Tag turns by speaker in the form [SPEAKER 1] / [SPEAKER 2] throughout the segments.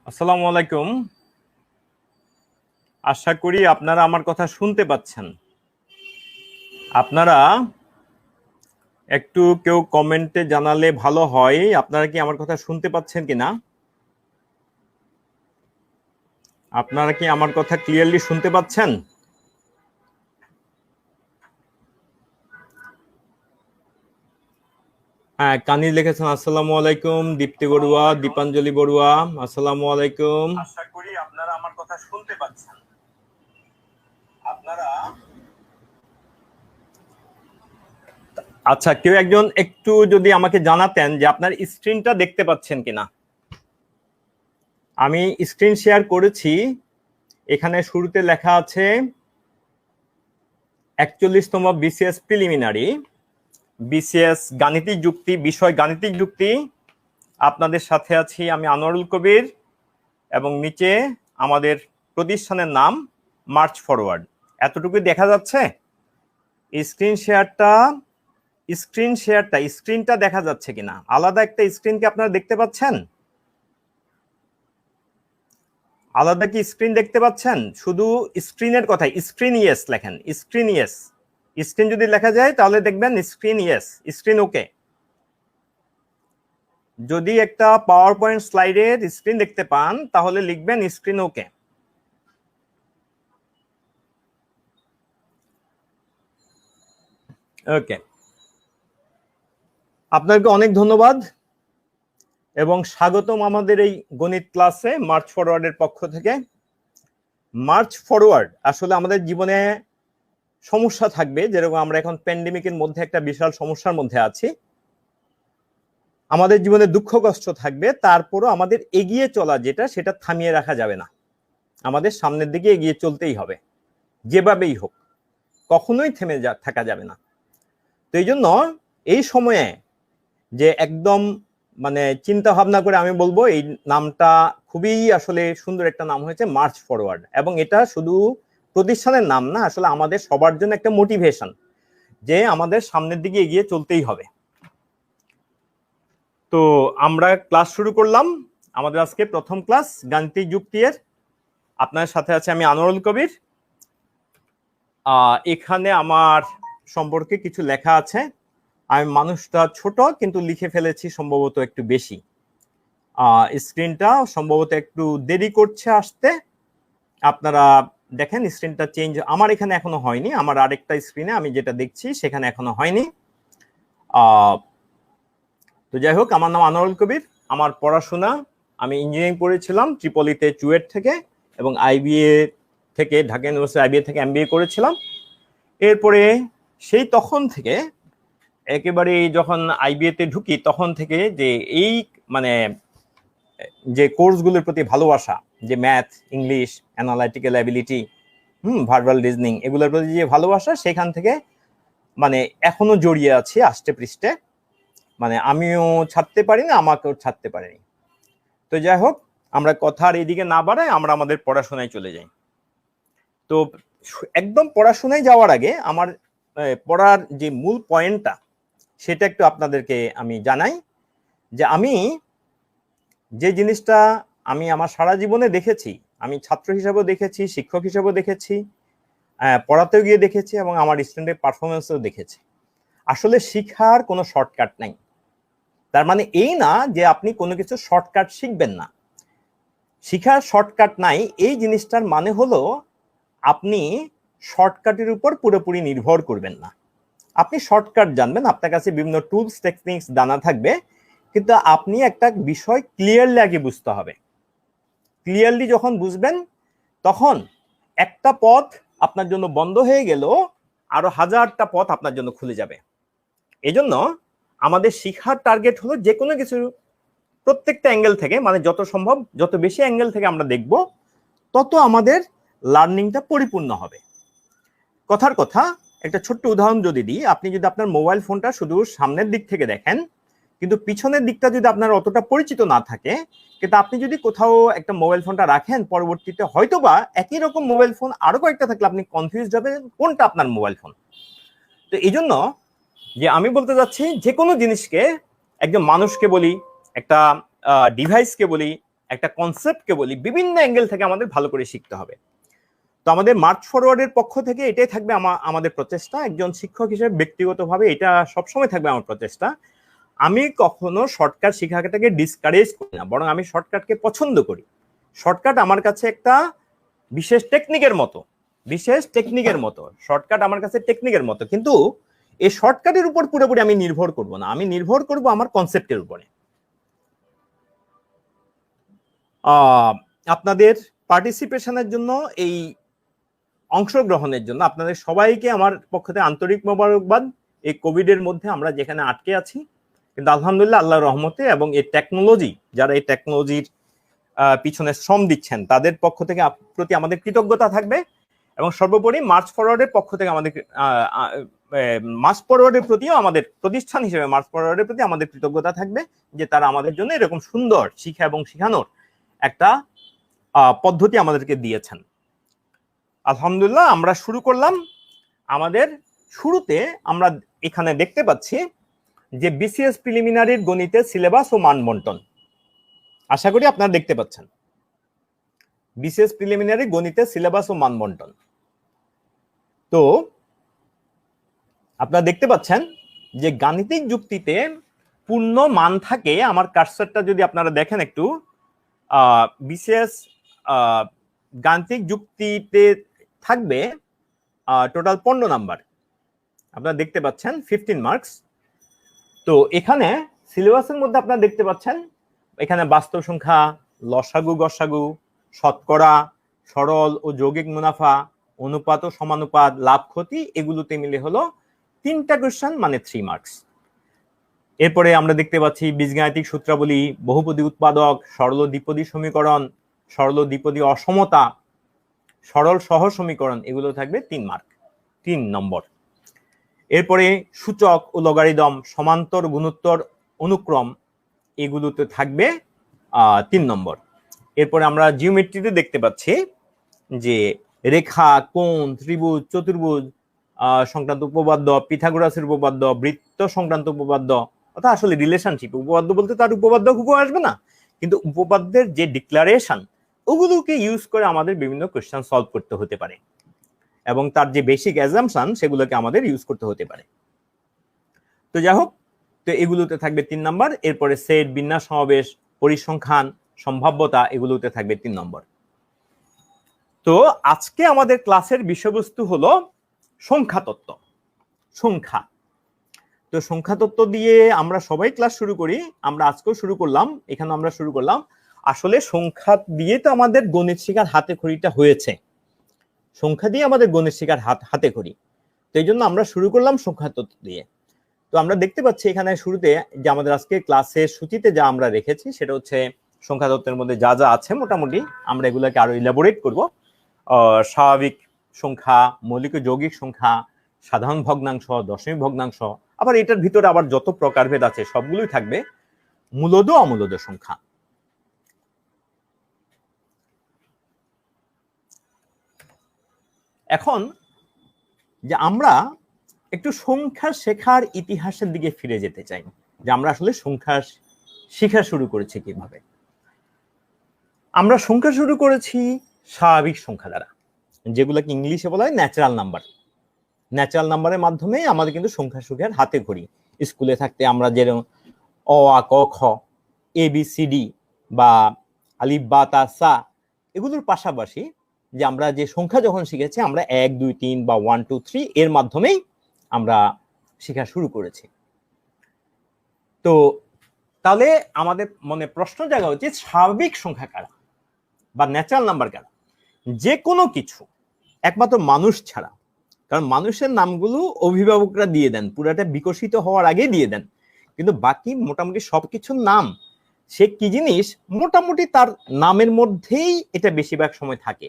[SPEAKER 1] আসসালামু আলাইকুম। আশা করি আপনারা আমার কথা শুনতে পাচ্ছেন। আপনারা একটু কেউ কমেন্টে জানালে ভালো হয়। আপনারা কি আমার কথা শুনতে পাচ্ছেন কিনা? আপনারা কি আমার কথা ক্লিয়ারলি শুনতে পাচ্ছেন? হ্যাঁ, কানিজ লিখেছেন আসসালামু আলাইকুম। দীপ্তি বড়ুয়া, দীপাঞ্জলি বড়ুয়া, আসসালামু আলাইকুম। আশা করি আপনারা আমার কথা শুনতে পাচ্ছেন। আপনারা আচ্ছা, কেউ একজন একটু যদি আমাকে জানাতেন যে আপনার স্ক্রিনটা দেখতে পাচ্ছেন কিনা। আমি স্ক্রিন শেয়ার করেছি। এখানে শুরুতে লেখা আছে 41তম বিসিএস প্রিলিমিনারি, বিসিএস গাণিতিক যুক্তি, বিষয় গাণিতিক যুক্তি। আপনাদের সাথে আছি আমি আনোয়ারুল কবির, এবং নিচে আমাদের প্রতিষ্ঠানের নাম মার্চ ফরওয়ার্ড। এতটুকু দেখা যাচ্ছে? স্ক্রিনটা দেখা যাচ্ছে কিনা? আলাদা একটা স্ক্রিন কি আপনারা দেখতে পাচ্ছেন? আলাদা কি স্ক্রিন দেখতে পাচ্ছেন? শুধু স্ক্রিনের কথাই স্ক্রিন ইয়েস লেখেন, স্ক্রিন ইয়েস। স্ক্রিন যদি লেখা যায় তাহলে দেখবেন স্ক্রিন ইয়েস, স্ক্রিন ওকে। যদি একটা পাওয়ার পয়েন্ট স্লাইডের স্ক্রিন দেখতে পান তাহলে লিখবেন স্ক্রিন ওকে। ওকে, আপনাকে অনেক ধন্যবাদ এবং স্বাগতম আমাদের এই গণিত ক্লাসে মার্চ ফরওয়ার্ডের পক্ষ থেকে। মার্চ ফরওয়ার্ড আসলে আমাদের জীবনে সমস্যা থাকবে, যেরকম আমরা এখন প্যান্ডেমিকের মধ্যে একটা বিশাল সমস্যার মধ্যে আছি। আমাদের জীবনে দুঃখ কষ্ট থাকবে, তারপরও আমাদের এগিয়ে চলা যেটা, সেটা থামিয়ে রাখা যাবে না। আমাদের সামনের দিকে এগিয়ে চলতেই হবে, যেভাবেই হোক, কখনোই থেমে থাকা যাবে না। তো এই জন্য এই সময়ে যে একদম মানে চিন্তা ভাবনা করে আমি বলবো এই নামটা খুবই আসলে সুন্দর একটা নাম হয়েছে, মার্চ ফরওয়ার্ড। এবং এটা শুধু প্রতিষ্ঠানের নাম না, আসলে আমাদের সবার জন্য একটা মোটিভেশন যে আমাদের সামনের দিকে এগিয়ে চলতেই হবে। তো আমরা ক্লাস শুরু করলাম। আমাদের আজকে প্রথম ক্লাস গাণিতিক যুক্তি এর। আপনার সাথে আছে আমি আনোয়ারুল কবির। এখানে আমার সম্পর্কে কিছু লেখা আছে। আমি মানুষটা ছোট, কিন্তু লিখে ফেলেছি সম্ভবত একটু বেশি। স্ক্রিনটা সম্ভবত একটু দেরি করছে আসতে। আপনারা দেখেন স্ক্রিনটা চেঞ্জ আমার এখানে এখনো হয়নি, আমার আরেকটা স্ক্রিনে আমি যেটা দেখছি সেখানে এখনো হয়নি। তো যাই হোক, আমার নাম আনোয়ারুল কবির। আমার পড়াশোনা, আমি ইঞ্জিনিয়ারিং পড়েছিলাম ট্রিপলিতে চুয়েট থেকে, এবং আইবিএ থেকে, ঢাকা ইউনিভার্সিটি আইবিএ থেকে এমবিএ করেছিলাম। এরপরে সেই তখন থেকে একেবারে যখন আইবিএতে ঢুকি তখন থেকে যে এই মানে যে কোর্সগুলোর প্রতি ভালোবাসা, যে math, English, analytical ability, verbal reasoning, এগুলোর প্রতি যে ভালোবাসা, সেখান থেকে মানে এখনো জড়িয়ে আছি আষ্টে পৃষ্ঠে। মানে আমিও ছাড়তে পারি না, আমাকেও ছাড়তে পারিনি। তো যাই হোক, আমরা কথার এইদিকে না বাড়াই, আমরা আমাদের পড়াশোনায় চলে যাই। তো একদম পড়াশোনায় যাওয়ার আগে আমার পড়ার যে মূল পয়েন্টটা, সেটা একটু আপনাদেরকে আমি জানাই। যে আমি যে জিনিসটা আমি আমার সারা জীবনে দেখেছি, আমি ছাত্র হিসাবেও দেখেছি, শিক্ষক হিসাবেও দেখেছি, পড়াতেও গিয়ে দেখেছি, এবং আমার স্টুডেন্টের পারফরমেন্সেও দেখেছি, আসলে শিক্ষার কোনো শর্টকাট নাই। তার মানে এই না যে আপনি কোনো কিছু শর্টকাট শিখবেন না। শিখার শর্টকাট নাই এই জিনিসটার মানে হলো আপনি শর্টকাটের উপর পুরোপুরি নির্ভর করবেন না। আপনি শর্টকাট জানবেন, আপনার কাছে বিভিন্ন টুলস টেকনিক্স জানা থাকবে, কিন্তু আপনি একটা বিষয় ক্লিয়ারলি আগে বুঝতে হবে। ক্লিয়ারলি যখন বুঝবেন, তখন একটা পথ আপনার জন্য বন্ধ হয়ে গেল, আরো হাজারটা পথ আপনার জন্য খুলে যাবে। এজন্য আমাদের শিক্ষার টার্গেট হলো যে কোনো কিছু প্রত্যেকটা অ্যাঙ্গেল থেকে, মানে যত সম্ভব যত বেশি অ্যাঙ্গেল থেকে আমরা দেখব, তত আমাদের লার্নিংটা পরিপূর্ণ হবে। কথার কথা, একটা ছোট্ট উদাহরণ যদি দিই, আপনি যদি আপনার মোবাইল ফোনটা শুধু সামনের দিক থেকে দেখেন, কিন্তু পিছনের দিকটা যদি আপনার অতটা পরিচিত না থাকে, কিন্তু আপনি যদি কোথাও একটা মোবাইল ফোনটা রাখেন, পরবর্তীতে হয়তোবা একই রকম মোবাইল ফোন আরো কয়েকটা থাকলে আপনি কনফিউজড হবেন কোনটা আপনার মোবাইল ফোন। তো এই জন্য যে আমি বলতে যাচ্ছি, যে কোনো জিনিসকে, একজন মানুষকে বলি, একটা ডিভাইসকে বলি, একটা কনসেপ্টকে বলি, বিভিন্ন অ্যাঙ্গেল থেকে আমাদের ভালো করে শিখতে হবে। তো আমাদের মার্চ ফরওয়ার্ডের পক্ষ থেকে এটাই থাকবে আমাদের প্রচেষ্টা। একজন শিক্ষক হিসেবে ব্যক্তিগতভাবে এটা সবসময় থাকবে আমার প্রচেষ্টা। আমি কখনো শর্টকাট শেখাটাকে ডিসকারেজ করি না, বরং আমি শর্টকাটকে পছন্দ করি। শর্টকাট আমার কাছে একটা বিশেষ টেকনিকের মতো, শর্টকাট আমার কাছে টেকনিকের মতো। কিন্তু এই শর্টকাটের উপর পুরোপুরি আমি নির্ভর করব না, আমি নির্ভর করব আমার কনসেপ্টের উপরে। আপনাদের পার্টিসিপেশনের জন্য, এই অংশগ্রহণের জন্য আপনাদের সবাইকে আমার পক্ষ থেকে আন্তরিক মোবারকবাদ। এই কোভিডের মধ্যে আমরা যেখানে আটকে আছি, কিন্তু আলহামদুলিল্লাহ আল্লাহর রহমতে এবং এই টেকনোলজি, যারা এই টেকনোলজির পিছনে শ্রম দিচ্ছেন তাদের পক্ষ থেকে প্রতি আমাদের কৃতজ্ঞতা থাকবে। এবং সর্বোপরি মার্চ ফরওয়ার্ডের পক্ষ থেকে আমাদের মার্চ ফরওয়ার্ডের প্রতিও, আমাদের প্রতিষ্ঠান হিসেবে মার্চ ফরওয়ার্ডের প্রতি আমাদের কৃতজ্ঞতা থাকবে যে তারা আমাদের জন্য এরকম সুন্দর শিক্ষা এবং শেখানোর একটা পদ্ধতি আমাদেরকে দিয়েছেন। আলহামদুলিল্লাহ আমরা শুরু করলাম। আমাদের শুরুতে আমরা এখানে দেখতে পাচ্ছি যে বিসিএস প্রিলিমিনারির গণিতের সিলেবাস ও মান বন্টন। আশা করি আপনারা দেখতে পাচ্ছেন বিসিএস প্রিলিমিনারি গণিতের সিলেবাস ও মান বন্টন। তো আপনারা দেখতে পাচ্ছেন যে গাণিতিক যুক্তিতে পূর্ণ মান থাকে। আমার কার্সরটা যদি আপনারা দেখেন একটু, বিসিএস গাণিতিক যুক্তিতে থাকবে টোটাল 15 নাম্বার। আপনারা দেখতে পাচ্ছেন 15 মার্কস। তো এখানে সিলেবাসের মধ্যে আপনারা দেখতে পাচ্ছেন এখানে বাস্তব সংখ্যা, লসাগু গসাগু, শতকরা, সরল ও যৌগিক মুনাফা, অনুপাত ও সমানুপাত, লাভ ক্ষতি, এগুলোতে মিলে হলো 3টা কোশ্চেন, মানে 3 মার্কস। এরপরে আমরা দেখতে পাচ্ছি বীজগাণিতিক সূত্রাবলী, বহুপদী উৎপাদক, সরল ও দ্বিপদী সমীকরণ, সরল ও দ্বিপদী অসমতা, সরল সহ সমীকরণ, এগুলো থাকবে 3 মার্ক, 3 নম্বর। এরপরে সূচক ও লগারিদম, সমান্তর গুণোত্তর অনুক্রম, এগুলোতে থাকবে 3 নম্বর। এরপরে আমরা জিওমেট্রিতে দেখতে পাচ্ছি যে রেখা, কোণ, ত্রিভুজ, চতুর্ভুজ সংক্রান্ত উপপাদ্য, পিথাগোরাসের উপপাদ্য, বৃত্ত সংক্রান্ত উপপাদ্য, অর্থাৎ আসলে রিলেশনশিপ। উপপাদ্য বলতে তার উপপাদ্য হুবহু আসবে না, কিন্তু উপপাদ্যের যে ডিক্লারেশন, ওগুলোকে ইউজ করে আমাদের বিভিন্ন কোশ্চেন সলভ করতে হতে পারে, এবং তার যে বেসিক অ্যাজাম্পশন সেগুলোকে আমাদের ইউজ করতে হতে পারে। তো যাই হোক, তো এগুলোতে থাকবে 3 নাম্বার। এরপরে সেট, বিন্যাস, সমাবেশ, পরিসংখ্যান, সম্ভাব্যতা, এগুলোতে থাকবে 3 নম্বর। তো আজকে আমাদের ক্লাসের বিষয়বস্তু হলো সংখ্যা তত্ত্ব। সংখ্যা, তো সংখ্যা তত্ত্ব দিয়ে আমরা সবাই ক্লাস শুরু করি, আমরা আজকেও শুরু করলাম, এখানে আমরা শুরু করলাম। আসলে সংখ্যা দিয়ে তো আমাদের গণিত শেখার হাতে খড়িটা হয়েছে, সংখ্যা দিয়ে আমাদের গণিত শেখার হাতে খড়ি। তো এই জন্য আমরা শুরু করলাম সংখ্যা তত্ত্ব দিয়ে। তো আমরা দেখতে পাচ্ছি এখানে শুরুতে যে আমাদের আজকে ক্লাসের সূচিতে যা আমরা রেখেছি সেটা হচ্ছে সংখ্যা তত্ত্বের মধ্যে যা যা আছে মোটামুটি আমরা এগুলোকে আরো ইলাবোরেট করব। স্বাভাবিক সংখ্যা, মৌলিক ও যৌগিক সংখ্যা, সাধারণ ভগ্নাংশ, দশমিক ভগ্নাংশ, আবার এটার ভিতরে আবার যত প্রকারভেদ আছে সবগুলোই থাকবে, মূলদ ও অমূলদ সংখ্যা। এখন যে আমরা একটু সংখ্যা শেখার ইতিহাসের দিকে ফিরে যেতে চাই, যে আমরা আসলে সংখ্যা শেখা শুরু করেছি কিভাবে। আমরা সংখ্যা শুরু করেছি স্বাভাবিক সংখ্যা দ্বারা, যেগুলোকে ইংলিশে বলা হয় ন্যাচারাল নাম্বার। ন্যাচারাল নাম্বারের মাধ্যমে আমাদের কিন্তু সংখ্যা শেখার হাতে খড়ি। স্কুলে থাকতে আমরা যেরকম অ আ ক খ, এ বি সি ডি বা আলিফ বা তা সা, এগুলোর পাশাপাশি যে আমরা যে সংখ্যা যখন শিখেছি আমরা 1 2 3 বা 1 2 3 এর মাধ্যমেই আমরা শেখা শুরু করেছি। তো তাহলে আমাদের মনে প্রশ্ন জাগা উচিত, স্বাভাবিক সংখ্যা কারা বা ন্যাচারাল নাম্বার কারা? যে কোনো কিছু, একমাত্র মানুষ ছাড়া, কারণ মানুষের নামগুলো অভিভাবকরা দিয়ে দেন, পুরাটা বিকশিত হওয়ার আগে দিয়ে দেন, কিন্তু বাকি মোটামুটি সবকিছুর নাম সে কি জিনিস মোটামুটি তার নামের মধ্যেই এটা বেশিরভাগ সময় থাকে,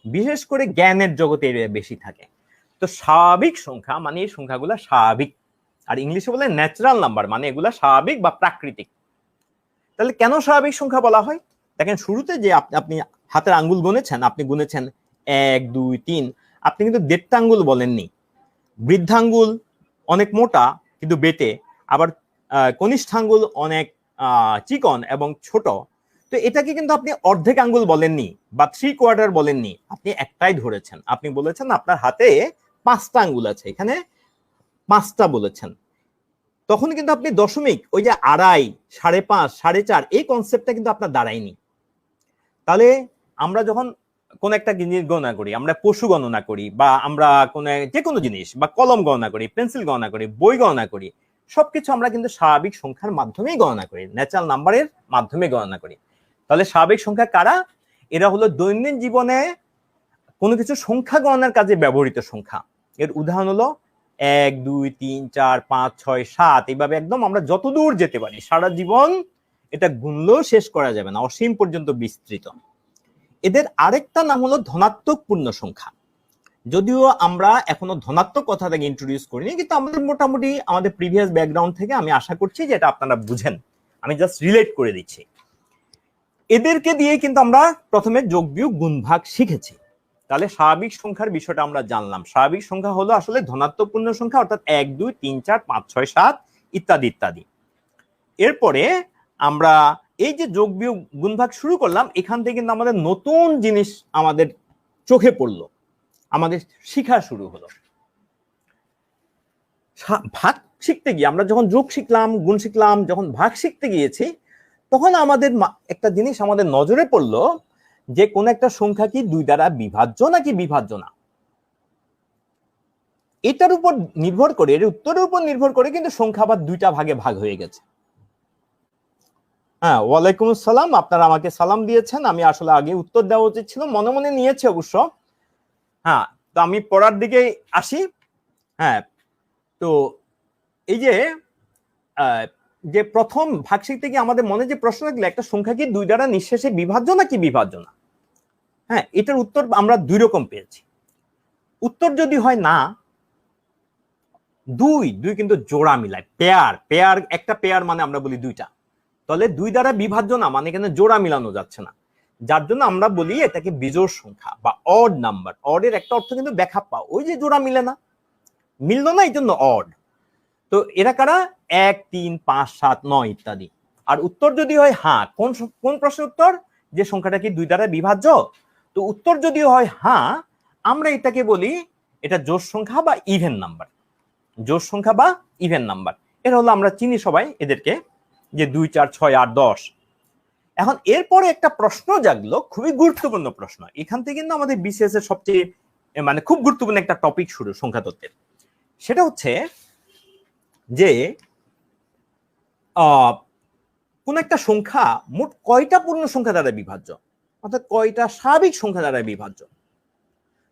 [SPEAKER 1] বিশেষ করে জ্ঞানের জগতে বেশি থাকে। তো স্বাভাবিক সংখ্যা মানে এই সংখ্যাগুলো স্বাভাবিক, আর ইংলিশে বলে ন্যাচারাল নাম্বার, মানে এগুলা স্বাভাবিক বা প্রাকৃতিক। তাহলে কেন স্বাভাবিক সংখ্যা বলা হয়? দেখেন শুরুতে যে আপনি হাতের আঙ্গুল গুনেছেন, আপনি গুনেছেন 1 2 3, আপনি কিন্তু 1.5টা আঙ্গুল বলেননি। বৃদ্ধাঙ্গুল অনেক মোটা কিন্তু বেটে, আবার কনিষ্ঠাঙ্গুল অনেক চিকন এবং ছোট, তো এটাকে কিন্তু আপনি অর্ধেক আঙ্গুল বলেননি বা 3/4 বলেননি, আপনি একটাই ধরেছেন। আপনি বলেছেন আপনার হাতে 5টা আঙ্গুল আছে, এখানে 5টা বলেছেন। তখন কিন্তু আপনি দশমিক, ওই যে 2.5, 5.5, 4.5 এই কনসেপ্টটা কিন্তু আপনার দাঁড়ায়নি। তাহলে আমরা যখন কোন একটা জিনিস গণনা করি, আমরা পশু গণনা করি, বা আমরা কোন যে কোনো জিনিস, বা কলম গণনা করি, পেন্সিল গণনা করি, বই গণনা করি, সবকিছু আমরা কিন্তু স্বাভাবিক সংখ্যার মাধ্যমেই গণনা করি, ন্যাচারাল নাম্বারের মাধ্যমে গণনা করি। তাহলে স্বাভাবিক সংখ্যা কারা? এরা হলো দৈনন্দিন জীবনে কোনো কিছু সংখ্যা গণনার কাজে ব্যবহৃত সংখ্যা। এর উদাহরণ হলো 1, 2, 3, 4, 5, 6, 7, এইভাবে একদম আমরা যতদূর যেতে পারি, সারা জীবন এটা গুনলেও শেষ করা যাবে না, অসীম পর্যন্ত বিস্তৃত। এদের আরেকটা নাম হলো ধনাত্মক পূর্ণ সংখ্যা। যদিও আমরা এখনো ধনাত্মক কথাটাকে ইন্ট্রোডিউস করিনি, কিন্তু আমাদের মোটামুটি আমাদের প্রিভিয়াস ব্যাকগ্রাউন্ড থেকে আমি আশা করছি যে এটা আপনারা বুঝেন, আমি জাস্ট রিলেট করে দিচ্ছি। এদেরকে দিয়ে কিন্তু আমরা প্রথমে যোগ বিয়োগ গুণ ভাগ শিখেছি। তাহলে স্বাভাবিক সংখ্যার বিষয়টা আমরা জানলাম। স্বাভাবিক সংখ্যা হলো আসলে ধনাত্মক পূর্ণ সংখ্যা, অর্থাৎ 1, 2, 3, 4, 5, 6, 7 ইত্যাদি ইত্যাদি। এরপরে আমরা এই যে যোগ বিয়োগ গুণ ভাগ শুরু করলাম, এখান থেকে কিন্তু আমাদের নতুন জিনিস আমাদের চোখে পড়লো, আমাদের শিখা শুরু হলো। ভাগ শিখতে গিয়ে আমরা যখন যোগ শিখলাম, গুণ শিখলাম, যখন ভাগ শিখতে গিয়েছি, তখন আমাদের একটা জিনিস আমাদের নজরে পড়লো যে কোন একটা সংখ্যা কি 2 দ্বারা বিভাজ্য নাকি বিভাজ্য না। এটার উপর নির্ভর করে, এর উত্তরের উপর নির্ভর করে কিন্তু সংখ্যা আবার 2টা ভাগে ভাগ হয়ে গেছে। হ্যাঁ, ওয়ালাইকুম আসসালাম, আপনারা আমাকে সালাম দিয়েছেন, আমি আসলে আগে উত্তর দেওয়া উচিত ছিল, মনে মনে নিয়েছি অবশ্য। হ্যাঁ, তো আমি পড়ার দিকে আসি। হ্যাঁ, তো এই যে প্রথম ভাগ শিখতে গিয়ে আমাদের মনে যে প্রশ্ন থাকলে, একটা সংখ্যা কি 2 দ্বারা নিঃশেষে বিভাজ্য নাকি বিভাজ্য না। হ্যাঁ, এটার উত্তর আমরা 2 রকম পেয়েছি। উত্তর যদি হয় না, 2 কিন্তু জোড়া মিলায়, পেয়ার একটা পেয়ার মানে আমরা বলি 2টা। তাহলে 2 দ্বারা বিভাজ্য না মানে এখানে জোড়া মিলানো যাচ্ছে না, যার জন্য আমরা বলি এটাকে বিজোড় সংখ্যা বা অড নাম্বার। অড এর একটা অর্থ কিন্তু ব্যাখ্যা, ওই যে জোড়া মিলে না, মিললো না, এই জন্য অড। তো এরা কারা? 1, 3, 5, 7, 9 ইত্যাদি। আর উত্তর যদি হয় হ্যাঁ, কোন প্রশ্নের উত্তর? যে সংখ্যাটা কি 2 দ্বারা বিভাজ্য? তো উত্তর যদি হয় হ্যাঁ, আমরা এটাকে বলি এটা জোড় সংখ্যা বা ইভেন নাম্বার। জোড় সংখ্যা বা ইভেন নাম্বার, এটা হলো আমরা চিনি সবাই এদেরকে, যে 2, 4, 6, 8, 10। এখন এরপরে একটা প্রশ্ন জাগলো, খুবই গুরুত্বপূর্ণ প্রশ্ন। এখান থেকে কিন্তু আমাদের বিসিএস এর সবচেয়ে মানে খুব গুরুত্বপূর্ণ একটা টপিক শুরু সংখ্যা তত্ত্বের। সেটা হচ্ছে যে কোন একটা সংখ্যা মোট কয়টা পূর্ণ সংখ্যা দ্বারা বিভাজ্য, অর্থাৎ কয়টা স্বাভাবিক সংখ্যা দ্বারা বিভাজ্য।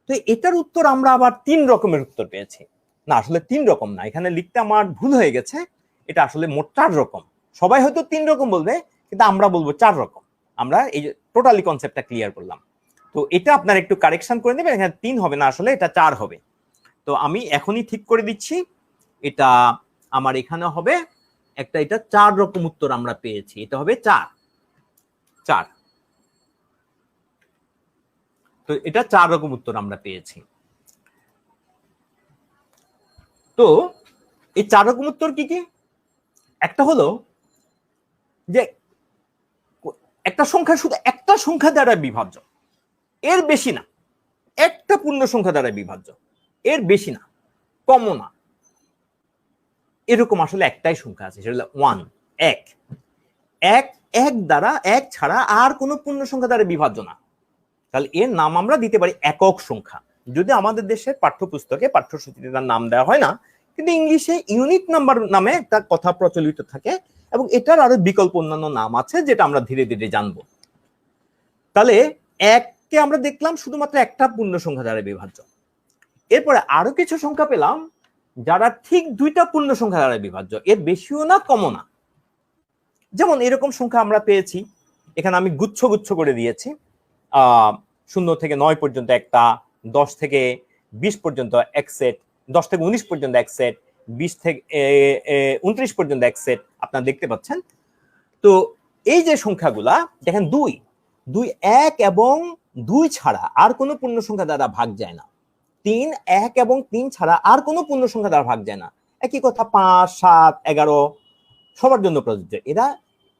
[SPEAKER 1] তো এটার উত্তর আমরা আবার 3 রকমের উত্তর পেয়েছি। না, আসলে 3 রকম না, এখানে লিখতে আমার ভুল হয়ে গেছে। এটা আসলে মোট 4 রকম। সবাই হয়তো 3 রকম বলবে, কিন্তু আমরা বলবো 4 রকম। আমরা এই যে টোটালি কনসেপ্টটা ক্লিয়ার করলাম। তো এটা আপনার একটু কারেকশন করে নেবেন, এখানে 3 হবে না, আসলে এটা 4 হবে। তো আমি এখনই ঠিক করে দিচ্ছি, এটা আমার এখানে হবে একটা, এটা 4 রকম উত্তর আমরা পেয়েছি, এটা হবে 4। তো এটা 4 রকম উত্তর আমরা পেয়েছি। তো এই 4 রকম উত্তর কি কি? একটা হলো যে একটা সংখ্যা শুধু একটা সংখ্যা দ্বারা বিভাজ্য, এর বেশি না। একটা পূর্ণ সংখ্যা দ্বারা বিভাজ্য, এর বেশি না, কমও না। এরকম আসলে একটাই সংখ্যা আছে, সেটা হলো 1, 1। এক দ্বারা, এক ছাড়া আর কোনো পূর্ণ সংখ্যা দ্বারা বিভাজ্য না। তাহলে এর নাম আমরা দিতে পারি একক সংখ্যা। যদি আমাদের দেশের পাঠ্যপুস্তকে, পাঠ্যসূচিতে তার নাম দেওয়া হয় না, কিন্তু ইংলিশে ইউনিট নাম্বার নামে একটা কথা প্রচলিত থাকে, এবং এটার আরো বিকল্প অন্যান্য নাম আছে, যেটা আমরা ধীরে ধীরে জানবো। তাহলে এককে আমরা দেখলাম শুধুমাত্র একটা পূর্ণ সংখ্যা দ্বারা বিভাজ্য। এরপরে আরো কিছু সংখ্যা পেলাম যারা ঠিক 2টা পূর্ণ সংখ্যা দ্বারা বিভাজ্য, এর বেশিও না কমও না। যেমন এরকম সংখ্যা আমরা পেয়েছি, এখানে আমি গুচ্ছ গুচ্ছ করে দিয়েছি। 0 থেকে 9 পর্যন্ত একটা, 10 থেকে 20 পর্যন্ত এক সেট, 10 থেকে 19 পর্যন্ত এক সেট, 20 থেকে 29 পর্যন্ত এক সেট, আপনারা দেখতে পাচ্ছেন। তো এই যে সংখ্যাগুলা দেখেন, 2, 1 এবং 2 ছাড়া আর কোনো পূর্ণ সংখ্যা দ্বারা ভাগ যায় না। 3, 1 এবং 3 ছাড়া আর কোনো পূর্ণ সংখ্যা দ্বারা ভাগ যায় না। একই কথা 5, 7, 11 সবার জন্য প্রযোজ্য। এরা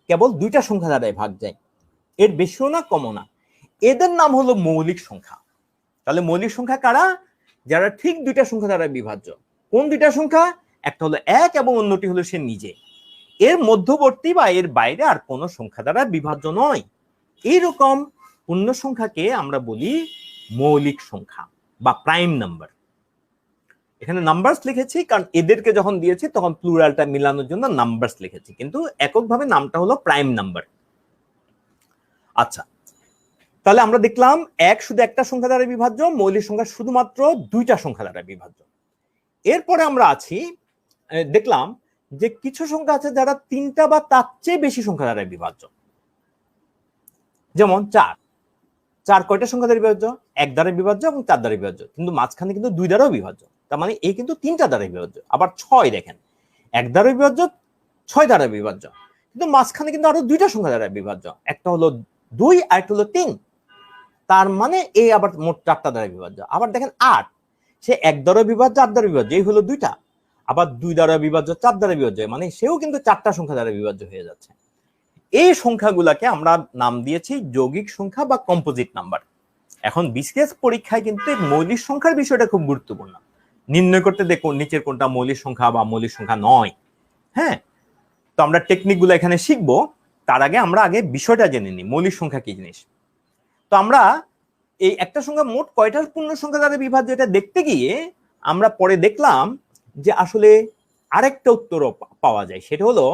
[SPEAKER 1] কেবল 2টা সংখ্যা দ্বারাই ভাগ যায়। এর বেশিও না কমও না, এদের নাম হলো মৌলিক সংখ্যা। তাহলে মৌলিক সংখ্যা কারা? যারা ঠিক দুইটা সংখ্যা দ্বারা বিভাজ্য। কোন দুইটা সংখ্যা? একটা হলো 1 এবং অন্যটি হলো সে নিজে। এর মধ্যবর্তী বা এর বাইরে আর কোন সংখ্যা দ্বারা বিভাজ্য নয়। এইরকম পূর্ণ সংখ্যাকে আমরা বলি মৌলিক সংখ্যা বা প্রাইম নাম্বার। এখানে নাম্বারস লিখেছি কারণ এদেরকে যখন দিয়েছি তখন প্লুরালটা মিলানোর জন্য নাম্বারস লিখেছি, কিন্তু এককভাবে নামটা হলো প্রাইম নাম্বার। আচ্ছা, তাহলে আমরা দেখলাম 1 শুধু একটা সংখ্যা দ্বারা বিভাজ্য, মৌলিক সংখ্যা শুধুমাত্র দুইটা সংখ্যা দ্বারা বিভাজ্য। এরপরে আমরা দেখলাম যে কিছু সংখ্যা আছে যারা তিনটা বা তার চেয়ে বেশি সংখ্যা দ্বারা বিভাজ্য। যেমন 4 কয়টা সংখ্যা দ্বারা বিভাজ্য? 1 দ্বারা বিভাজ্য এবং 4 দ্বারা বিভাজ্য, কিন্তু মাঝখানে কিন্তু 2 দ্বারাও বিভাজ্য। তার মানে এই কিন্তু 3টা দ্বারা বিভাজ্য। আবার 6 দেখেন, 1 দ্বারা বিভাজ্য, 6 দ্বারা বিভাজ্য, কিন্তু মাঝখানে কিন্তু আরো দুইটা সংখ্যা দ্বারা বিভাজ্য, একটা হলো 2 আর একটা হলো 3। তার মানে এই আবার মোট 4টা দ্বারা বিভাজ্য। আবার দেখেন 8, সে 1 দ্বারা বিভাজ্য, 8 দ্বারা বিভাজ্য, এই হলো 2টা। আবার 2 দ্বারা বিভাজ্য, 4 দ্বারা বিভাজ্য, মানে সেও কিন্তু 4টা সংখ্যা দ্বারা বিভাজ্য হয়ে যাচ্ছে। এই সংখ্যাগুলাকে আমরা নাম দিয়েছি যৌগিক সংখ্যা বা কম্পোজিট নাম্বার। এখন বিসিএস পরীক্ষায় কিন্তু মৌলিক সংখ্যার বিষয়টা খুব গুরুত্বপূর্ণ। নির্ণয় করতে দেখুন নিচের কোনটা মৌলিক সংখ্যা বা মৌলিক সংখ্যা নয়। হ্যাঁ, তো আমরা টেকনিকগুলো এখানে শিখবো। তার আগে আমরা বিষয়টা জেনে নিই, মৌলিক সংখ্যা কি জিনিস। তো আমরা এই একটা সংখ্যা মোট কয়টা পূর্ণ সংখ্যা দ্বারা বিভাজ্য এটা দেখতে গিয়ে আমরা পরে দেখলাম যে আসলে আরেকটা উত্তরও পাওয়া যায়। সেটা হলো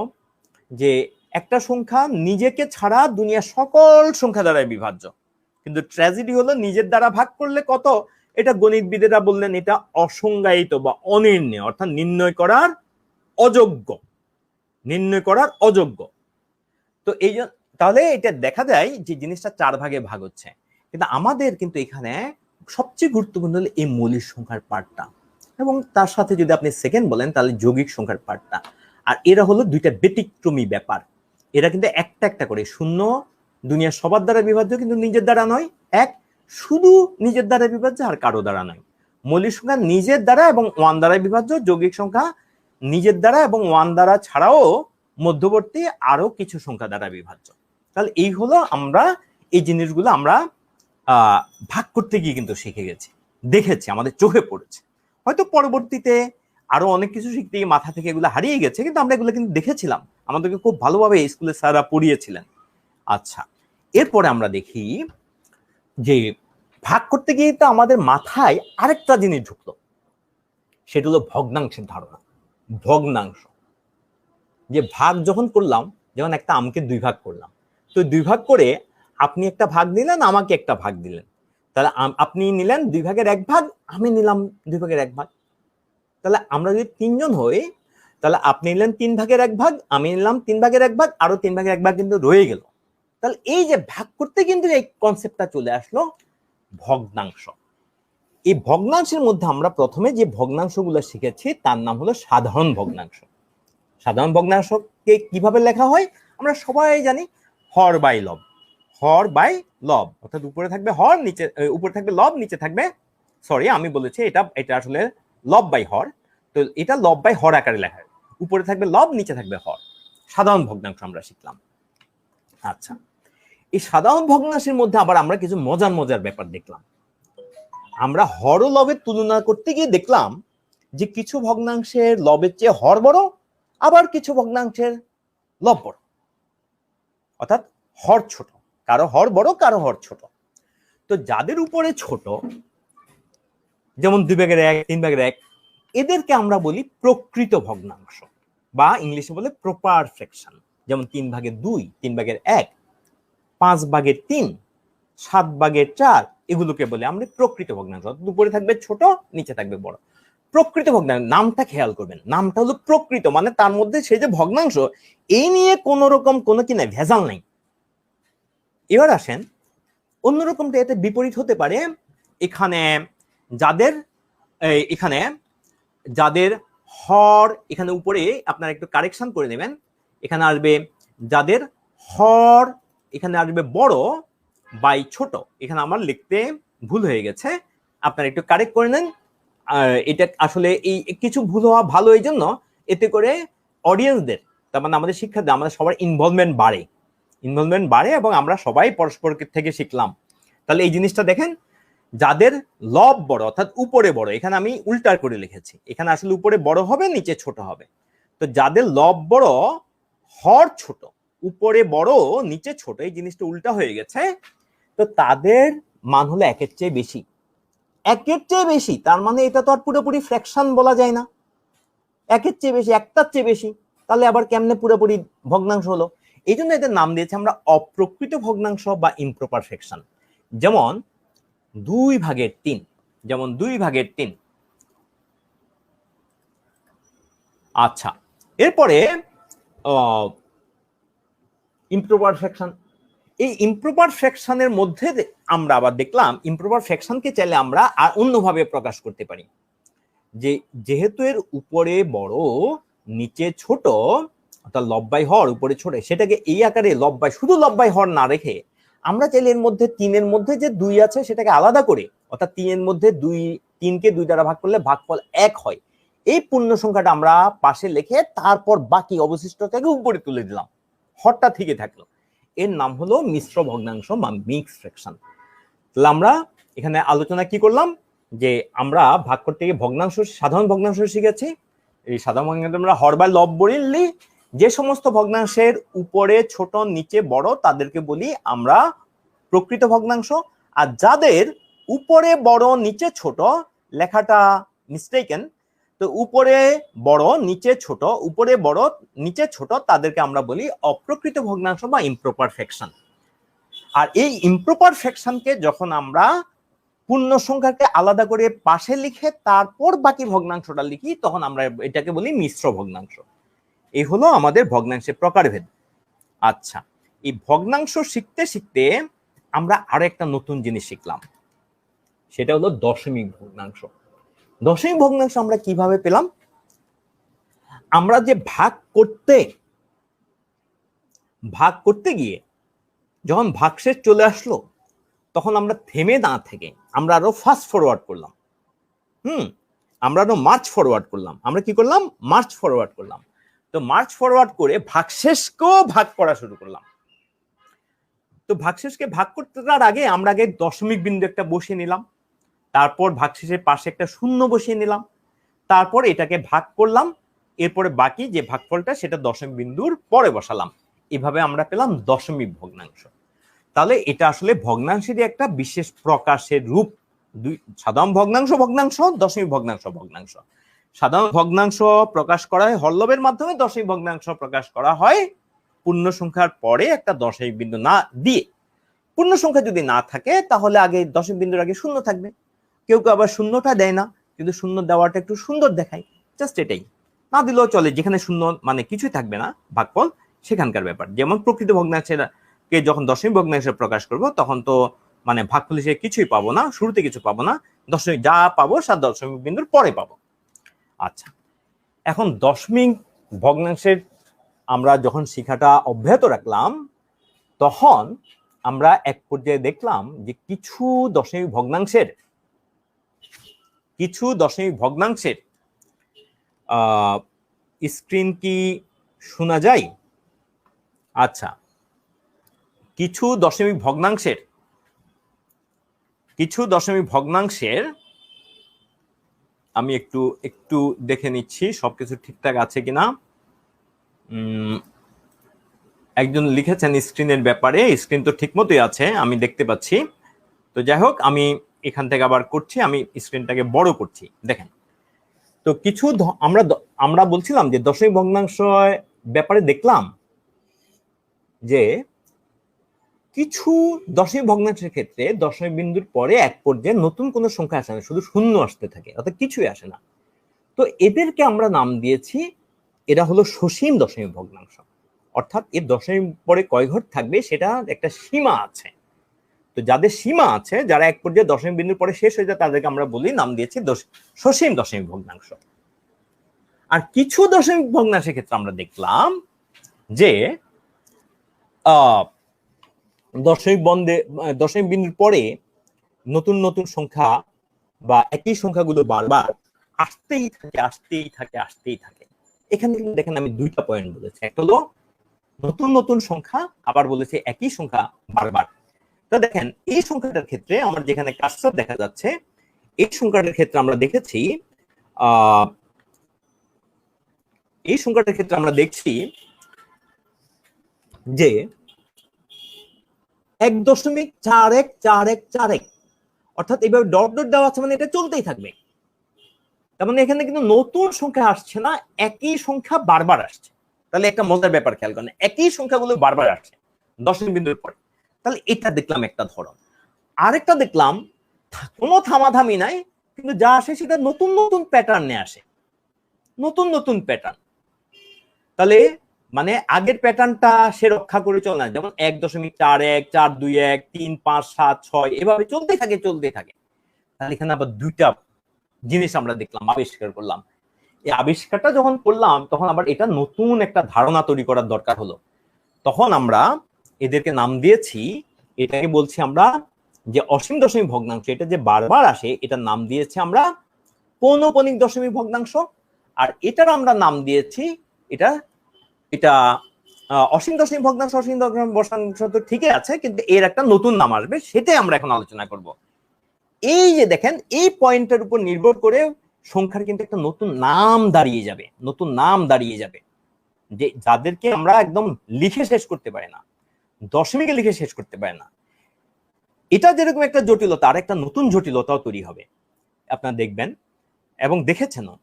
[SPEAKER 1] যে একটা সংখ্যা নিজেকে ছাড়া দুনিয়ার সকল সংখ্যা দ্বারা বিভাজ্য, কিন্তু ট্র্যাজেডি হলো নিজের দ্বারা ভাগ করলে কত, এটা গণিতবিদেরা বললেন এটা অসংজ্ঞায়িত বা অনির্ণয়, অর্থাৎ নির্ণয় করার অযোগ্য। তো এই তাহলে এটা দেখা যায় যে জিনিসটা 4 ভাগে ভাগ হচ্ছে, কিন্তু আমাদের কিন্তু এখানে সবচেয়ে গুরুত্বপূর্ণ হলো এই মৌলিক সংখ্যার পার্টটা, এবং তার সাথে যদি আপনি সেকেন্ড বলেন তাহলে যৌগিক সংখ্যার পার্টটা। আর এরা হলো দুইটা ব্যতিক্রমী ব্যাপার। এরা কিন্তু একটা একটা করে, শূন্য দুনিয়ার সবার দ্বারা বিভাজ্য কিন্তু নিজের দ্বারা নয়, 1 শুধু নিজের দ্বারা বিভাজ্য আর কারো দ্বারা নয়। মৌলিক সংখ্যা নিজের দ্বারা এবং 1 দ্বারা বিভাজ্য, যৌগিক সংখ্যা নিজের দ্বারা এবং 1 দ্বারা ছাড়াও মধ্যবর্তী আরো কিছু সংখ্যা দ্বারা বিভাজ্য। তাহলে এই হলো আমরা এই জিনিসগুলো আমরা ভাগ করতে গিয়ে কিন্তু শিখে গেছি, দেখেছি, আমাদের চোখে পড়েছে। হয়তো পরবর্তীতে আরো অনেক কিছু শিখতে গিয়ে মাথা থেকে এগুলো হারিয়ে গেছে, কিন্তু আমরা এগুলো কিন্তু দেখেছিলাম, আমাদেরকে খুব ভালোভাবে স্কুলে স্যাররা পড়িয়েছিলেন। আচ্ছা, এরপরে আমরা দেখি যে ভাগ করতে গিয়ে তো আমাদের মাথায় আরেকটা জিনিস ঢুকলো, সেটা হলো ভগ্নাংশের ধারণা। ভগ্নাংশ, যে ভাগ যখন করলাম, যেমন একটা আমকে 2 ভাগ করলাম, তো 2 ভাগ করে আপনি একটা ভাগ নিলেন, আমাকে একটা ভাগ দিলেন, তাহলে আপনি নিলেন 2 ভাগের 1 ভাগ, আমি নিলাম 2 ভাগের 1 ভাগ। তাহলে আমরা যদি 3 জন হই, তাহলে আপনি নিলেন 3 ভাগের 1 ভাগ, আমি নিলাম 3 ভাগের 1 ভাগ, আরো 3 ভাগের 1 ভাগ কিন্তু রয়ে গেল। তাহলে এই যে ভাগ করতে কিন্তু এই কনসেপ্টটা চলে আসলো, ভগ্নাংশ। এই ভগ্নাংশের মধ্যে আমরা প্রথমে যে ভগ্নাংশগুলো শিখেছি তার নাম হলো সাধারণ ভগ্নাংশ। সাধারণ ভগ্নাংশকে কিভাবে লেখা হয় আমরা সবাই জানি, হর বাই লব। হর বাই লব, অর্থাৎ উপরে থাকবে হর, নিচে উপরে থাকবে লব, নিচে থাকবে, সরি আমি বলেছি এটা আসলে লব বাই হর, তো এটা লব বাই হর আকারে লেখা হয়, উপরে থাকবে লব, নিচে থাকবে হর। সাধারণ ভগ্নাংশ আমরা শিখলাম। আচ্ছা, এই সাধারণ ভগ্নাংশের মধ্যে আবার আমরা কিছু মজার ব্যাপার দেখলাম। আমরা হর ও লবের তুলনা করতে গিয়ে দেখলাম যে কিছু ভগ্নাংশের লবের চেয়ে হর বড়, আবার কিছু ভগ্নাংশের লব বড়, অর্থাৎ হর ছোট, কারো হর বড়, কারো হর ছোট। তো যাদের উপরে ছোট, যেমন 2 ভাগের 1, 3 ভাগের 1, এদেরকে আমরা বলি প্রকৃত ভগ্নাংশ, বা ইংলিশে বলে প্রপার ফ্র্যাকশন। যেমন 3 ভাগের 2, 3 ভাগের 1, 5 ভাগের 3, 7 ভাগের 4, এগুলোকে বলে আমরা প্রকৃত ভগ্নাংশ। উপরে থাকবে ছোট, নিচে থাকবে বড়। প্রকৃত ভগ্নাংশ নামটা খেয়াল করবেন, নামটা হলো প্রকৃত, মানে তার মধ্যে সেই যে ভগ্নাংশ, এই নিয়ে কোন রকম কোনো কি নাই, ভেজাল নাই। এবার আসেন অন্যরকমটা, এটা বিপরীত হতে পারে। এখানে যাদের হর, এখানে উপরে আপনারা একটু কারেকশন করে নেবেন, এখানে আসবে যাদের হর, এখানে আসবে বড় বাই ছোট। এখানে আমার লিখতে ভুল হয়ে গেছে, আপনারা একটু কারেক্ট করে নেন। এটা আসলে এই কিছু ভুল হওয়া ভালো, এই জন্য এতে করে অডিয়েন্সদের, তার মানে আমাদের শিক্ষার্থীদের, আমাদের সবার ইনভলভমেন্ট বাড়ে। ইনভলভমেন্ট বাড়ে এবং আমরা সবাই পরস্পর থেকে শিখলাম। তাহলে এই জিনিসটা দেখেন, যাদের লব বড় অর্থাৎ উপরে বড়, এখানে আমি উল্টা করে লিখেছি, এখানে আসলে উপরে বড় হবে নিচে ছোট হবে। তো যাদের লব বড় হর ছোট, উপরে বড় নিচে ছোট, এই জিনিসটা উল্টা হয়ে গেছে, তো তাদের মান হলো একের চেয়ে বেশি। একের চেয়ে বেশি তার মানে এটা তো আর পুরোপুরি ফ্র্যাকশন বলা যায় না, একের চেয়ে বেশি, একটার চেয়ে বেশি, তাহলে আবার কেমনে পুরোপুরি ভগ্নাংশ হলো? এই জন্য এদের নাম দিয়েছি আমরা অপ্রকৃত ভগ্নাংশ বা ইমপ্রপার ফ্র্যাকশন। যেমন 2/3, যেমন 2/3। আচ্ছা, এরপরে ইমপ্রপার ফ্র্যাকশন। এই ইমপ্রপার ফ্র্যাকশনের মধ্যে আমরা আবার দেখলাম ইমপ্রপার ফ্র্যাকশনকে চাইলে আমরা আর অন্যভাবে প্রকাশ করতে পারি, যে যেহেতু এর উপরে বড় নিচে ছোট, অর্থাৎ লব বাই হর উপরে ছোট, সেটাকে এই আকারে লব বাই, শুধু লব বাই হর না রেখে আমরা চাইলে এর মধ্যে 3-এর মধ্যে যে 2 আছে সেটাকে আলাদা করে, অর্থাৎ 3-এর মধ্যে 3কে 2 দ্বারা ভাগ করলে ভাগফল 1 হয়, এই পূর্ণ সংখ্যাটা আমরা পাশে লিখে তারপর বাকি অবশিষ্টটাকে উপরে তুলে দিলাম, হরটা থেকে থাকলো, এর নাম হলো মিশ্র ভগ্নাংশ বা মিক্সড ফ্র্যাকশন। তাহলে আমরা এখানে আলোচনা কি করলাম, যে আমরা ভাগ করতে গিয়ে ভগ্নাংশ, সাধারণ ভগ্নাংশ শিখেছি। এই সাধারণ ভগ্নাংশ আমরা হর বা লব বলি, যে সমস্ত ভগ্নাংশের উপরে ছোট নিচে বড় তাদেরকে বলি আমরা প্রকৃত ভগ্নাংশ। আর যাদের উপরে বড় নিচে ছোট, লেখাটা মিস্টেকেন, তো উপরে বড় নিচে ছোট, উপরে বড় নিচে ছোট, তাদেরকে আমরা বলি অপ্রকৃত ভগ্নাংশ বা ইমপ্রপার ফ্র্যাকশন। আর এই ইমপ্রপার ফ্র্যাকশনকে যখন আমরা পূর্ণ সংখ্যাকে আলাদা করে পাশে লিখে তারপর বাকি ভগ্নাংশটা লিখি, তখন আমরা এটাকে বলি মিশ্র ভগ্নাংশ। এই হলো আমাদের ভগ্নাংশের প্রকারভেদ। আচ্ছা, এই ভগ্নাংশ শিখতে শিখতে আমরা আরো একটা নতুন জিনিস শিখলাম, সেটা হলো দশমিক ভগ্নাংশ। দশমিক ভগ্নাংশ আমরা কিভাবে পেলাম? আমরা যে ভাগ করতে গিয়ে যখন ভাগশেষ চলে আসলো, তখন আমরা থেমে না থেকে আমরা আরো ফাস্ট ফরওয়ার্ড করলাম। আমরা আরো মার্চ ফরওয়ার্ড করলাম। আমরা কি করলাম? মার্চ ফরওয়ার্ড করলাম। তো মার্চ ফরওয়ার্ড করে ভাগশেষকেও ভাগ করা শুরু করলাম। তো ভাগশেষকে ভাগ করতে তার আগে আমরা আগে দশমিক বিন্দু একটা বসিয়ে নিলাম, তারপর ভাগশেষের পাশে একটা শূন্য বসিয়ে নিলাম, তারপর এটাকে ভাগ করলাম, এরপরে বাকি যে ভাগফলটা সেটা দশমিক বিন্দুর পরে বসালাম। এভাবে আমরা পেলাম দশমিক ভগ্নাংশ। তাহলে এটা আসলে ভগ্নাংশেরই একটা বিশেষ প্রকাশের রূপ। সাধারণ ভগ্নাংশ, দশমিক ভগ্নাংশ। সাধারণ ভগ্নাংশ প্রকাশ করা হয় হরলবের মাধ্যমে, দশমিক ভগ্নাংশ প্রকাশ করা হয় পূর্ণ সংখ্যার পরে একটা দশমিক বিন্দু না দিয়ে। পূর্ণ সংখ্যা যদি না থাকে তাহলে আগে দশমিক বিন্দুর আগে শূন্য থাকবে। কেউ কেউ আবার শূন্যটা দেয় না, কিন্তু শূন্য দেওয়াটা একটু সুন্দর দেখায়, জাস্ট এটাই। না দিলেও চলে, যেখানে শূন্য মানে কিছুই থাকবে না ভাগফল, সেখানকার ব্যাপার। যেমন প্রকৃত ভগ্নাংশের কে যখন দশমিক ভগ্নাংশে প্রকাশ করব, তখন তো মানে ভাগফল হিসেবে কিছুই পাবো না, শুরুতে কিছু পাবো না, দশমিক যা পাবো সাত দশমিক বিন্দুর পরে পাবো। আচ্ছা, এখন দশমিক ভগ্নাংশের আমরা যখন শিখাটা অব্যাহত রাখলাম, তখন আমরা এক পর্যায়ে দেখলাম যে কিছু দশমিক ভগ্নাংশের স্ক্রিন কি শোনা যায়? আচ্ছা, কিছু দশমিক ভগ্নাংশের আমি একটু দেখে নিচ্ছি সবকিছু ঠিকঠাক আছে কিনা। একজন লিখেছেন স্ক্রিনের ব্যাপারে, স্ক্রিন তো ঠিক মতোই আছে, আমি দেখতে পাচ্ছি। তো যাই হোক, আমি এখান থেকে আবার করছি, আমি স্ক্রিনটাকে বড় করছি, দেখেন। তো কিছু আমরা বলছিলাম যে দশমিক ভগ্নাংশ ব্যাপারে দেখলাম যে কিছু দশমিক ভগ্নাংশের ক্ষেত্রে দশমিক বিন্দুর পরে এক পর্যায়ে নতুন কোনো সংখ্যা আসে না, শুধু শূন্য আসতে থাকে, অর্থাৎ কিছুই আসে না। তো এদেরকে আমরা নাম দিয়েছি, এরা হলো সসীম দশমিক ভগ্নাংশ। অর্থাৎ এর দশমিক পরে কয় ঘর থাকবে সেটা একটা সীমা আছে। তো যাদের সীমা আছে, যারা এক পর্যায়ে দশমিক বিন্দুর পরে শেষ হয়ে যায়, তাদেরকে আমরা বলি, নাম দিয়েছি সসীম দশমিক ভগ্নাংশ। আর কিছু দশমিক ভগ্নাংশের ক্ষেত্রে আমরা দেখলাম যে দশমিক বিন্দুর পরে নতুন নতুন সংখ্যা বা একই সংখ্যাগুলো বারবার আসতেই থাকে। এখানে দেখেন আমি দুইটা পয়েন্ট বলেছি, একটা হলো নতুন নতুন সংখ্যা, আবার বলেছে একই সংখ্যা বারবার। তো দেখেন এই সংখ্যাটার ক্ষেত্রে আমার যেখানে কার্সর দেখা যাচ্ছে, এই সংখ্যাটার ক্ষেত্রে আমরা দেখেছি এই সংখ্যাটার ক্ষেত্রে আমরা দেখছি যে 1.414141, অর্থাৎ এইভাবে ডট ডট দেওয়া আছে, মানে এটা চলতেই থাকবে। তার মানে এখানে কিন্তু নতুন সংখ্যা আসছে না, একই সংখ্যা বারবার আসছে। তাহলে একটা মজার ব্যাপার খেয়াল করেন, একই সংখ্যাগুলো বারবার আসছে দশমিক বিন্দুর পরে। তাহলে এটা দেখলাম একটা ধরন। আরেকটা দেখলাম কোনো থামাথামি নাই, কিন্তু যা আসে সেটা নতুন নতুন প্যাটার্নে আসে, নতুন নতুন প্যাটার্ন। তাহলে মানে আগের প্যাটার্নটা সে রক্ষা করে চলে না, যেমন 1.41421357 এভাবে চলতে থাকে চলতে থাকে। তাহলে এখানে আবার দুইটা জিনিস আমরা দেখলাম, আবিষ্কার করলাম। এই আবিষ্কারটা যখন করলাম তখন আবার এটা নতুন একটা ধারণা তৈরি করার দরকার হলো। তখন আমরা এদেরকে নাম দিয়েছি, এটাকে বলছি আমরা যে অসীম দশমিক ভগ্নাংশ, এটা যে বারবার আসে এটার নাম দিয়েছি আমরা পৌনঃপুনিক দশমিক ভগ্নাংশ। আর এটার আমরা নাম দিয়েছি, এটা এটা অসীম দশমিক ভগ্নাংশ। অসীম দশমিক ভগ্নাংশ তো ঠিকই আছে, কিন্তু এর একটা নতুন নাম আসবে, সেটাই আমরা এখন আলোচনা করব। এই যে দেখেন, এই পয়েন্টের উপর নির্ভর করে সংখ্যার কিন্তু একটা নতুন নাম দাঁড়িয়ে যাবে, নতুন নাম দাঁড়িয়ে যাবে, যে যাদেরকে আমরা একদম লিখে শেষ করতে পারি না, দশমিকে লিখে শেষ করতে পারে না। এটা যেরকম একটা জটিলতা, আর একটা নতুন জটিলতাও তৈরি হবে, আপনারা দেখবেন এবং দেখেছেনও।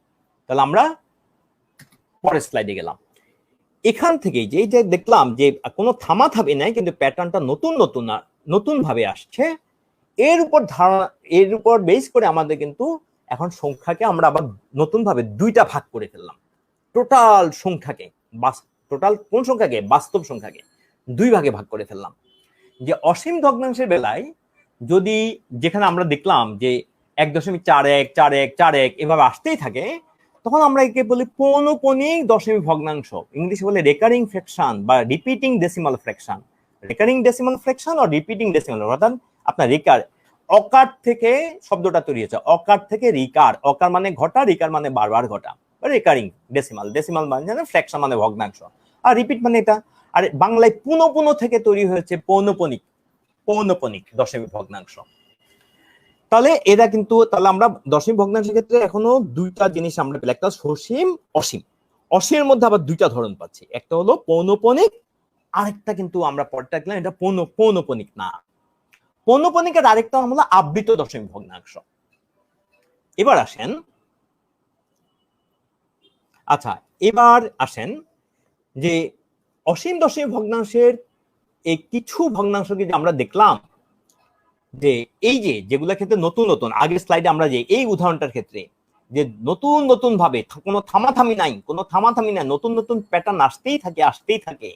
[SPEAKER 1] তাহলে আমরা পরের স্লাইডে গেলাম। এখান থেকে যে দেখলাম যে কোনো থামাথামি নাই, কিন্তু প্যাটার্নটা নতুন নতুন নতুন ভাবে আসছে। এর উপর বেস করে আমাদের কিন্তু এখন সংখ্যাকে আমরা আবার নতুন ভাবে দুইটা ভাগ করে ফেললাম। টোটাল সংখ্যাকে, টোটাল কোন সংখ্যাকে, বাস্তব সংখ্যাকে দুই ভাগে ভাগ করে ফেললাম। যে অসীম ভগ্নাংশের বেলায় যদি, যেখানে আমরা দেখলাম যে 1.414141 এভাবে আসতেই থাকে, তখন আমরা একে বলি পৌনঃপুনিক দশমিক ভগ্নাংশ, ইংলিশে বলে রেকারিং ফ্র্যাকশন বা repeating decimal fraction. Recurring decimal fraction আর রিপিটিং ডেসিমাল, অর্থাৎ আপনার রিকার, অকার থেকে শব্দটা তৈরি হয়েছে, অকার থেকে রিকার, অকার মানে ঘটা, রিকার মানে বারবার ঘটা। রেকারিং ডেসিমাল, ডেসিমাল মানে ফ্র্যাকশন মানে ভগ্নাংশ, আর রিপিট মানে এটা। আর বাংলায় পুনঃপুন থেকে তৈরি হয়েছে পৌনঃপুনিক, পৌনঃপুনিক দশমিক ভগ্নাংশ। তাহলে এরা কিন্তু, তাহলে আমরা দশমিক ভগ্নাংশের ক্ষেত্রে এখনো দুইটা জিনিস আমরা পেলাম, একটা সসীম, অসীম। অসীমের মধ্যে আবার দুইটা ধরন পাচ্ছি, একটা হলো পৌনঃপুনিক, আরেকটা কিন্তু আমরা পরটা দেখলাম এটা পৌনঃপুনিক না। পৌনঃপুনিকের আরেকটা নাম হলো আবৃত দশমিক ভগ্নাংশ। এবার আসেন, আচ্ছা এবার আসেন যে অসীম দশমিক ভগ্নাংশের এই কিছু ভগ্নাংশকে যে আমরা দেখলাম, যে এই যে যেগুলোর ক্ষেত্রে নতুন নতুন, আগের স্লাইডে আমরা যে এই উদাহরণটার ক্ষেত্রে যে নতুন নতুন ভাবে, কোনো থামাথামি নাই, কোনো থামাথামি নাই, নতুন নতুন প্যাটার্ন আসতেই থাকে আসতেই থাকে।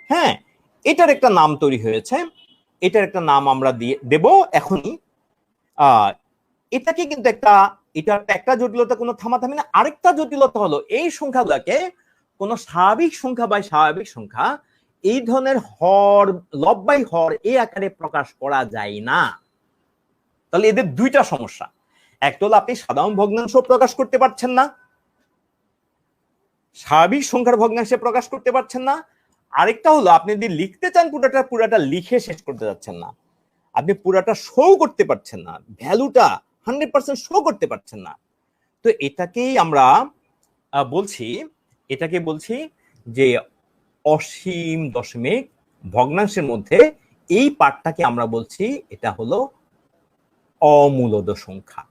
[SPEAKER 1] হ্যাঁ, এটার একটা নাম তৈরি হয়েছে, এটার একটা নাম আমরা দেব এখনই। এটাকে কিন্তু একটা জটিলতা, কোনো থামাথামি না। আরেকটা জটিলতা হলো এই সংখ্যাগুলোকে কোনো স্বাভাবিক সংখ্যা বা স্বাভাবিক সংখ্যা এই ধরনের হর, লব বাই হর এই আকারে প্রকাশ করা যায় না। তাহলে এদের দুইটা সমস্যা, একটা হলো আপনি সাধারণ ভগ্নাংশ প্রকাশ করতে পারছেন না, স্বাভাবিক সংখ্যার ভগ্নাংশে প্রকাশ করতে পারছেন না। আরেকটা হলো আপনি যদি লিখতে চান পুরাটা লিখে শেষ করতে যাচ্ছেন না, আপনি পুরাটা শো করতে পারছেন না, ভ্যালুটা 100% শো করতে পারছেন না। তো এটাকেই আমরা বলছি যে অসীম দশমিক ভগ্নাংশের মধ্যে এই পার্টটাকে আমরা বলছি এটা হলো অমূলদ সংখ্যা,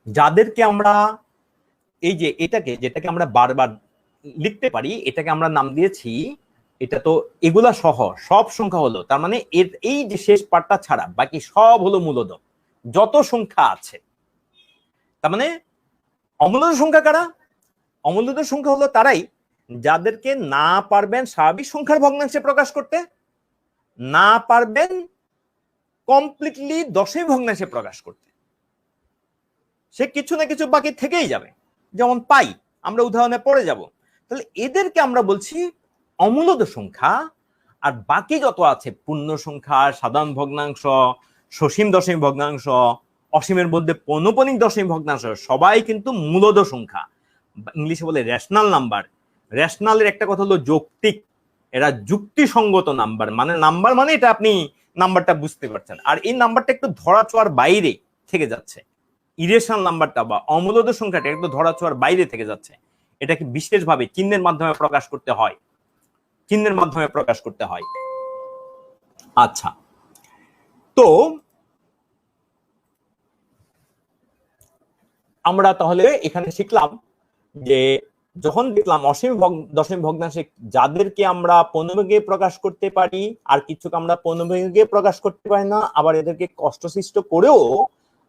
[SPEAKER 1] যাদেরকে আমরা এই যে যেটাকে আমরা বারবার লিখতে পারি, এটাকে আমরা নাম দিয়েছি, এটা তো এগুলা সহ সব সংখ্যা হলো, তার মানে এই যে শেষ পার্টটা ছাড়া বাকি সব হলো মূলদ, যত সংখ্যা আছে। তার মানে অমূলদ সংখ্যা কারা? অমূলদ সংখ্যা হলো তারাই যাদেরকে না পারবেন স্বাভাবিক সংখ্যার ভগ্নাংশে প্রকাশ করতে, না পারবেন কমপ্লিটলি দশমিক ভগ্নাংশে প্রকাশ করতে, সে কিছু না কিছু বাকি থেকেই যাবে, যেমন পাই, আমরা উদাহরণে পড়ে যাব। তাহলে এদেরকে আমরা বলছি অমূলদ সংখ্যা। আর বাকি যত আছে পূর্ণ সংখ্যা, সাধারণ ভগ্নাংশ, সসীম দশমিক ভগ্নাংশ, অসীমের মধ্যে পৌনঃপুনিক দশমিক ভগ্নাংশ, সবাই কিন্তু মূলদ সংখ্যা, ইংলিশে বলে রেশনাল নাম্বার। রেশনালের একটা কথা হলো যৌক্তিক, এরা যুক্তিসঙ্গত নাম্বার, মানে নাম্বার মানে এটা আপনি নাম্বারটা বুঝতে পারছেন, আর এই নাম্বারটা একটু ধরাছোঁয়ার বাইরে থেকে যাচ্ছে, ইরেশনাল নাম্বারটা বা অমূলদ সংখ্যাটা একটু ধরাছোঁয়ার বাইরে থেকে যাচ্ছে, এটাকে বিশেষভাবে চিহ্নের মাধ্যমে প্রকাশ করতে হয়, চিহ্নের মাধ্যমে প্রকাশ করতে হয়। আচ্ছা, তো আমরা তাহলে এখানে শিখলাম যে যখন দেখলাম অসীম দশমিক ভগ্নাংশে যাদেরকে আমরা পূর্ণবর্গে প্রকাশ করতে পারি আর কিছুকে আমরা পূর্ণবর্গে প্রকাশ করতে পারি না, আবার এদেরকে কষ্টসৃষ্ট করেও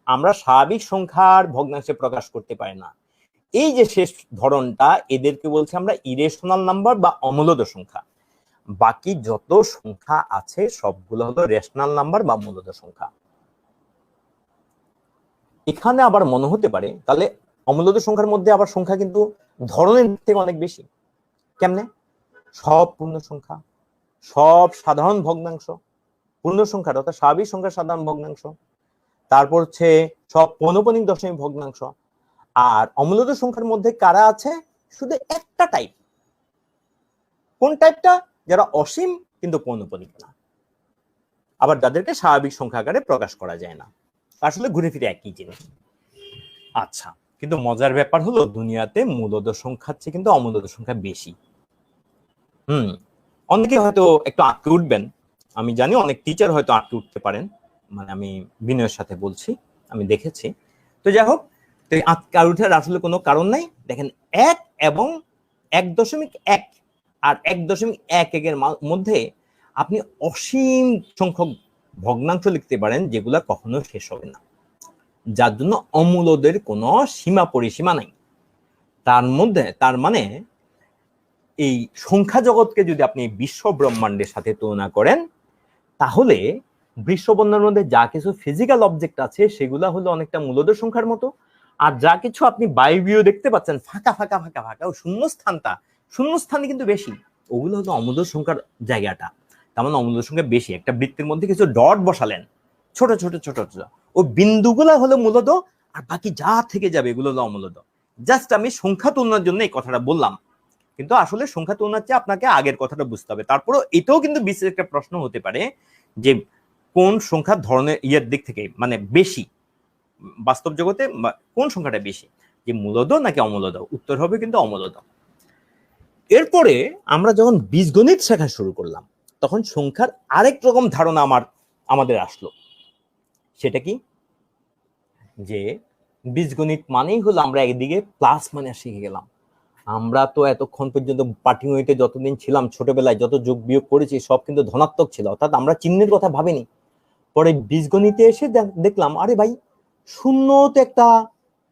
[SPEAKER 1] আমরা স্বাভাবিক সংখ্যার ভগ্নাংশে প্রকাশ করতে পারি না, এই যে শেষ ধরনটা এদেরকে বলছি আমরা ইরেশনাল নাম্বার বা অমূলদ সংখ্যা। বাকি যত সংখ্যা আছে সবগুলো হলো রেশনাল নাম্বার বা মূলদ সংখ্যা। এখানে আবার মনে হতে পারে তাহলে অমূলদ সংখ্যার মধ্যে আবার সংখ্যা কিন্তু ধরনের থেকে অনেক বেশি। কেমনে? সব পূর্ণ সংখ্যা, সব সাধারণ ভগ্নাংশ, পূর্ণ সংখ্যার অর্থাৎ স্বাভাবিক সংখ্যার সাধারণ ভগ্নাংশ, তারপর হচ্ছে সব পৌনঃপুনিক দশমিক ভগ্নাংশ। আর অমূলদ সংখ্যার মধ্যে কারা আছে? শুধু একটা টাইপ। কোন টাইপটা? যারা অসীম কিন্তু পৌনঃপুনিক না, আবার যাদেরকে স্বাভাবিক সংখ্যা আকারে প্রকাশ করা যায় না। আসলে ঘুরে ফিরে একই জিনিস। আচ্ছা, কিন্তু মজার ব্যাপার হলো দুনিয়াতে মূলদ সংখ্যার চেয়ে কিন্তু অমূলদ সংখ্যা বেশি। অনেকে হয়তো একটু আটকে উঠবেন, আমি জানি অনেক টিচার হয়তো আটকে উঠতে পারেন, মানে আমি বিনয়ের সাথে বলছি, আমি দেখেছি। তো যাই হোক, আটকে উঠার আসলে কোনো কারণ নাই। দেখেন 1 এবং 1.1 আর 1.11 এর মধ্যে আপনি অসীম সংখ্যক ভগ্নাংশ লিখতে পারেন যেগুলা কখনো শেষ হবে না, যার জন্য অমূলদের কোনো সীমা পরিসীমা নাই। তার মানে এই সংখ্যা জগৎকে যদি আপনি বিশ্ব ব্রহ্মাণ্ডের সাথে তুলনা করেন, তাহলে বিশ্বব্রহ্মাণ্ডের মধ্যে যা কিছু ফিজিক্যাল অবজেক্ট আছে সেগুলা হলো অনেকটা মূলদ সংখ্যার মতো, আর যা কিছু আপনি বায়বীয় দেখতে পাচ্ছেন ফাঁকা ফাঁকা ফাঁকা ফাঁকা ও শূন্যস্থানে কিন্তু বেশি, ওগুলো হলো অমূলদ সংখ্যার জায়গাটা। তার মানে অমূলদ সংখ্যা বেশি। একটা বৃত্তের মধ্যে কিছু ডট বসালেন, ছোট ছোট ছোট ছোট, ওই বিন্দুগুলা হলো মূলদ, আর বাকি যা থেকে যাবে এগুলো হলো অমূলদ। জাস্ট আমি সংখ্যা তুলনার জন্য এই কথাটা বললাম, কিন্তু আসলে সংখ্যা তুলনার চেয়ে আপনাকে আগের কথাটা বুঝতে হবে। তারপরেও এটাও কিন্তু বিশেষ একটা প্রশ্ন হতে পারে যে কোন সংখ্যার ধরনের ইয়ের দিক থেকে মানে বেশি, বাস্তব জগতে কোন সংখ্যাটা বেশি, যে মূলদ নাকি অমূলদ? উত্তর হবে কিন্তু অমূলদ। এরপরে আমরা যখন বীজগণিত শেখা শুরু করলাম তখন সংখ্যার আরেক রকম ধারণা আমাদের আসলো। সেটা কি? যে বীজগণিত মানেই হলো আমরা একদিকে প্লাস মানে শিখে গেলাম। আমরা তো এতক্ষণ পর্যন্ত পাটিগণিতে যতদিন ছিলাম ছোটবেলায় যত যোগ বিয়োগ করেছি সব কিন্তু ধনাত্মক ছিল, অর্থাৎ আমরা চিহ্নের কথা ভাবিনি। পরে বীজগণিতে এসে দেখলাম আরে ভাই, শূন্য তো একটা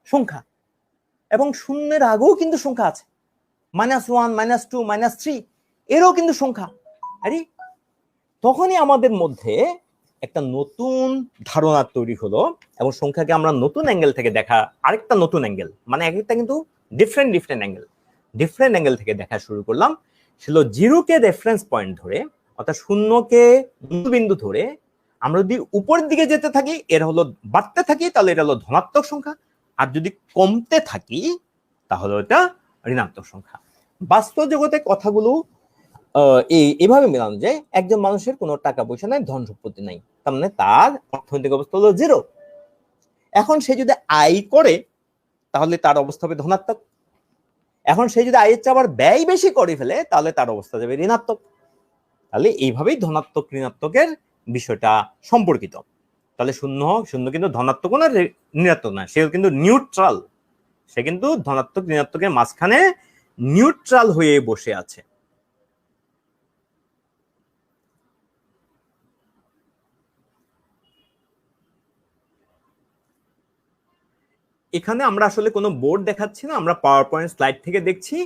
[SPEAKER 1] সংখ্যা, এবং শূন্যের আগেও কিন্তু সংখ্যা আছে, -1, -2, -3 এরও কিন্তু সংখ্যা। আরে তখনই আমাদের মধ্যে একটা নতুন ধারণা তৈরি হলো, এবং সংখ্যাকে আমরা নতুন অ্যাঙ্গেল থেকে দেখা, আরেকটা নতুন অ্যাঙ্গেল, মানে একটা কিন্তু ডিফারেন্ট অ্যাঙ্গেল থেকে দেখা শুরু করলাম। ছিল জিরোকে রেফারেন্স পয়েন্ট ধরে, অর্থাৎ শূন্যকে বিন্দু ধরে আমরা যদি উপরের দিকে যেতে থাকি এর হলো বাড়তে থাকি তাহলে এটা হলো ধনাত্মক সংখ্যা, আর যদি কমতে থাকি তাহলে এটা ঋণাত্মক সংখ্যা। বাস্তব জগতে কথাগুলো এইভাবে মেলানো যায়। একজন মানুষের কোনো টাকা পয়সা নাই, ধন সম্পত্তি নাই, তার মানে তার অর্থনৈতিক অবস্থা হলো 0। এখন সে যদি আয় করে তাহলে তার অবস্থা হবে ধনাত্মক। এখন সে যদি আয়ের চেয়ে আবার ব্যয় বেশি করে ফেলে তাহলে তার অবস্থা যাবে ঋণাত্মক। তাহলে এইভাবেই ধনাত্মক ঋণাত্মকের বিষয়টা সম্পর্কিত। তাহলে শূন্য কিন্তু ধনাত্মক না ঋণাত্মক না, সে কিন্তু নিউট্রাল, সে কিন্তু ধনাত্মক ঋণাত্মকের মাঝখানে নিউট্রাল হয়ে বসে আছে। এখানে আমরা আসলে কোনো বোর্ড দেখাচ্ছি না, আমরা পাওয়ার পয়েন্ট স্লাইড থেকে দেখছি,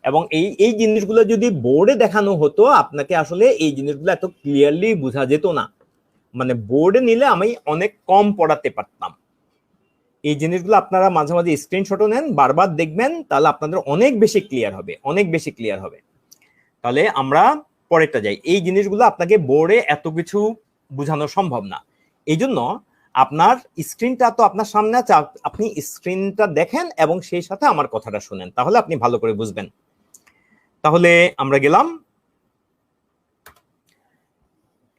[SPEAKER 1] এবং এই জিনিসগুলো যদি বোর্ডে দেখানো হতো আপনাকে আসলে এই জিনিসগুলো এত ক্লিয়ারলি বোঝা যেত না। মানে বোর্ডে নিলে আমি অনেক কম পড়াতে পারতাম। এই জিনিসগুলো আপনারা মাঝে মাঝে স্ক্রিনশটও নেন, বারবার দেখবেন, তাহলে আপনাদের অনেক বেশি ক্লিয়ার হবে। তাহলে আমরা পরেরটা যাই। এই জিনিসগুলো আপনাকে বোর্ডে এত কিছু বোঝানো সম্ভব না, এই জন্য আপনার স্ক্রিনটা তো আপনার সামনে আছে, আপনি স্ক্রিনটা দেখেন এবং সেই সাথে আমার কথাটা শুনেন, তাহলে আপনি ভালো করে বুঝবেন। তাহলে আমরা গেলাম।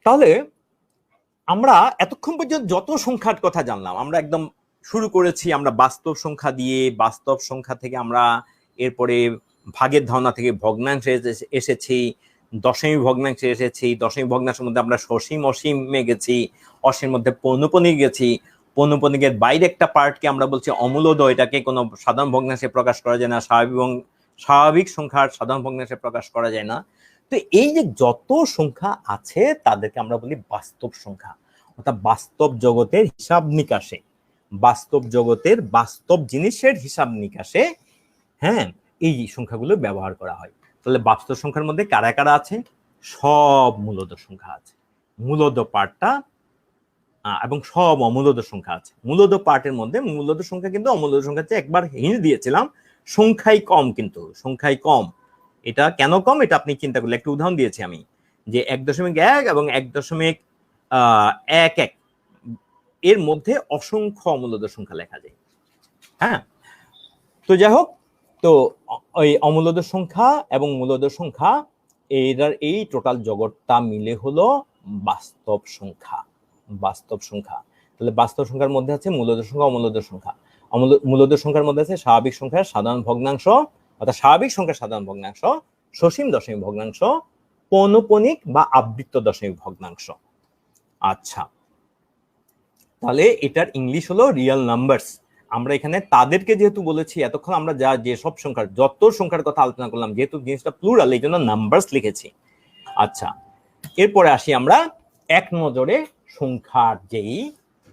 [SPEAKER 1] তাহলে আমরা এতক্ষণ পর্যন্ত যত সংখ্যার কথা জানলাম, আমরা একদম শুরু করেছি আমরা বাস্তব সংখ্যা দিয়ে, বাস্তব সংখ্যা থেকে আমরা এরপরে ভাগের ধারণা থেকে ভগ্নাংশে এসেছি, দশমিক ভগ্নাংশে এসেছি, দশমিক ভগ্নাংশের মধ্যে আমরা সসীম অসীমে গেছি, অসীমের মধ্যে পৌনঃপুনিক গেছি, পৌনঃপুনিকের বাইরে একটা পার্টকে আমরা বলছি অমূলদ, এটাকে কোনো সাধারণ ভগ্নাংশে প্রকাশ করা যায় না, স্বাভাবিক সংখ্যার সাধারণ ভগ্নাংশে প্রকাশ করা যায় না। তো এই যে যত সংখ্যা আছে তাদেরকে আমরা বলি বাস্তব সংখ্যা, অর্থাৎ বাস্তব জগতের হিসাব নিকাশে, বাস্তব জগতের বাস্তব জিনিসের হিসাব নিকাশে হ্যাঁ এই সংখ্যাগুলো ব্যবহার করা হয়। তাহলে বাস্তব সংখ্যার মধ্যে কারা কারা আছে? সব মূলদ সংখ্যা আছে, মূলদ পার্টটা, এবং সব অমূলদ সংখ্যা আছে। মূলদ পার্টের মধ্যে মূলদ সংখ্যা কিন্তু অমূলদ সংখ্যা চেয়ে একবার হিন্ট দিয়েছিলাম, সংখ্যাই কম, কিন্তু সংখ্যাই কম। এটা কেন কম এটা আপনি চিন্তা করলে, একটা উদাহরণ দিয়েছি আমি, যে 1.1 এবং 1.11 এর মধ্যে অসংখ্য অমূলদ সংখ্যা লেখা যায়। হ্যাঁ, তো যাই হোক, তো ওই অমূলদ সংখ্যা এবং মূলদ সংখ্যা এই টোটাল জগৎটা মিলে হলো বাস্তব সংখ্যা। বাস্তব সংখ্যা, তাহলে বাস্তব সংখ্যার মধ্যে আছে মূলদ সংখ্যা, অমূলদ সংখ্যা। মূলদ সংখ্যার মধ্যে আছে স্বাভাবিক সংখ্যার সাধারণ ভগ্নাংশ, অর্থাৎ স্বাভাবিক সংখ্যার সাধারণ ভগ্নাংশ, সসীম দশমিক ভগ্নাংশ, পৌনঃপুনিক বা আবৃত্ত দশমিক ভগ্নাংশ। আচ্ছা, তাহলে এটার ইংলিশ হলো রিয়েল নাম্বারস। আমরা এখানে তাদেরকে যেহেতু বলেছি, এতক্ষণ আমরা যেসব সংখ্যার যত সংখ্যার কথা আলোচনা করলাম, যেহেতু জিনিসটা প্লুরাল এই জন্য নাম্বারস লিখেছি। আচ্ছা, এরপরে আসি আমরা এক নজরে সংখ্যার যেই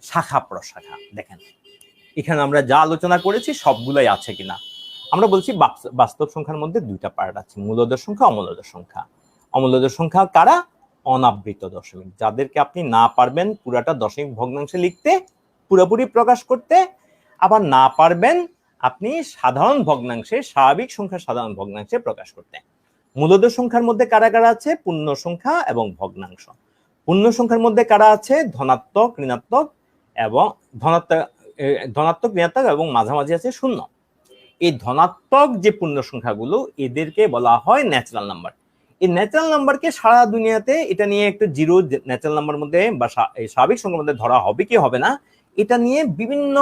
[SPEAKER 1] শাখা প্রশাখা। দেখেন এখানে আমরা যা আলোচনা করেছি সবগুলাই আছে কিনা। আমরা বলছি বাস্তব সংখ্যার মধ্যে দুইটা পার্ট আছে, মূলদ সংখ্যা, অমূলদ সংখ্যা। অমূলদ সংখ্যা কারা? অনাবৃত দশমিক, যাদেরকে আপনি না পারবেন পুরাটা দশমিক ভগ্নাংশে লিখতে, পুরোপুরি প্রকাশ করতে, আবার না পারবেন আপনি সাধারণ ভগ্নাংশে, স্বাভাবিক সংখ্যার সাধারণ ভগ্নাংশে প্রকাশ করতে। মূলদ সংখ্যার মধ্যে কারা কারা আছে? পূর্ণ সংখ্যা এবং ভগ্নাংশ। পূর্ণ সংখ্যার মধ্যে কারা আছে? ধনাত্মক, ঋণাত্মক এবং ধনাত্মক, ঋণাত্মক এবং মাঝামাঝি আছে শূন্য। এই ধনাত্মক যে পূর্ণ সংখ্যাগুলো, এদেরকে বলা হয় ন্যাচারাল নাম্বার। এই ন্যাচারাল নাম্বারকে সারা দুনিয়াতে এটা নিয়ে একটু জিরো ন্যাচারাল নাম্বার মধ্যে বা স্বাভাবিক সংখ্যার মধ্যে ধরা হবে কি হবে না, এটা নিয়ে বিভিন্ন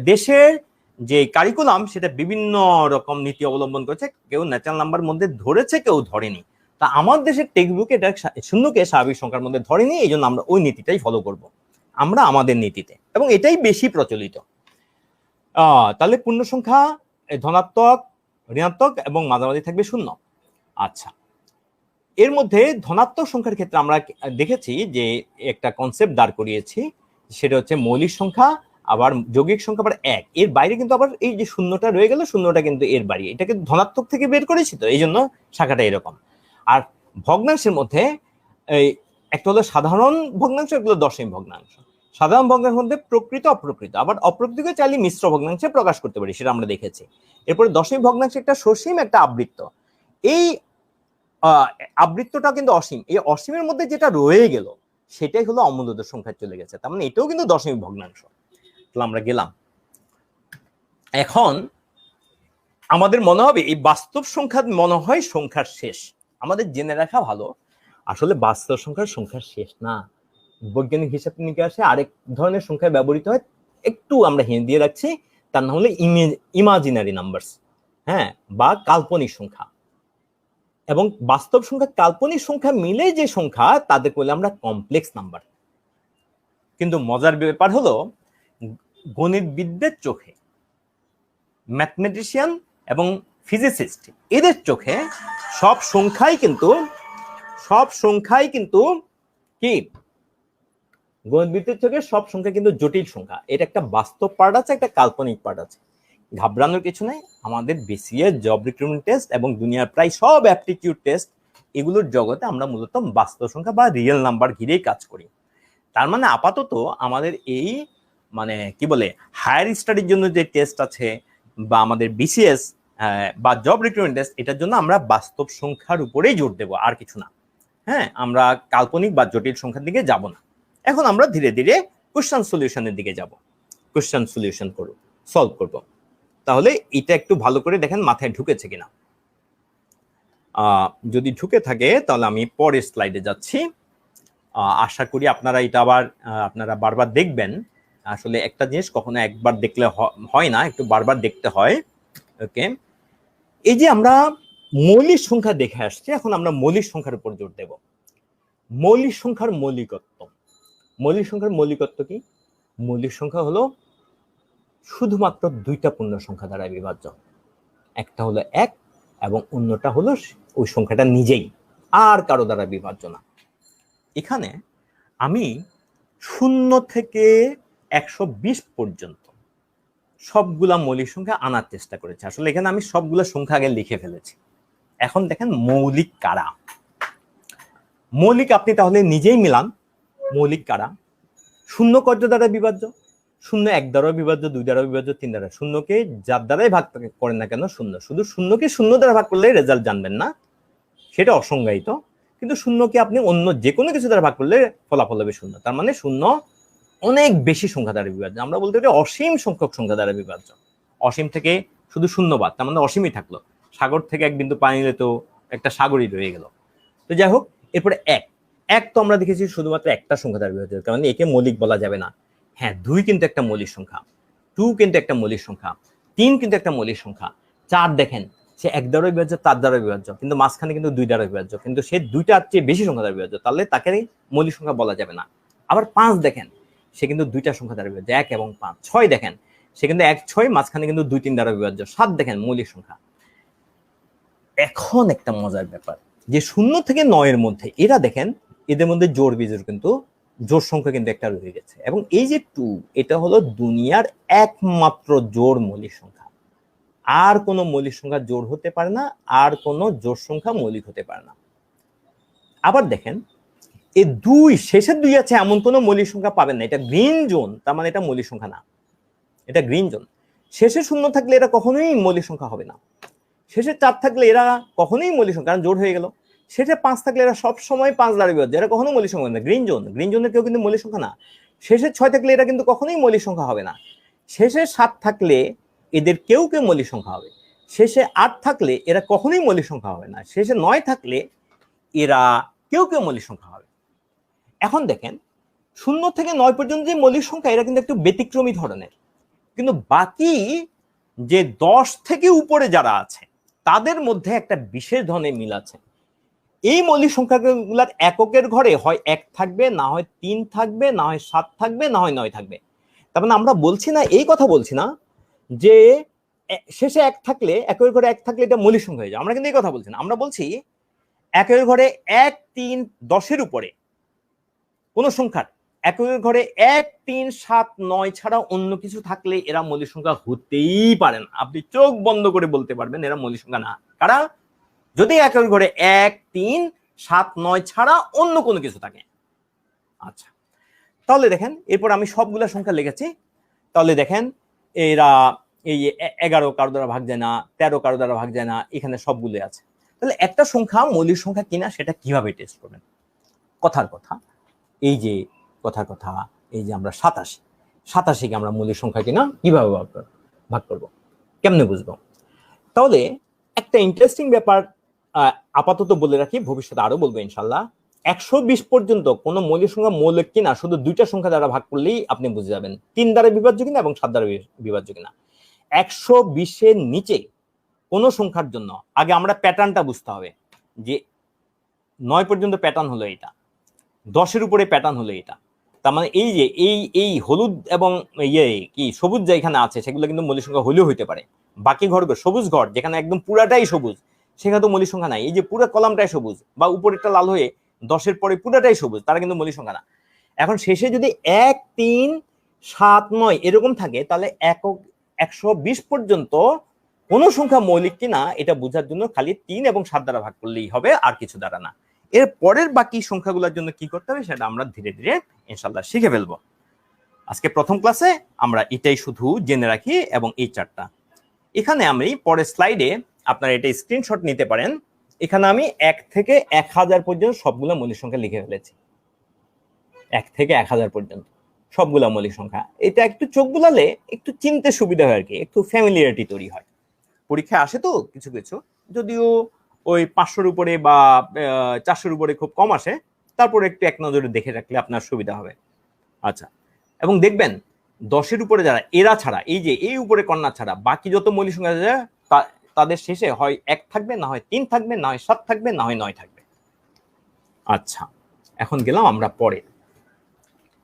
[SPEAKER 1] দেশের যে কারিকুলাম সেটা বিভিন্ন রকম নীতি অবলম্বন করেছে। কেউ ন্যাচারাল নাম্বার মধ্যে ধরেছে, কেউ ধরেনি। তা আমার দেশের টেক্সট বুকে এটা শূন্যকে স্বাভাবিক সংখ্যার মধ্যে ধরেনি, এই জন্য আমরা ওই নীতিটাই ফলো করব আমরা আমাদের নীতিতে, এবং এটাই বেশি প্রচলিত। তাহলে পূর্ণ সংখ্যা ধনাত্মক, ঋণাত্মক এবং মাঝামাঝি থাকবে শূন্য। আচ্ছা, এর মধ্যে ধনাত্মক সংখ্যার ক্ষেত্রে আমরা দেখেছি যে একটা কনসেপ্ট দাঁড় করিয়েছি, সেটা হচ্ছে মৌলিক সংখ্যা, আবার যৌগিক সংখ্যা, আবার এক। এর বাইরে কিন্তু আবার এই যে শূন্যটা রয়ে গেল, শূন্যটা কিন্তু এর বাইরে, এটাকে ধনাত্মক থেকে বের করেছি, তো এই জন্য শাখাটা এরকম। আর ভগ্নাংশের মধ্যে এই একটা হলো সাধারণ ভগ্নাংশ, একটা হলো দশমিক ভগ্নাংশ। সাধারণ ভগ্নাংশের মধ্যে প্রকৃত, অপ্রকৃত, আবার অপ্রকৃতকে চাইলে মিশ্র ভগ্নাংশে প্রকাশ করতে পারি, সেটা আমরা দেখেছি। এরপরে দশমিক ভগ্নাংশে একটা সসীম, একটা আবৃত্ত। এই আবৃত্তটা কিন্তু অসীম, এই অসীমের মধ্যে যেটা রয়ে গেল সেটাই হলো অমূলদ সংখ্যায় চলে গেছে, তার মানে এটাও কিন্তু দশমিক ভগ্নাংশ। তাহলে আমরা গেলাম। এখন আমাদের মনে হবে এই বাস্তব সংখ্যা মনে হয় সংখ্যার শেষ। আমাদের জেনে রাখা ভালো, আসলে বাস্তব সংখ্যার শেষ না। বৈজ্ঞানিক হিসাব নিকাশে আরেক ধরনের সংখ্যা ব্যবহৃত হয়, একটু আমরা হিন্ট দিয়ে রাখছি, তার নাম হলো ইমাজিনারি নাম্বারস, হ্যাঁ, বা কাল্পনিক সংখ্যা। এবং বাস্তব সংখ্যা, কাল্পনিক সংখ্যা মিলে যে সংখ্যা, তাদের বলে আমরা কমপ্লেক্স নাম্বার। কিন্তু মজার ব্যাপার হলো, গণিতবিদদের চোখে, ম্যাথমেটিশিয়ান এবং ফিজিসিস্ট এদের চোখে সব সংখ্যাই কিন্তু কি, গণিতবিদদের চোখে সব সংখ্যা কিন্তু জটিল সংখ্যা। এটা একটা বাস্তব পার্ট আছে, একটা কাল্পনিক পার্ট আছে। ঘাবড়ানোর কিছু নাই। আমাদের বিসিএস, জব রিক্রুটমেন্ট টেস্ট এবং দুনিয়ার প্রায় সব অ্যাপটিটিউড টেস্ট, এগুলোর জগতে আমরা মূলত বাস্তব সংখ্যা বা রিয়েল নাম্বার ঘিরেই কাজ করি। তার মানে আপাতত আমাদের এই মানে কি বলে হায়ার স্টাডির জন্য যে টেস্ট আছে, বা আমাদের বিসিএস বা জব রিক্রুটমেন্ট টেস্ট, এটার জন্য আমরা বাস্তব সংখ্যার উপরেই জোর দেবো, আর কিছু না। হ্যাঁ, আমরা কাল্পনিক বা জটিল সংখ্যার দিকে যাব না। এখন আমরা ধীরে ধীরে কোশ্চেন সলিউশনের দিকে যাব, কোশ্চেন সলিউশন সলভ করব। তাহলে এটা একটু ভালো করে দেখেন মাথায় ঢুকেছে কিনা। যদি ঢুকে থাকে তাহলে আমি পরের স্লাইডে যাচ্ছি। আশা করি আপনারা এটা আবার আপনারা বারবার দেখবেন। আসলে একটা জিনিস কখনো একবার দেখলে হয় না, একটু বারবার দেখতে হয়। ওকে, এই যে আমরা মৌলিক সংখ্যা দেখে আসছি, এখন আমরা মৌলিক সংখ্যার উপর জোর দেব। মৌলিক সংখ্যার মৌলিকত্ব। মৌলিক সংখ্যার মৌলিকত্ব কি? মৌলিক সংখ্যা হলো শুধুমাত্র দুইটা পূর্ণ সংখ্যা দ্বারা বিভাজ্য। একটা হলো 1 এবং অন্যটা হলো ওই সংখ্যাটা নিজেই, আর কারো দ্বারা বিভাজ্য না। এখানে আমি 0 থেকে 120 পর্যন্ত সবগুলা মৌলিক সংখ্যা আনার চেষ্টা করেছি। আসলে এখানে আমি সবগুলা সংখ্যা আগে লিখে ফেলেছি। এখন দেখেন মৌলিক কারা। মৌলিক আপনি তাহলে নিজেই মিলান। মৌলিক কারা? 0 কত দ্বারা বিভাজ্য? 0 1 দ্বারা বিভাজ্য, 2 দ্বারা বিভাজ্য, 3 দ্বারা। 0কে যার দ্বারাই ভাগ করেন না কেন 0, শুধু 0কে 0 দ্বারা ভাগ করলে রেজাল্ট জানবেন না, সেটা অসংজ্ঞায়িত। কিন্তু 0কে আপনি অন্য যে কোনো কিছু দ্বারা ভাগ করলে ফলাফল হবে 0। তার মানে 0 অনেক বেশি সংখ্যা দ্বারা বিভাজ্য। আমরা বলতে পারি অসীম সংখ্যক সংখ্যা দ্বারা বিভাজ্য। অসীম থেকে শুধু 0 বাদ, তার মানে অসীমই থাকলো। সাগর থেকে এক বিন্দু পানি নিলে তো একটা সাগরই রয়ে গেল। তো যাই হোক, এরপরে 1 তো আমরা দেখেছি শুধুমাত্র একটা সংখ্যা দ্বারা বিভাজ্য, কারণ একে মৌলিক বলা যাবে না। হ্যাঁ, 2 কিন্তু একটা মৌলিক সংখ্যা, 2 কিন্তু একটা মৌলিক সংখ্যা, 3 কিন্তু একটা মৌলিক সংখ্যা। 4 দেখেন, সে 1 দ্বারা বিভাজ্য, 4 দ্বারা বিভাজ্য, কিন্তু মাঝখানে কিন্তু 2 দ্বারা বিভাজ্য, কিন্তু সে 2টার চেয়ে বেশি সংখ্যা দ্বারা বিভাজ্য, তাহলে তাকে মৌলিক সংখ্যা বলা যাবে না। আবার 5 দেখেন, সে কিন্তু 2টা সংখ্যা দ্বারা বিভাজ্য, 1 এবং 5। 6 দেখেন, সে কিন্তু 1 6, মাঝখানে কিন্তু 2 3 দ্বারা বিভাজ্য। 7 দেখেন, মৌলিক সংখ্যা। এখন একটা মজার ব্যাপার যে 0 থেকে 9 এর মধ্যে এরা দেখেন, এদের মধ্যে জোড় বিজোড় কিন্তু জোড় সংখ্যা কিন্তু একটা রয়ে গেছে। এবং এই যে 2, এটা হলো দুনিয়ার একমাত্র জোড় মৌলিক সংখ্যা। আর কোনো মৌলিক সংখ্যা জোড় হতে পারে না, আর কোনো জোড় সংখ্যা মৌলিক হতে পারে না। আবার দেখেন, এই 2 শেষের 2 আছে এমন কোনো মৌলিক সংখ্যা পাবেন না। এটা গ্রিন জোন, তার মানে এটা মৌলিক সংখ্যা না, এটা গ্রিন জোন। শেষে 0 থাকলে এটা কখনোই মৌলিক সংখ্যা হবে না। শেষে 4 থাকলে এরা কখনোই মৌলিক সংখ্যা, কারণ জোড় হয়ে গেল। শেষে 5 থাকলে এরা সবসময় 5 দ্বারা বিভাজ্য, এরা কখনো মৌলিক সংখ্যা না, গ্রিন জোন। গ্রিন জোনের কেউ কিন্তু মৌলিক সংখ্যা না। শেষে 6 থাকলে এরা কিন্তু কখনোই মৌলিক সংখ্যা হবে না। শেষে 7 থাকলে এদের কেউ কেউ মৌলিক সংখ্যা হবে। শেষে 8 থাকলে এরা কখনোই মৌলিক সংখ্যা হবে না। শেষে 9 থাকলে এরা কেউ কেউ মৌলিক সংখ্যা হবে। এখন দেখেন, 0 থেকে 9 পর্যন্ত যে মৌলিক সংখ্যা, এরা কিন্তু একটু ব্যতিক্রমী ধরনের। কিন্তু বাকি যে 10 থেকে উপরে যারা আছে তাদের মধ্যে একটা বিশেষ ধরনের মিল আছে। এই মৌলিক সংখ্যাগুলোর এককের ঘরে হয় 1 থাকবে, না হয় 3 থাকবে, না হয় 7 থাকবে, না হয় 9 থাকবে। তার মানে আমরা বলছি না, এই কথা বলছি না যে শেষে 1 থাকলে, একের ঘরে 1 থাকলে এটা মৌলিক সংখ্যা হয়ে যায়। আমরা কিন্তু এই কথা বলছি না। আমরা বলছি একের ঘরে 1 3 10-এর উপরে কোন সংখ্যার একের ঘরে 1 3 7 9 ছাড়া অন্য কিছু থাকলে এরা মৌলিক সংখ্যা হতেই পারে না। আপনি চোখ বন্ধ করে বলতে পারবেন এরা মৌলিক সংখ্যা না। কারণ যদি একের ঘরে 1 3 7 9 ছাড়া অন্য কোনো কিছু থাকে। আচ্ছা, তাহলে দেখেন, এরপর আমি সবগুলা সংখ্যা লিখেছি। তাহলে দেখেন, এরা এই 11 কারো দ্বারা ভাগ যায় না, 13 কারো দ্বারা ভাগ যায় না, এখানে সবগুলো আছে। তাহলে একটা সংখ্যা মৌলিক সংখ্যা কিনা সেটা কিভাবে টেস্ট করবেন? কথার কথা, এই যে কথার কথা, এই যে আমরা 87 কে আমরা মৌলিক সংখ্যা কিনা কিভাবে ভাগ করব, কেমনে বুঝবো? তাহলে একটা ইন্টারেস্টিং ব্যাপার আপাতত বলে রাখি, ভবিষ্যতে আরো বলবো ইনশাল্লাহ। 120 পর্যন্ত কোন মৌলিক সংখ্যা মৌলিক কিনা শুধু 2টা সংখ্যা দ্বারা ভাগ করলেই আপনি বুঝে যাবেন 3 দ্বারা বিভাজ্য কিনা এবং 7 দ্বারা বিভাজ্য কিনা। 120-এর নিচে কোন সংখ্যার জন্য আগে আমরা প্যাটার্নটা বুঝতে হবে যে 9 পর্যন্ত প্যাটার্ন হলো এটা, 10-এর উপরে প্যাটার্ন হলো এটা। তার মানে এই যে এই হলুদ এবং কি সবুজ যা এখানে আছে সেগুলো কিন্তু মৌলিক সংখ্যা হলেও হইতে পারে। বাকি ঘরগুলো সবুজ ঘর যেখানে একদম পুরাটাই সবুজ, সেখানে তো মৌলিক সংখ্যা নাই। এই যে পুরো কলামটাই সবুজ বা উপরেরটা লাল হয়ে 10-এর পরে পুরাটাই সবুজ, তারা কিন্তু মৌলিক সংখ্যা না। এখন শেষে যদি 1 3 7 9 এরকম থাকে, তাহলে 120 পর্যন্ত কোন সংখ্যা মৌলিক কিনা এটা বোঝার জন্য খালি 3 এবং 7 দ্বারা ভাগ করলেই হবে, আর কিছু দ্বারা না। এর পরের বাকি সংখ্যাগুলোর জন্য কি করতে হবে সেটা আমরা ধীরে ধীরে ইনশাআল্লাহ শিখে ফেলবো। আজকে প্রথম ক্লাসে আমরা এটাই শুধু জেনে রাখি এবং এই চারটা। এখানে আমি পরের স্লাইডে আপনারা এটা স্ক্রিনশট নিতে পারেন। এখানে আমি 1 থেকে 1000 পর্যন্ত সবগুলো মৌলিক সংখ্যা লিখে ফেলেছি। 1 থেকে 1000 পর্যন্ত সবগুলো মৌলিক সংখ্যা। এটা একটু চোখ বুলালে একটু চিনতে সুবিধা হয় আর কি, একটু ফ্যামিলিয়ারিটি তৈরি হয়। পরীক্ষায় আসে তো কিছু কিছু, যদিও ওই 500-র উপরে বা 400-র উপরে খুব কম আসে, তারপরে একটু এক নজরে দেখে রাখলে আপনার সুবিধা হবে। আচ্ছা, এবং দেখবেন 10-এর উপরে যারা, এরা ছাড়া, এই যে এই উপরে কন্যা ছাড়া বাকি যত মৌলিক সংখ্যা আছে তাদের শেষে হয় 1 থাকবে, না হয় 3 থাকবে, না হয় 7 থাকবে, না হয় 9 থাকবে। আচ্ছা, এখন গেলাম আমরা পরে।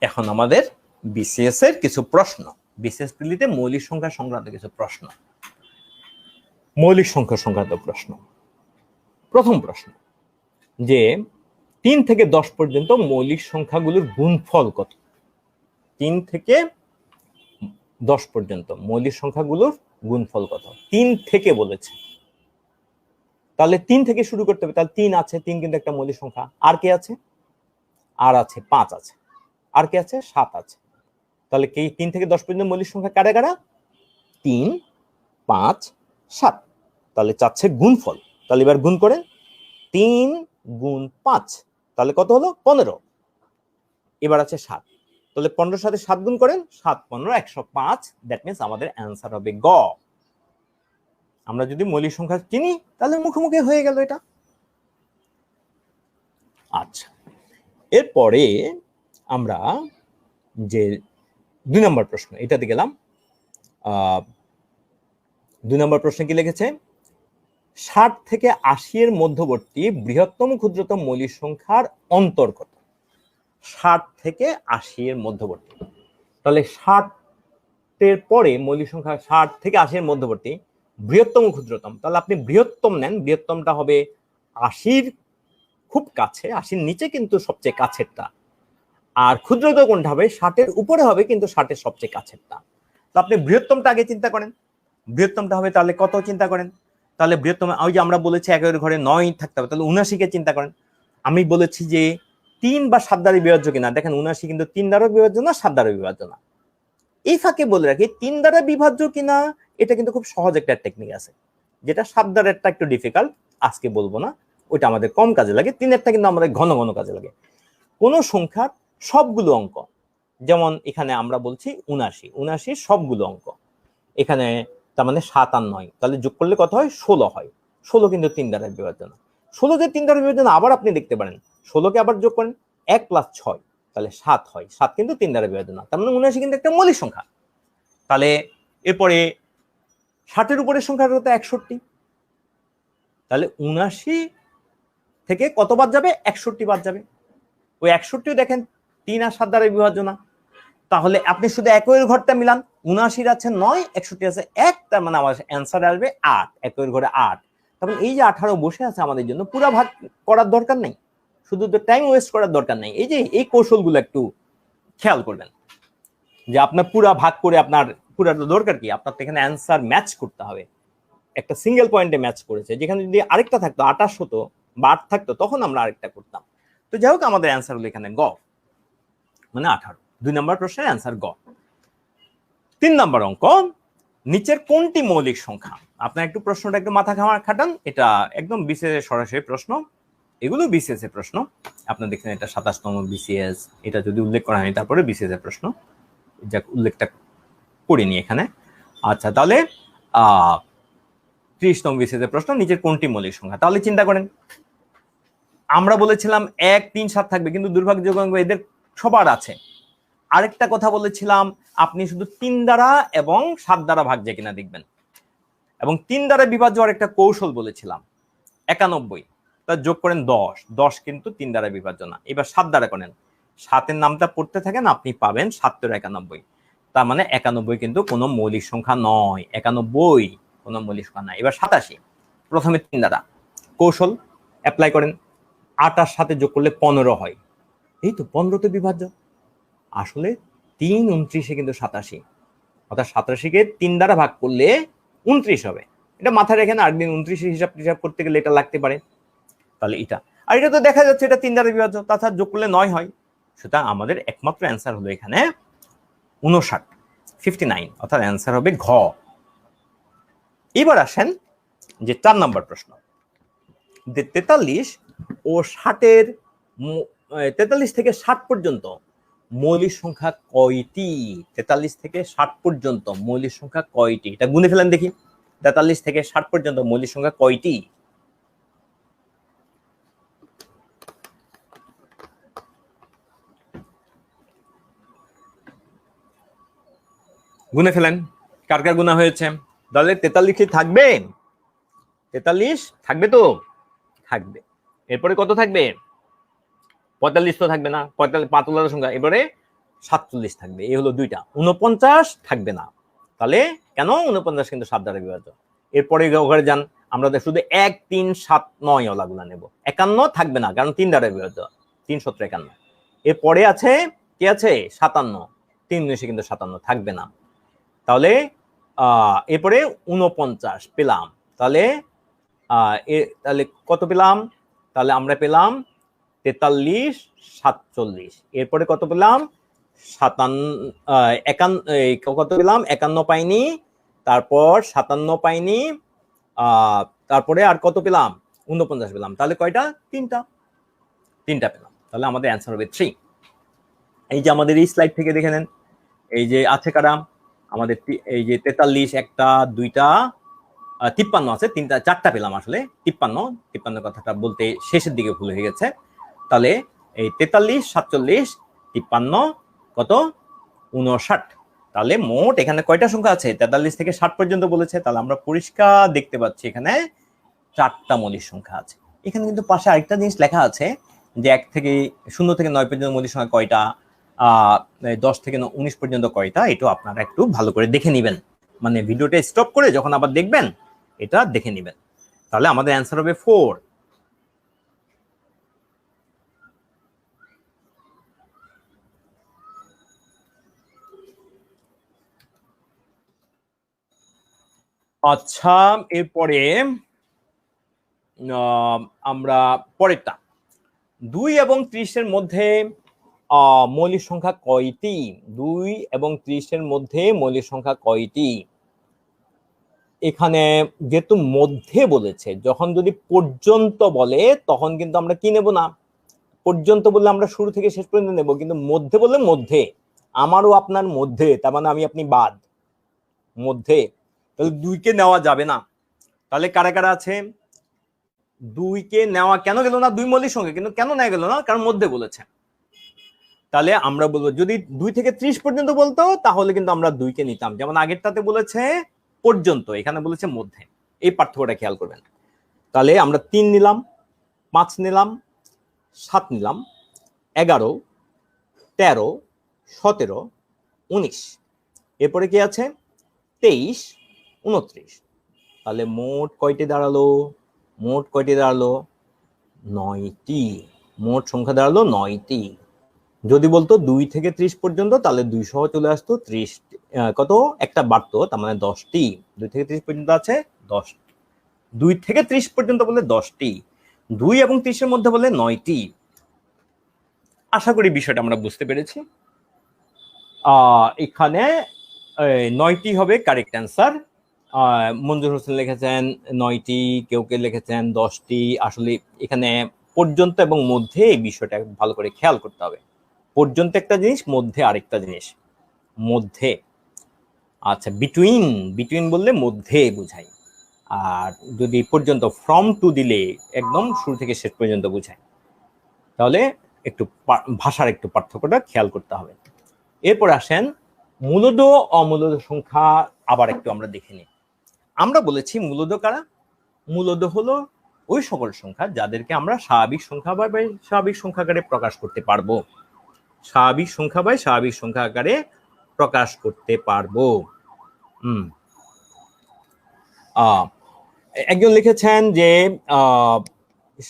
[SPEAKER 1] এখন আমাদের বিসিএস এর কিছু প্রশ্ন, বিসিএস প্রিলিতে মৌলিক সংখ্যা সংক্রান্ত কিছু প্রশ্ন। মৌলিক সংখ্যা সংক্রান্ত প্রশ্ন। প্রথম প্রশ্ন, যে 3 থেকে 10 পর্যন্ত মৌলিক সংখ্যাগুলোর গুণফল কত? 3 থেকে 10 পর্যন্ত মৌলিক সংখ্যাগুলোর গুণফল কত? 3 থেকে বলেছে, তাহলে 3 থেকে শুরু করতে হবে। তাহলে 3 আছে, 3 কিন্তু একটা মৌলিক সংখ্যা। আর কে আছে? আর আছে 5 আছে। আর কে আছে? 7 আছে। তাহলে কি 3 থেকে 10 পর্যন্ত মৌলিক সংখ্যা কারা কারা? 3, 5, 7। তাহলে চাচ্ছে গুণফল। তাহলে এবার গুণ করেন, 3 গুণ 5, তাহলে কত হলো? 15। এবার আছে 7, তাহলে 15 সাথে 7 গুণ করেন, 7 15 105। দ্যাট মিন্স আমাদের অ্যান্সার হবে গ। আমরা যদি মৌলিক সংখ্যা চিনি তাহলে মুখোমুখি হয়ে গেল এটা। আচ্ছা, এরপরে আমরা যে 2 নম্বর প্রশ্ন, এটাতে গেলাম। 2 নম্বর প্রশ্নে কি লিখেছে? 60 থেকে 80 এর মধ্যবর্তী বৃহত্তম ক্ষুদ্রতম মৌলিক সংখ্যার অন্তর কত? 60 থেকে 80 এর মধ্যবর্তী। তাহলে 60 এর পরে মৌলিক সংখ্যা 60 থেকে 80 এর মধ্যবর্তী বৃহত্তম ক্ষুদ্রতম, তাহলে আপনি বৃহত্তম নেন। বৃহত্তমটা হবে 80-র খুব কাছে, 80-র নিচে কিন্তু সবচেয়ে কাছেরটা। আর ক্ষুদ্রতম কোনটা হবে? 60-এর উপরে হবে কিন্তু 60-এর সবচেয়ে কাছেরটা। তো আপনি বৃহত্তমটা আগে চিন্তা করেন। বৃহত্তমটা হবে তাহলে কত চিন্তা করেন? তাহলে বৃহত্তম, ওই যে আমরা বলেছি একের ঘরে 9 থাকতে হবে, তাহলে 79-কে চিন্তা করেন। আমি বলেছি যে 3 বা 7 দ্বারা বিভাজ্য কিনা, দেখেন 79 কিন্তু 3 দ্বারা বিভাজ্য না, 7 দ্বারা বিভাজ্য না। এই ফাঁকে বলে রাখি, 3 দ্বারা বিভাজ্য কিনা এটা কিন্তু খুব সহজ একটা টেকনিক আছে, যেটা 7 দ্বারাটা একটু ডিফিকাল্ট, আজকে বলবো না, ওইটা আমাদের কম কাজে লাগে। 3-এরটা কিন্তু আমাদের ঘন ঘন কাজে লাগে। কোন সংখ্যার সবগুলো অঙ্ক, যেমন এখানে আমরা বলছি 79 সবগুলো অঙ্ক, এখানে তার মানে 7 আর 9, তাহলে যোগ করলে কত হয়? 16 হয়। 16 কিন্তু 3 দ্বারা বিভাজ্য না। 16 যে 3 দ্বারা বিভাজ্য না, আবার আপনি দেখতে পারেন 16-কে আবার যোগ করেন, 1 + 6, তাহলে 7 হয়। 7 কিন্তু 3 দ্বারা বিভাজ্য না, তার মানে 79 কিন্তু একটা মৌলিক সংখ্যা। তাহলে এরপরে 60-এর উপরের সংখ্যাটা হতো 61, তাহলে 79 থেকে কত বাদ যাবে? 61 বাদ যাবে। ওই 61-ও দেখেন 3 আর 7 দ্বারা বিভাজ্য না, তাহলে আপনি শুধু একই ঘরটা মিলান। 79 আছে 9, 61 আছে 1, তার মানে আমার অ্যান্সার আসবে 8। একই ঘরে 8, তখন এই যে 18 বসে আছে আমাদের জন্য, পুরো ভাগ করার দরকার নেই, শুধু তো টাইম ওয়েস্ট করার দরকার নেই। এই যে এই কৌশলগুলো একটু খেয়াল করবেন, যে আপনার পুরা ভাগ করে আপনার পুরাটা দরকার কি? আপনার তো এখানে অ্যান্সার ম্যাচ করতে হবে। একটা সিঙ্গেল পয়েন্টে ম্যাচ করেছে, যেখানে যদি আরেকটা থাকতো 28 হতো বা 8 থাকতো, তখন আমরা আরেকটা করতাম। তো যাই হোক, আমাদের অ্যান্সার হলো এখানে গ, মানে 18। 2 নম্বর প্রশ্নের অ্যান্সার গ। 3 নম্বর অঙ্ক, নিচের কোনটি মৌলিক সংখ্যা? আপনার একটু প্রশ্নটা একটু মাথা খাটান, এটা একদম বিসিএস এর সরাসরি প্রশ্ন, এগুলো বিসিএস এর প্রশ্ন। আপনার দেখছেন এটা 27তম বিসিএস, এটা যদি উল্লেখ করা হয়নি তারপরে বিসিএস এর প্রশ্ন, যাক উল্লেখটা করিনি এখানে। আচ্ছা, তাহলে 30তম বিসিএস এর প্রশ্ন, নিচের কোনটি মৌলিক সংখ্যা? তাহলে চিন্তা করেন, আমরা বলেছিলাম 1, 3, 7 থাকবে, কিন্তু দুর্ভাগ্যজনক এদের সবার আছে। আরেকটা কথা বলেছিলাম, আপনি শুধু 3 দ্বারা এবং 7 দ্বারা ভাগ যায় কিনা দেখবেন, এবং 3 দ্বারা বিভাজ্য আরেকটা কৌশল বলেছিলাম 91, তা যোগ করেন 10। 10 কিন্তু 3 দ্বারা বিভাজ্য না। এবার 7 দ্বারা করেন, 7-এর নামটা পড়তে থাকেন, আপনি পাবেন 7 × 91, তার মানে 91 কিন্তু কোনো মৌলিক সংখ্যা নয়। 91 কোনো মৌলিক সংখ্যা নয়। এবার 87, প্রথমে 3 দ্বারা কৌশল অ্যাপ্লাই করেন, 8 আর 7 যোগ করলে 15 হয়। এই তো 15তে বিভাজ্য। আসলে 3 29 কিন্তু 87, অর্থাৎ 87-কে 3 দ্বারা ভাগ করলে 29 হবে। এটা মাথায় রেখে না, আরেকদিন 29 হিসাব করতে গেলে এটা লাগতে পারে। তাহলে এটা, আর এটা তো দেখা যাচ্ছে এটা 3 দ্বারা বিভাজ্য, তাছাড়া যোগ করলে 9 হয়। সুতরাং আমাদের একমাত্র অ্যান্সার হলো এখানে 59, 59, অর্থাৎ অ্যান্সার হবে ঘ। এবার আসেন যে 4 নম্বর প্রশ্ন, 43 ও 60-এর 43 থেকে 60 পর্যন্ত মৌলিক সংখ্যা কয়টি? 43 থেকে 60 পর্যন্ত মৌলিক সংখ্যা কয়টি? এটা গুনে ফেলেন দেখি। 43 থেকে 60 পর্যন্ত মৌলিক সংখ্যা কয়টি? গুনে ফেলেন কার কার গুণা হয়েছে। তাহলে 43 থাকবে, 43 থাকবে তো, থাকবে। এরপরে কত থাকবে? 45 তো থাকবে না, 45 পাতলার সংখ্যা। এবারে 47 থাকবে। এই হলো দুইটা। 49 থাকবে না। তাহলে কেন? 49 কিন্তু 7 দ্বারা বিভাজ্য। এরপরে ঘরে যান, আমরা শুধু 1, 3, 7, 9 ওলাগুলা নেব। 51 থাকবে না, কারণ 3 দ্বারা বিভাজ্য। 3 7 51। এরপরে আছে কি আছে? 57। 3 19 কিন্তু 57 থাকবে না। তাহলে এরপরে 49 পেলাম। তাহলে তাহলে কত পেলাম? তাহলে আমরা পেলাম 43 47। এরপরে কত পেলাম? 57 কত পেলাম? 51 পাইনি, তারপর 57 পাইনি, তারপরে আর কত পেলাম? 49 পেলাম। তাহলে কয়টা? তিনটা পেলাম। তাহলে আমাদের অ্যান্সার হবে 3। এই যে আমাদের এই স্লাইড থেকে দেখে নেন, এই যে আছে কারা আমাদের, এই যে 43 একটা, দুইটা, 53 আছে, তিনটা, চারটা পেলাম আসলে। 53 কথাটা বলতে শেষের দিকে ভুল হয়ে গেছে। তাহলে এই 43 47 53 কত? 59। তাহলে মোট এখানে কয়টা সংখ্যা আছে? 43 থেকে 60 পর্যন্ত বলেছে। তাহলে আমরা পরিষ্কার দেখতে পাচ্ছি এখানে 4টা মৌলিক সংখ্যা আছে। এখানে কিন্তু পাশে আরেকটা জিনিস লেখা আছে যে 0 থেকে 9 পর্যন্ত মৌলিক সংখ্যা কয়টা, 10 থেকে 19 পর্যন্ত কয়টা, এটা আপনারা একটু ভালো করে দেখে নেবেন। মানে ভিডিওটা স্টপ করে যখন আবার দেখবেন এটা দেখে নেবেন। তাহলে আমাদের অ্যান্সার হবে 4। আচ্ছা, এরপরে আমরা পরেরটা, 2 এবং 30 মধ্যে মৌলিক সংখ্যা কয়টি? 2 এবং 30 মধ্যে মৌলিক সংখ্যা কয়টি? এখানে যেহেতু মধ্যে বলেছে, যখন যদি পর্যন্ত বলে তখন কিন্তু আমরা কি নেব না। পর্যন্ত বললে আমরা শুরু থেকে শেষ পর্যন্ত নেব, কিন্তু মধ্যে বললে মধ্যে, আমারও আপনার মধ্যে, তার মানে আমি আপনি বাদ, মধ্যে। তাহলে 2কে নেওয়া যাবে না। তাহলে কারা কারা আছে? 2কে নেওয়া কেন গেল না? 2 মৌলিক সংখ্যা, কিন্তু কেন নেওয়া গেল না? কারণ মধ্যে বলেছে। তাহলে আমরা বলবো যদি 2 থেকে 30 পর্যন্ত বলতো তাহলে কিন্তু আমরা 2কে নিতাম। যেমন আগেরটাতে বলেছে পর্যন্ত, এখানে বলেছে মধ্যে। এই পার্থক্যটা খেয়াল করবেন। তাহলে আমরা 3 নিলাম, 5 নিলাম, 7 নিলাম, 11, 13, 17, 19। এরপরে কি আছে? 23, 29। তাহলে মোট কয়টি দাঁড়ালো? মোট কয়টি দাঁড়ালো? 9টি। মোট সংখ্যা দাঁড়ালো 9টি। যদি বলতো 2 থেকে 30 পর্যন্ত তাহলে 200 চলে আসতো, 30 কত একটা বাড়তো, তার মানে 10টি। 2 থেকে 30 পর্যন্ত আছে 10। 2 থেকে 30 পর্যন্ত বলে 10টি, 2 এবং 30 মধ্যে বলে 9টি। আশা করি বিষয়টা আমরা বুঝতে পেরেছি। এখানে 9টি হবে কারেক্ট অ্যান্সার। মঞ্জুর হোসেন লিখেছেন 9টি, কেউ কেউ লিখেছেন 10টি। আসলে এখানে পর্যন্ত এবং মধ্যে এই বিষয়টা ভালো করে খেয়াল করতে হবে। পর্যন্ত একটা জিনিস, মধ্যে আরেকটা জিনিস। মধ্যে, আচ্ছা, বিটুইন, বিটুইন বললে মধ্যে বোঝায়। আর যদি পর্যন্ত, ফ্রম টু দিলে একদম শুরু থেকে শেষ পর্যন্ত বোঝায়। তাহলে একটু ভাষার একটু পার্থক্যটা খেয়াল করতে হবে। এরপর আসেন মূলদ অমূলদ সংখ্যা, আবার একটু আমরা দেখে নিই। আমরা বলেছি মূলদ কারা? মূলদ হলো ওই সকল সংখ্যা যাদেরকে আমরা স্বাভাবিক সংখ্যা বা স্বাভাবিক সংখ্যা আকারে প্রকাশ করতে পারবো। স্বাভাবিক সংখ্যা বা স্বাভাবিক সংখ্যা আকারে প্রকাশ করতে পারবো। একজন লিখেছেন যে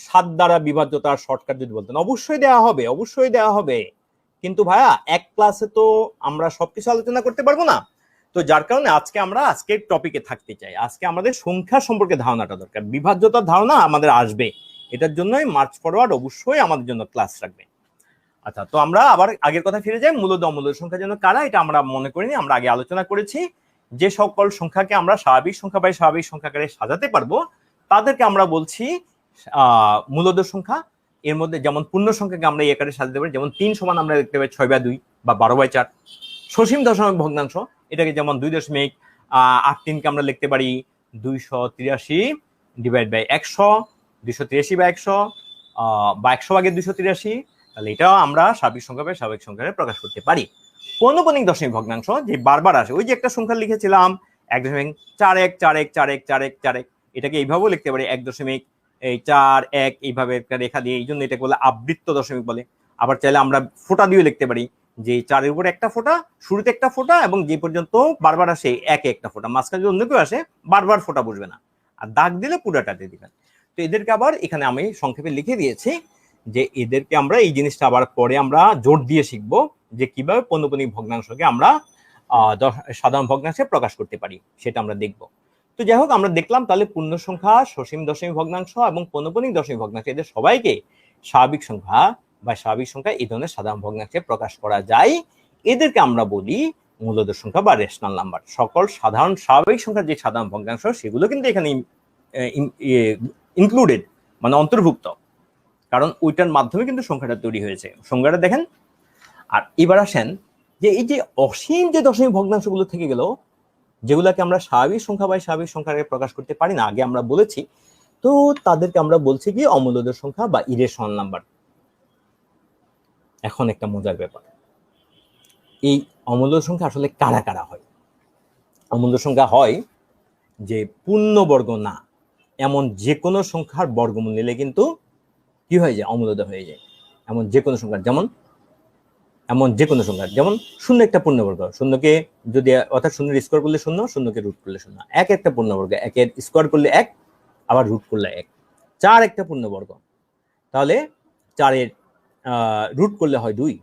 [SPEAKER 1] 7 দ্বারা বিভাজ্যতার শর্টকাট যদি বলতেন। অবশ্যই দেওয়া হবে, অবশ্যই দেওয়া হবে, কিন্তু ভাইয়া এক ক্লাসে তো আমরা সবকিছু আলোচনা করতে পারবো না। তো যার কারণে আজকে আমরা আজকের টপিকে থাকতে চাই। আজকে আমাদের সংখ্যা সম্পর্কে ধারণাটা দরকার, বিভাজ্যতার ধারণা আমাদের আসবে। এটার জন্যই মার্চ ফরওয়ার্ড অবশ্যই আমাদের জন্য ক্লাস রাখবে। আচ্ছা, তো আমরা আবার আগের কথা ফিরে যাই। মূলদ অমূলদ সংখ্যার জন্য কারা, এটা আমরা মনে করিনি, আমরা আগে আলোচনা করেছি। যে সকল সংখ্যাকে আমরা স্বাভাবিক সংখ্যা বা স্বাভাবিক সংখ্যা আকারে সাজাতে পারবো তাদেরকে আমরা বলছি মূলদ সংখ্যা। এর মধ্যে যেমন পূর্ণ সংখ্যাকে আমরা এই আকারে সাজাতে পারি, যেমন 3 সমান আমরা দেখতে পাই 6/2 বা 12/4। সসীম দশমিক ভগ্নাংশ, এটাকে যেমন 2.83কে আমরা লিখতে পারি 283 ডিভাইড বাই 100, 283/100 বা 100 ভাগের 283। তাহলে এটাও আমরা স্বাভাবিক সংখ্যা বা স্বাভাবিক সংখ্যায় প্রকাশ করতে পারি। পৌনঃপুনিক দশমিক ভগ্নাংশ যে বারবার আসে, ওই যে একটা সংখ্যা লিখেছিলাম 1.41414141, এটাকে এইভাবেও লিখতে পারি 1.41 এইভাবে একটা রেখা দিয়ে, এই জন্য এটাকে বলে আবৃত্ত দশমিক বলে। আবার চাইলে আমরা ফোঁটা দিয়ে লিখতে পারি যে 4-এর উপর একটা ফোঁটা, শুরুতে একটা ফোঁটা, এবং যে পর্যন্ত বারবার আসে একে একটা ফোঁটা, মাঝখানে যদি অন্য কেউ আসে বারবার ফোঁটা বসবে না, আর দাগ দিলে পুরাটা দিয়ে দিবেন। তো এদেরকে আবার এখানে আমি সংক্ষেপে লিখে দিয়েছি যে এদেরকে আমরা এই জিনিসটা আবার পরে আমরা জোর দিয়ে শিখবো যে কিভাবে পৌনঃপুনিক ভগ্নাংশকে আমরা সাধারণ ভগ্নাংশে প্রকাশ করতে পারি, সেটা আমরা দেখব। তো যাই হোক, আমরা দেখলাম তাহলে পূর্ণ সংখ্যা, সসীম দশমিক ভগ্নাংশ এবং পৌনঃপুনিক দশমিক ভগ্নাংশ, এদের সবাইকে স্বাভাবিক সংখ্যা বা স্বাভাবিক সংখ্যা এই ধরনের সাধারণ ভগ্নাংশে প্রকাশ করা যায়। এদেরকে আমরা বলি মূলদ সংখ্যা বা রেশনাল নাম্বার। সকল সাধারণ স্বাভাবিক সংখ্যার যে সাধারণ ভগ্নাংশ সেগুলো কিন্তু এখানে ইনক্লুডেড, মানে অন্তর্ভুক্ত, কারণ ওইটার মাধ্যমে কিন্তু সংখ্যাটা তৈরি হয়েছে। সংখ্যাটা দেখেন। আর এবার আসেন যে এই যে অসীম যে দশমিক ভগ্নাংশগুলো থেকে গেল, যেগুলোকে আমরা স্বাভাবিক সংখ্যা বা স্বাভাবিক সংখ্যাকে প্রকাশ করতে পারি না, আগে আমরা বলেছি, তো তাদেরকে আমরা বলছি কি অমূলদ সংখ্যা বা ইরেশনাল নাম্বার। এখন একটা মজার ব্যাপার, এই অমূলদ সংখ্যা আসলে কারা কারা হয়? অমূলদ সংখ্যা হয় যে পূর্ণবর্গ না এমন যে কোনো সংখ্যার বর্গমূল নিলে কিন্তু কি হয়ে যায়? অমূলদ হয়ে যায়। এমন যে কোনো সংখ্যার, যেমন শূন্য একটা পূর্ণবর্গ, শূন্যকে যদি অর্থাৎ শূন্যের স্কোয়ার করলে শূন্য, শূন্যকে রুট করলে শূন্য। এক একটা পূর্ণবর্গ, একের স্কোয়ার করলে এক, আবার রুট করলে এক। 4 একটা পূর্ণবর্গ, তাহলে 4-এর রুট করলে হয় 2।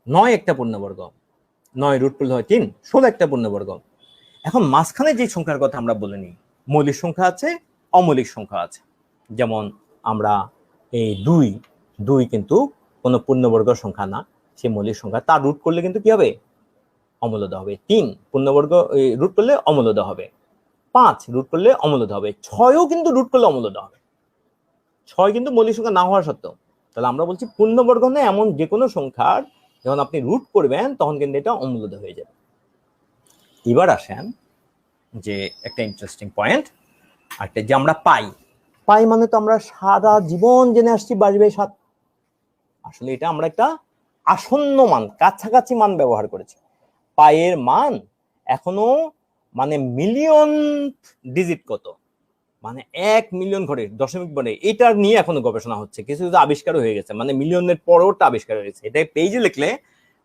[SPEAKER 1] 9 একটা পূর্ণবর্গ, 9 রুট করলে হয় 3। 16 একটা পূর্ণবর্গ। এখন মাঝখানে যে সংখ্যার কথা আমরা বলে নিই, মৌলিক সংখ্যা আছে, অমৌলিক সংখ্যা আছে। যেমন আমরা এই 2 কিন্তু কোনো পূর্ণবর্গ সংখ্যা না, সে মৌলিক সংখ্যা, তার রুট করলে কিন্তু কি হবে? অমূলদ হবে। 3 পূর্ণবর্গ রুট করলে অমূলদ হবে। 5 রুট করলে অমূলদ হবে। 6ও কিন্তু রুট করলে অমূলদ হবে। 6 কিন্তু মৌলিক সংখ্যা না হওয়া সত্ত্বেও। তাহলে আমরা বলছি পূর্ণবর্গ না এমন যে কোনো সংখ্যার যখন আপনি রুট করবেন তখন কিন্তু এটা অমূলদ হয়ে যাবে। এবার আসেন যে একটা ইন্টারেস্টিং পয়েন্ট, একটা যে আমরা পাই মানে তো আমরা সারা জীবন জেনে আসছি 22/7। আসলে এটা আমরা একটা আসন্ন মান, কাছাকাছি মান ব্যবহার করেছি। পায়ের মান এখনো মানে মিলিয়ন ডিজিট কত, মানে 1 মিলিয়ন ঘরে দশমিক বলে, এটা নিয়ে এখনো গবেষণা হচ্ছে। কিছু কিছু আবিষ্কার হয়ে গেছে, মানে মিলিয়নের পরেওটা আবিষ্কার হয়ে গেছে। এটা পেজে লিখলে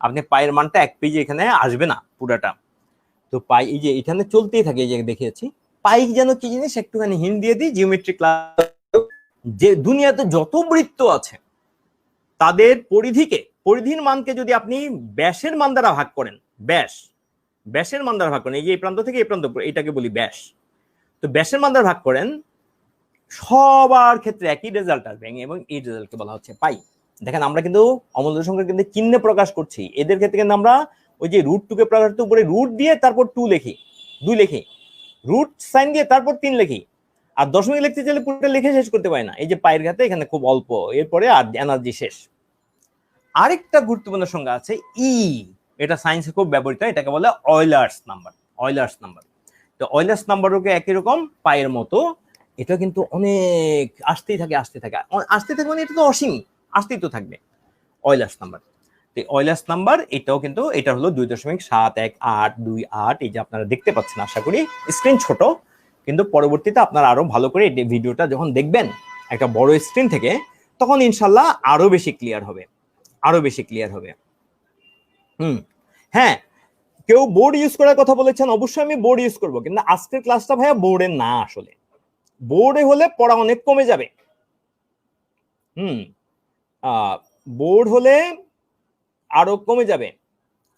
[SPEAKER 1] আপনি পায়ের মানটা এক পেজে এখানে আসবে না পুরাটা। তো পাই এই যে এখানে চলতেই থাকে, এই যে দেখিয়েছি। পাই যেন কি জিনিস একটুখানি হিন্ট দিয়ে দিই, জিওমেট্রিক ক্লাস, যে দুনিয়াতে যত বৃত্ত আছে তাদের পরিধির মানকে যদি আপনি ব্যাসের মান দ্বারা ভাগ করেন, ব্যাসের মান দ্বারা ভাগ করেন, এই যে এই প্রান্ত থেকে এই প্রান্ত, এটাকে বলি ব্যাস। তো ব্যাসের মান দ্বারা ভাগ করেন, সবার ক্ষেত্রে একই রেজাল্ট আসবে, এবং এই রেজাল্টকে বলা হচ্ছে পাই। দেখেন আমরা কিন্তু অমূলদ সংখ্যা কিন্তু চিহ্নে প্রকাশ করছি। এদের ক্ষেত্রে কিন্তু আমরা ওই যে রুট 2 কে প্রকাশ করতে উপরে রুট দিয়ে তারপর 2 লিখি, রুট সাইন দিয়ে তারপর 3 লিখি। আর দশমিক লিখতে চাইলে পুরোটা লিখে শেষ করতে পারি না। এই যে পায়ের ঘাতে এখানে খুব অল্প, এরপরে আর এনার্জি শেষ। আরেকটা গুরুত্বপূর্ণ সংখ্যা আছে ই, এটা সায়েন্সে খুব ব্যবহৃত, এটাকে বলে অয়লার্স নাম্বার। তো অয়লার্স নাম্বারকে একই রকম পায়ের মতো, এটা কিন্তু অনেক আসতেই থাকে মানে এটা তো অসীম, আসতেই তো থাকবে অয়লার্স নাম্বার। অয়লার্স নাম্বার এটাও কিন্তু, এটা হলো 2.71828। এই যে আপনারা দেখতে পাচ্ছেন, আশা করি স্ক্রিন ছোট, কিন্তু পরবর্তীতে আপনারা আরো ভালো করে এই ভিডিওটা যখন দেখবেন একটা বড় স্ক্রিন থেকে, তখন ইনশাল্লাহ আরো বেশি ক্লিয়ার হবে। হ্যাঁ, কেউ বোর্ড ইউজ করার কথা বলেছেন, অবশ্যই আমি বোর্ড ইউজ করবো, কিন্তু আজকের ক্লাসটা ভাইয়া বোর্ডে না। আসলে বোর্ডে হলে পড়া অনেক কমে যাবে। বোর্ড হলে আরো কমে যাবে।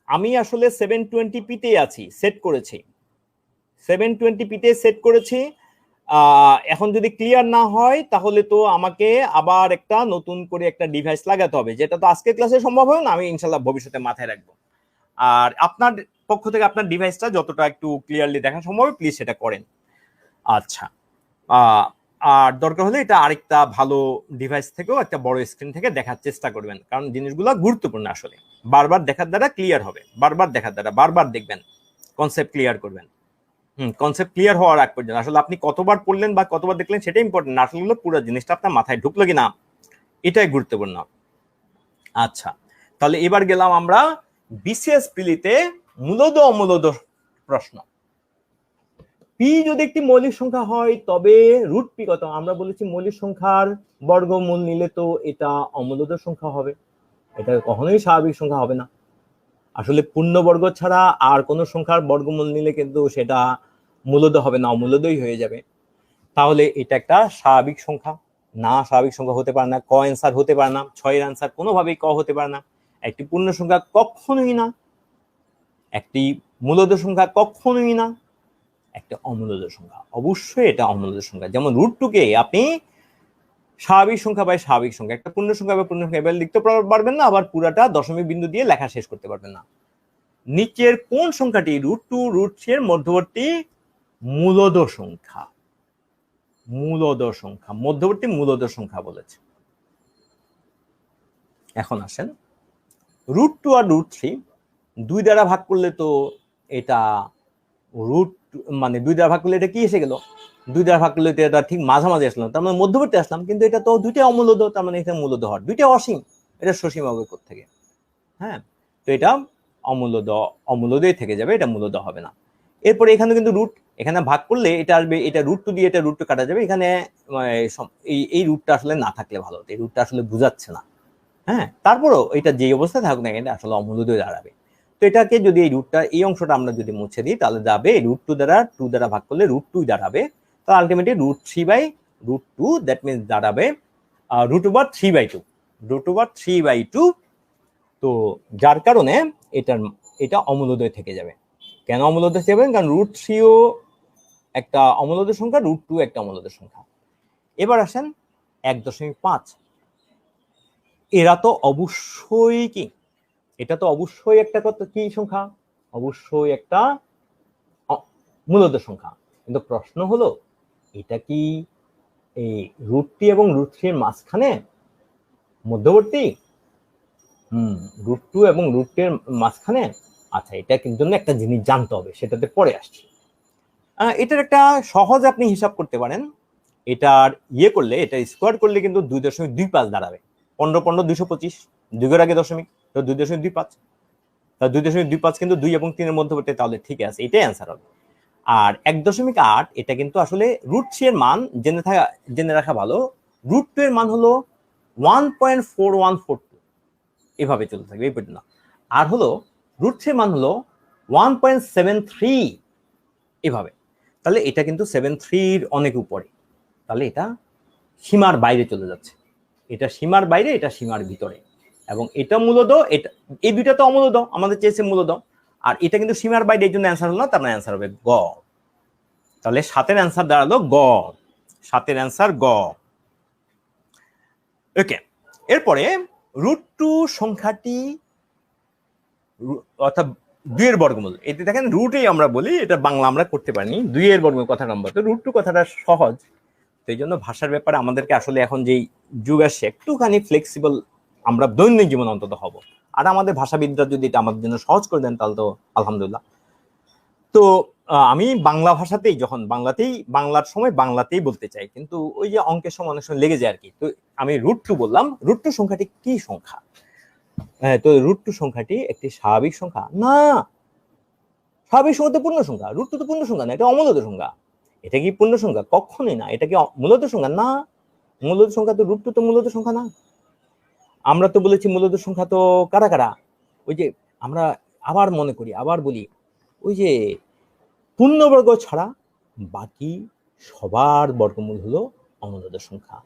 [SPEAKER 1] আমি আসলে 720p আছি, সেট করেছি 720p সেট করেছি। এখন যদি ক্লিয়ার না হয় তাহলে তো আমাকে আবার একটা নতুন করে একটা ডিভাইস লাগাতে হবে, যেটা তো আজকের ক্লাসে সম্ভব হবে না। আমি ইনশাল্লাহ ভবিষ্যতে মাথায় রাখবো। আর আপনার পক্ষ থেকে আপনার ডিভাইসটা যতটা একটু ক্লিয়ারলি দেখা সম্ভব প্লিজ সেটা করেন। আচ্ছা, আর দরকার হলে এটা আরেকটা ভালো ডিভাইস থেকেও একটা বড় স্ক্রিন থেকে দেখার চেষ্টা করবেন, কারণ জিনিসগুলো গুরুত্বপূর্ণ। আসলে বারবার দেখার দ্বারা ক্লিয়ার হবে, বারবার দেখবেন, কনসেপ্ট ক্লিয়ার করবেন। কনসেপ্ট ক্লিয়ার হওয়ার আগ পর্যন্ত আসলে আপনি কতবার পড়লেন বা কতবার দেখলেন সেটা ইম্পর্টেন্ট না, আসলে পুরো জিনিসটা আপনার মাথায় ঢুকলো কিনা এটাই গুরুত্বপূর্ণ। আচ্ছা, তাহলে এবার গেলাম আমরা বিসিএস পিলিতে মূলদ অমূলদ প্রশ্ন। পি যদি একটি মৌলিক সংখ্যা হয় তবে রুট পি কত? আমরা বলেছি মৌলিক সংখ্যার বর্গমূল নিলে তো এটা অমূলদ সংখ্যা হবে, এটা কখনোই স্বাভাবিক সংখ্যা হবে না। আসলে পূর্ণবর্গ ছাড়া আর কোনো সংখ্যার বর্গমূল নিলে কিন্তু সেটা মূলদ হবে না, অমূলদই হয়ে যাবে। তাহলে এটা একটা স্বাভাবিক সংখ্যা না, স্বাভাবিক সংখ্যা হতে পারে না। ক অ্যান্সার হতে পারে না, 6 এর অ্যান্সার কোনোভাবেই ক হতে পারে না। একটি পূর্ণ সংখ্যা কখনোই না, একটি মূলদ সংখ্যা কখনোই না, একটা অমূলদ সংখ্যা অবশ্যই এটা অমূলদ সংখ্যা। যেমন √2 কে আপনি স্বাভাবিক সংখ্যা বাই স্বাভাবিক সংখ্যা, একটা পূর্ণ সংখ্যা বা পূর্ণ সংখ্যা এবার লিখতে পারবেন না, আবার পুরাটা দশমিক বিন্দু দিয়ে লেখা শেষ করতে পারবেন না। নিচের কোন সংখ্যাটি √2 √3 এর মধ্যবর্তী মূলদ সংখ্যা? মূলদ সংখ্যা, মধ্যবর্তী মূলদ সংখ্যা বলেছে। এখন আসেন, √2 আর √3 দুই দ্বারা ভাগ করলে তো এটা রুট, মানে দুই দ্বারা ভাগ করলে এটা কি এসে গেল? দুই দ্বারা ভাগ করলে এটা ঠিক মাঝামাঝি আসলাম, তার মানে মধ্যবর্তী আসলাম, কিন্তু এটা তো দুইটাই অমূলদ, তার মানে এটা মূলদ হওয়ার, দুইটা অসীম, এটা সসীম হবে থেকে। হ্যাঁ, তো এটা অমূলদ, অমূলদই থেকে যাবে, এটা মূলদ হবে না। এরপরে এখানে কিন্তু রুট, এখানে ভাগ করলে এটা আসবে, এটা √2 দিয়ে এটা √2 কাটা যাবে। এখানে এই রুটটা আসলে না থাকলে ভালো হতো, এই রুটটা আসলে বুঝাচ্ছে না। হ্যাঁ, তারপরও এটা যে অবস্থায় থাকুক না এটা আসলে অমূলদই দাঁড়াবে। তো এটাকে যদি এই রুটটা, এই অংশটা আমরা যদি মুছে দিই তাহলে যাবে √2 দ্বারা 2 দ্বারা ভাগ করলে √2 দাঁড়াবে। তো আলটিমেটলি √3/√2, দ্যাট মিনস দাঁড়াবে √3/2, √3/2। তো যার কারণে এটা অমূলদয় থেকে যাবে। কেন অমূলদয় থেকে যাবে? কারণ √3ও একটা অমূলদ সংখ্যা, √2 একটা অমূলদ সংখ্যা। এবার আসেন 1.5, এরা তো অবশ্যই কি, এটা তো অবশ্যই একটা কত কি সংখ্যা? অবশ্যই একটা মূলদ সংখ্যা। কিন্তু প্রশ্ন হলো এটা কি এই √2 এবং √3 এর মাঝখানে মধ্যবর্তী? √2 এবং √2 এর মাঝখানে। আচ্ছা, এটা কিন্তু একটা জিনিস জানতে হবে, সেটাতে পরে আসছি। এটার একটা সহজ আপনি হিসাব করতে পারেন, এটার করলে, এটা স্কোয়ার করলে কিন্তু 2.25 দাঁড়াবে। 15 15 225, 2 এর আগে দশমিক, তো 2.25। 2.25 কিন্তু 2 এবং 3 এর মধ্যবর্তী, তাহলে ঠিক আছে, এটাই অ্যান্সার হবে। আর 1.8 এটা কিন্তু আসলে √3 এর মান জেনে রাখা ভালো। √2 এর মান হলো 1.4142, এভাবে চলতে থাকবে এই পর্যন্ত। আর হলো √3 এর মান হলো 1.73, এভাবে। তাহলে এটা কিন্তু 73 অনেক উপরে, তাহলে এটা সীমার বাইরে চলে যাচ্ছে। এটা সীমার বাইরে, এটা সীমার ভিতরে, এবং এটা মূলদ, এটা এই দুইটা তো অমূলদ, আমাদের চেয়েছে মূলদ, আর এটা কিন্তু সীমার বাইরে, এই জন্য অ্যান্সার হলো না, তার মানে অ্যান্সার হবে গ। তাহলে 7 এর অ্যান্সার দাঁড়ালো গ, 7 এর অ্যান্সার গ। ওকে, এরপরে √2 সংখ্যাটি অর্থাৎ 2 এর বর্গমূল, এতে দেখেন রুটই আমরা বলি, এটা বাংলা আমরা করতে পারিনি, 2 এর বর্গমূল কথা নম্বর। তো √2 কথাটা সহজ, তো এই জন্য ভাষার ব্যাপারে আমাদেরকে আসলে এখন যেই যুগ আসছে একটুখানি ফ্লেক্সিবল আমরা দৈনন্দিন জীবন অন্তত হব। আর আমাদের ভাষাবিদরা যদি এটা আমাদের জন্য সহজ করে দেন তাহলে তো আলহামদুলিল্লাহ। তো আমি বাংলা ভাষাতেই, যখন বাংলার সময় বাংলাতেই বলতে চাই, কিন্তু ওই যে অঙ্কের সময় অনেক সময় লেগে যায় আর কি। তো আমি √2 বললাম, √2 সংখ্যাটি কি সংখ্যা? তো √2 সংখ্যাটি একটি স্বাভাবিক সংখ্যা না, স্বাভাবিক সংখ্যা তো পূর্ণ সংখ্যা, √2 তো পূর্ণ সংখ্যা না, এটা অমূলদ সংখ্যা। এটা কি পূর্ণ সংখ্যা? কখনোই না। এটা কি মূলদ সংখ্যা? না, মূলদ সংখ্যা তো √2 তো মূলদ সংখ্যা না। আমরা তো বলেছি মূলদ সংখ্যা তো কারা কারা, ওই যে আমরা আবার মনে করি, আবার বলি, ওই যে পূর্ণবর্গ ছাড়া বাকি সবার বর্গমূল হলো অমূলদ সংখ্যা।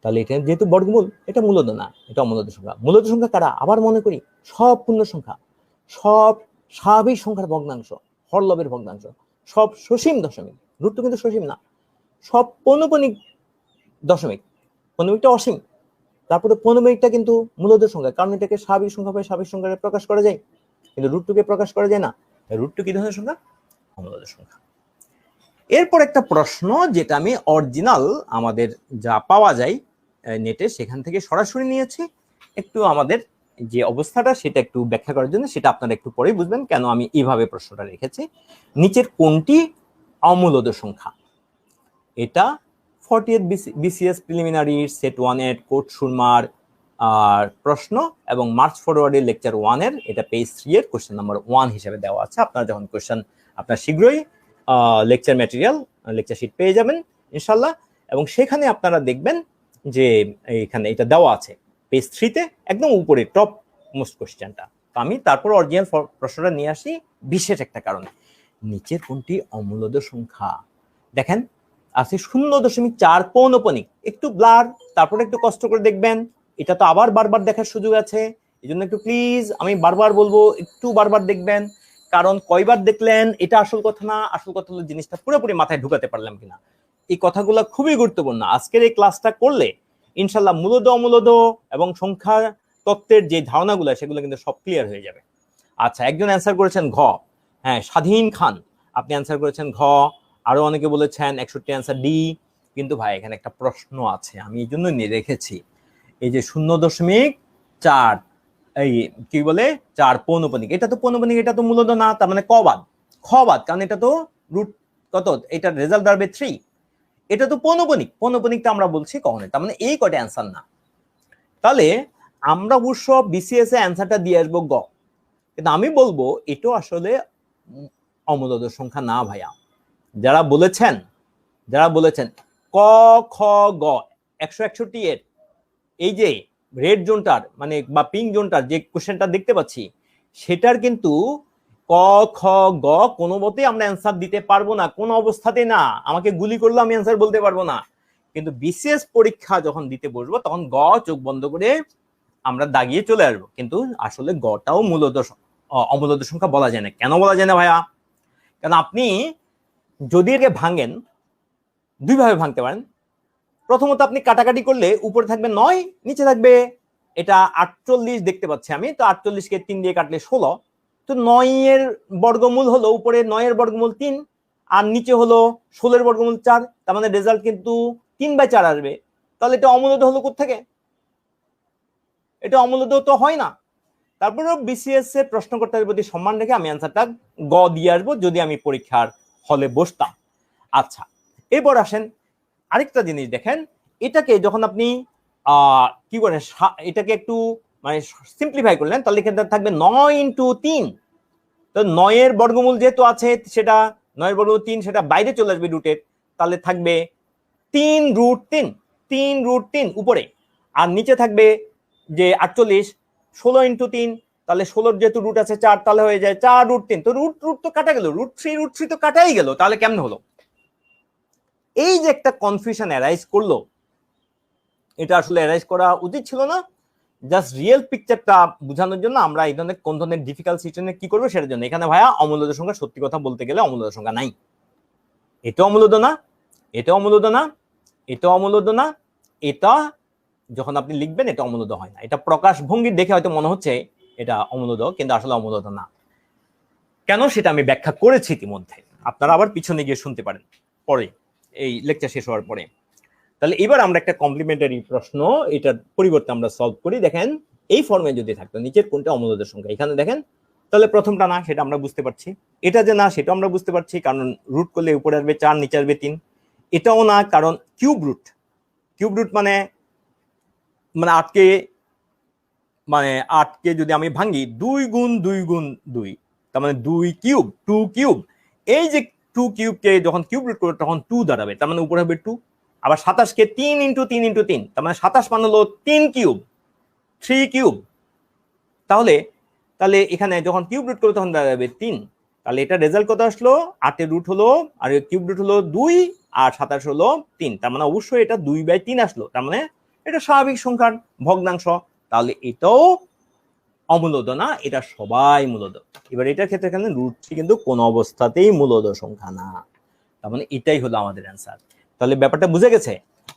[SPEAKER 1] তাহলে এটা যেহেতু বর্গমূল, এটা মূলদ না, এটা অমূলদ সংখ্যা। মূলদ সংখ্যা কারা? আবার মনে করি, সব পূর্ণ সংখ্যা, সব স্বাভাবিক সংখ্যার ভগ্নাংশ, হরলবের ভগ্নাংশ, সব সসীম দশমিক। √2 কিন্তু সসীম না, সব পৌনঃপুনিক দশমিক, পৌনঃপুনিকটা অসীম, তারপরে পৌনঃপুনিকটা কিন্তু মূলদ সংখ্যা, কারণ এটাকে স্বাভাবিক সংখ্যা বা স্বাভাবিক সংখ্যা প্রকাশ করা যায়, কিন্তু √2 কে প্রকাশ করা যায় না। √2 কি ধরনের সংখ্যা? অমূলদ সংখ্যা। এরপর একটা প্রশ্ন, যেটা আমি অরিজিনাল আমাদের যা পাওয়া যায় নেটে সেখান থেকে সরাসরি নিয়েছি, একটু আমাদের যে অবস্থাটা সেটা একটু ব্যাখ্যা করার জন্য, সেটা আপনারা একটু পরেই বুঝবেন কেন আমি এইভাবে প্রশ্নটা রেখেছি। নিচের কোনটি অমূলদ সংখ্যা? এটা 40th BCS প্রিলিমিনারি, সেট 1 এর কোট সুরমার আর প্রশ্ন এবং মার্চ ফরওয়ার্ডের লেকচার 1 এর এটা পেজ 3 এর কোশ্চেন নাম্বার 1 হিসেবে দেওয়া আছে। আপনারা যখন কোশ্চেন আপনার শীঘ্রই লেকচার ম্যাটেরিয়াল লেকচার শিট পেয়ে যাবেন ইনশাল্লাহ, এবং সেখানে আপনারা দেখবেন যে এখানে এটা দেওয়া আছে পেজ 3 তে একদম উপরে টপ মোস্ট কোশ্চেনটা। তো আমি তারপর অরিজিনাল প্রশ্নটা নিয়ে আসি বিশেষ একটা কারণে। নিচের কোনটি অমূলদ সংখ্যা? দেখেন আছে 0.4 পৌনপণিক, একটু ব্লার, তারপরে একটু কষ্ট করে দেখবেন। এটা তো আবার বারবার দেখার সুযোগ আছে, এই জন্য একটু প্লিজ আমি বারবার বলবো একটু বারবার দেখবেন, কারণ কয়বার দেখলেন এটা আসল কথা না, আসল কথা হলো জিনিসটা পুরোপুরি মাথায় ঢুকাতে পারলাম কিনা। এই কথাগুলো খুবই গুরুত্বপূর্ণ। আজকের এই ক্লাসটা করলে ইনশাল্লাহ মূলদ অমূলদ এবং সংখ্যা তত্ত্বের যে ধারণাগুলো সেগুলো কিন্তু সব ক্লিয়ার হয়ে যাবে। আচ্ছা, একজন অ্যান্সার করেছেন ঘ, হ্যাঁ স্বাধীন খান, আপনি অ্যান্সার করেছেন ঘ। আরো অনেকে বলেছেন 61 অ্যান্সার ডি। কিন্তু ভাই এখানে একটা প্রশ্ন আছে, আমি এই জন্য নিয়ে রেখেছি। এই যে 0.4 এই কি বলে 4 পৌনপণিক, এটা তো পৌনপণিক, এটা তো মূলদ না, তার মানে কবাদ খবাদ, কারণ এটা তো রুট কত, এটার রেজাল্ট দাঁড়াবে 3। এটা তো পৌনপণিক, পৌনপণিকটা আমরা বলছি কখনো, তার মানে এই কয়টা অ্যান্সার না। তাহলে আমরা অবশ্য বিসিএস এ অ্যান্সারটা দিয়ে আসবো গ, কিন্তু আমি বলবো এটা আসলে অমূলদ সংখ্যা না ভাইয়া। যারা বলেছেন ক খ গ 161 এর এই যে রেড জোনটার মানে বা পিঙ্ক জোনটার যে কোশ্চেনটা দেখতে পাচ্ছি, সেটার কিন্তু ক খ গ কোনো মতেই আমরা অ্যান্সার দিতে পারবো না, কোনো অবস্থাতেই না। আমাকে গুলি করলে আমি অ্যান্সার বলতে পারবো না, কিন্তু বিসিএস পরীক্ষা যখন দিতে বসবো তখন গ চোখ বন্ধ করে আমরা দাগিয়ে চলে আসবো। কিন্তু আসলে গটাও মূলদ অমূলদ সংখ্যা বলা যায় না। কেন বলা যায় না ভাইয়া? কারণ আপনি যদি একে ভাঙেন, দুইভাবে ভাঙতে পারেন। প্রথমত আপনি কাটাকাটি করলে উপরে থাকবে 9, নিচে থাকবে এটা 48 দেখতে পাচ্ছি আমি, তো 48 কে 3 দিয়ে কাটলে 16, তো 9 এর বর্গমূল হলো উপরে 9 এর বর্গমূল 3 আর নিচে হলো 16 এর বর্গমূল 4, তার মানে রেজাল্ট কিন্তু 3/4 আসবে। তাহলে এটা অমূলদ হলো কোত্থেকে? এটা অমূলদ তো হয় না। তারপরেও বিসিএস এর প্রশ্নকর্তার প্রতি সম্মান রেখে আমি অ্যান্সারটা গ দিয়ে আসবো যদি আমি পরীক্ষার হলে বসতাম। আচ্ছা, এরপর আসেন আরেকটা জিনিস দেখেন, এটাকে যখন আপনি কি করেন, এটাকে একটু মানে সিম্পলিফাই করলেন, তাহলে এখানে থাকবে 9 × 3। তো 9 এর বর্গমূল যেহেতু আছে, সেটা 9 এর বর্গমূল 3, সেটা বাইরে চলে আসবে রুটের, তাহলে থাকবে 3√3, 3√3 উপরে, আর নিচে থাকবে যে 48, 16 × 3, তাহলে 16 যেহেতু রুট আছে 4, তাহলে হয়ে যায় 4√3। তো রুট তো কাটা গেল, √3 তো কাটাই গেল, তাহলে কেমন হলো? এই যে একটা কনফিউশন অ্যারাইজ করলো, এটা আসলে অ্যারাইজ করা উচিত ছিল না। জাস্ট রিয়েল পিকচারটা বোঝানোর জন্য আমরা এই ধরনের কোন ধরনের ডিফিকাল্ট সিচুয়েশনে কি করবো সেটার জন্য। এখানে ভাইয়া অমূলদ সংখ্যা সত্যি কথা বলতে গেলে অমূলদ সংখ্যা নাই। এটা অমূলদ না, এটা অমূলদ না, এটা অমূলদ না, এটা যখন আপনি লিখবেন এটা অমূলদ হয় না। এটা প্রকাশ ভঙ্গি দেখে হয়তো মনে হচ্ছে এটা অমূলদ, কিন্তু আসলে অমূলদ না। কেন সেটা আমি ব্যাখ্যা করেছি ইতিমধ্যে, আপনারা আবার পিছনে গিয়ে শুনতে পারেন পরে, এই লেকচার শেষ হওয়ার পরে। তাহলে এবার আমরা একটা কমপ্লিমেন্টারি প্রশ্ন এটার পরিবর্তে আমরা সলভ করি। দেখেন এই ফর্মে যদি থাকতো নিচের কোনটা অমূলদ সংখ্যা, এখানে দেখেন তাহলে প্রথমটা না সেটা আমরা বুঝতে পারছি, এটা যে না সেটা আমরা বুঝতে পারছি, কারণ রুট করলে উপরে আসবে 4, নিচে আসবে 3। এটাও না, কারণ কিউব রুট মানে 8কে যদি আমি ভাঙি 2 × 2 × 2, তার মানে 2 কিউব, 2 কিউব। এই যে 2 কিউবকে যখন কিউব রুট করবে তখন 2 দাঁড়াবে, তার মানে উপরে হবে 2। আবার 27কে 3 × 3 × 3, তার মানে 27 মানে হলো 3 কিউব, 3 কিউব। তাহলে এখানে যখন কিউব রুট করবে তখন দাঁড়াবে 3। তাহলে এটা রেজাল্ট কত আসলো? 8 এর রুট হলো, আর কিউব রুট হলো 2, আর 27 হলো 3, তার মানে অবশ্যই এটা 2/3 আসলো, তার মানে এটা স্বাভাবিক সংখ্যার ভগ্নাংশ। তাহলে এটাও অমূলদ না, এটা সবাই মূলদ। এবার এটার ক্ষেত্রে এখানে √3 কিন্তু কোনো অবস্থাতেই মূলদ সংখ্যা না, তার মানে এটাই হলো আমাদের অ্যান্সার। তাহলে ব্যাপারটা বুঝে গেছে।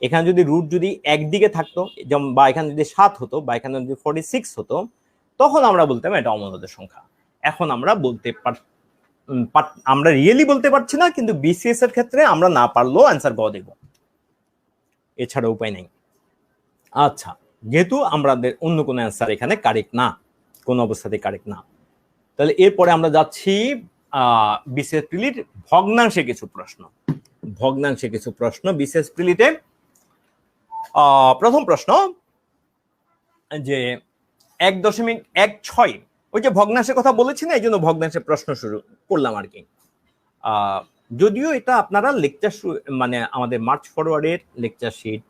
[SPEAKER 1] এখানে যদি রুট যদি একদিকে থাকতো, যেমন বা এখানে যদি 7 হতো, বা এখানে যদি 46 হতো, তখন আমরা বলতাম এটা অমূলদ সংখ্যা। এখন আমরা আমরা রিয়েলি বলতে পারছি না, কিন্তু বিসিএস এর ক্ষেত্রে আমরা না পারলেও অ্যান্সার গ দেব, এছাড়া উপায় নেই। আচ্ছা, যেহেতু আমাদের অন্য কোনো অ্যান্সার এখানে কারেক্ট না, কোন অবস্থাতে কারেক্ট না, তাহলে এরপরে আমরা যাচ্ছি বিসিএস প্রিলিট ভগ্নাংশে কিছু প্রশ্ন। বিসিএস প্রিলিটে প্রথম প্রশ্ন, যে 1.16, ওই যে ভগ্নাংশের কথা বলেছি না, এই জন্য ভগ্নাংশের প্রশ্ন শুরু করলাম আর কি। যদিও এটা আপনারা লেকচার মানে আমাদের মার্চ ফরওয়ার্ডের লেকচার শিট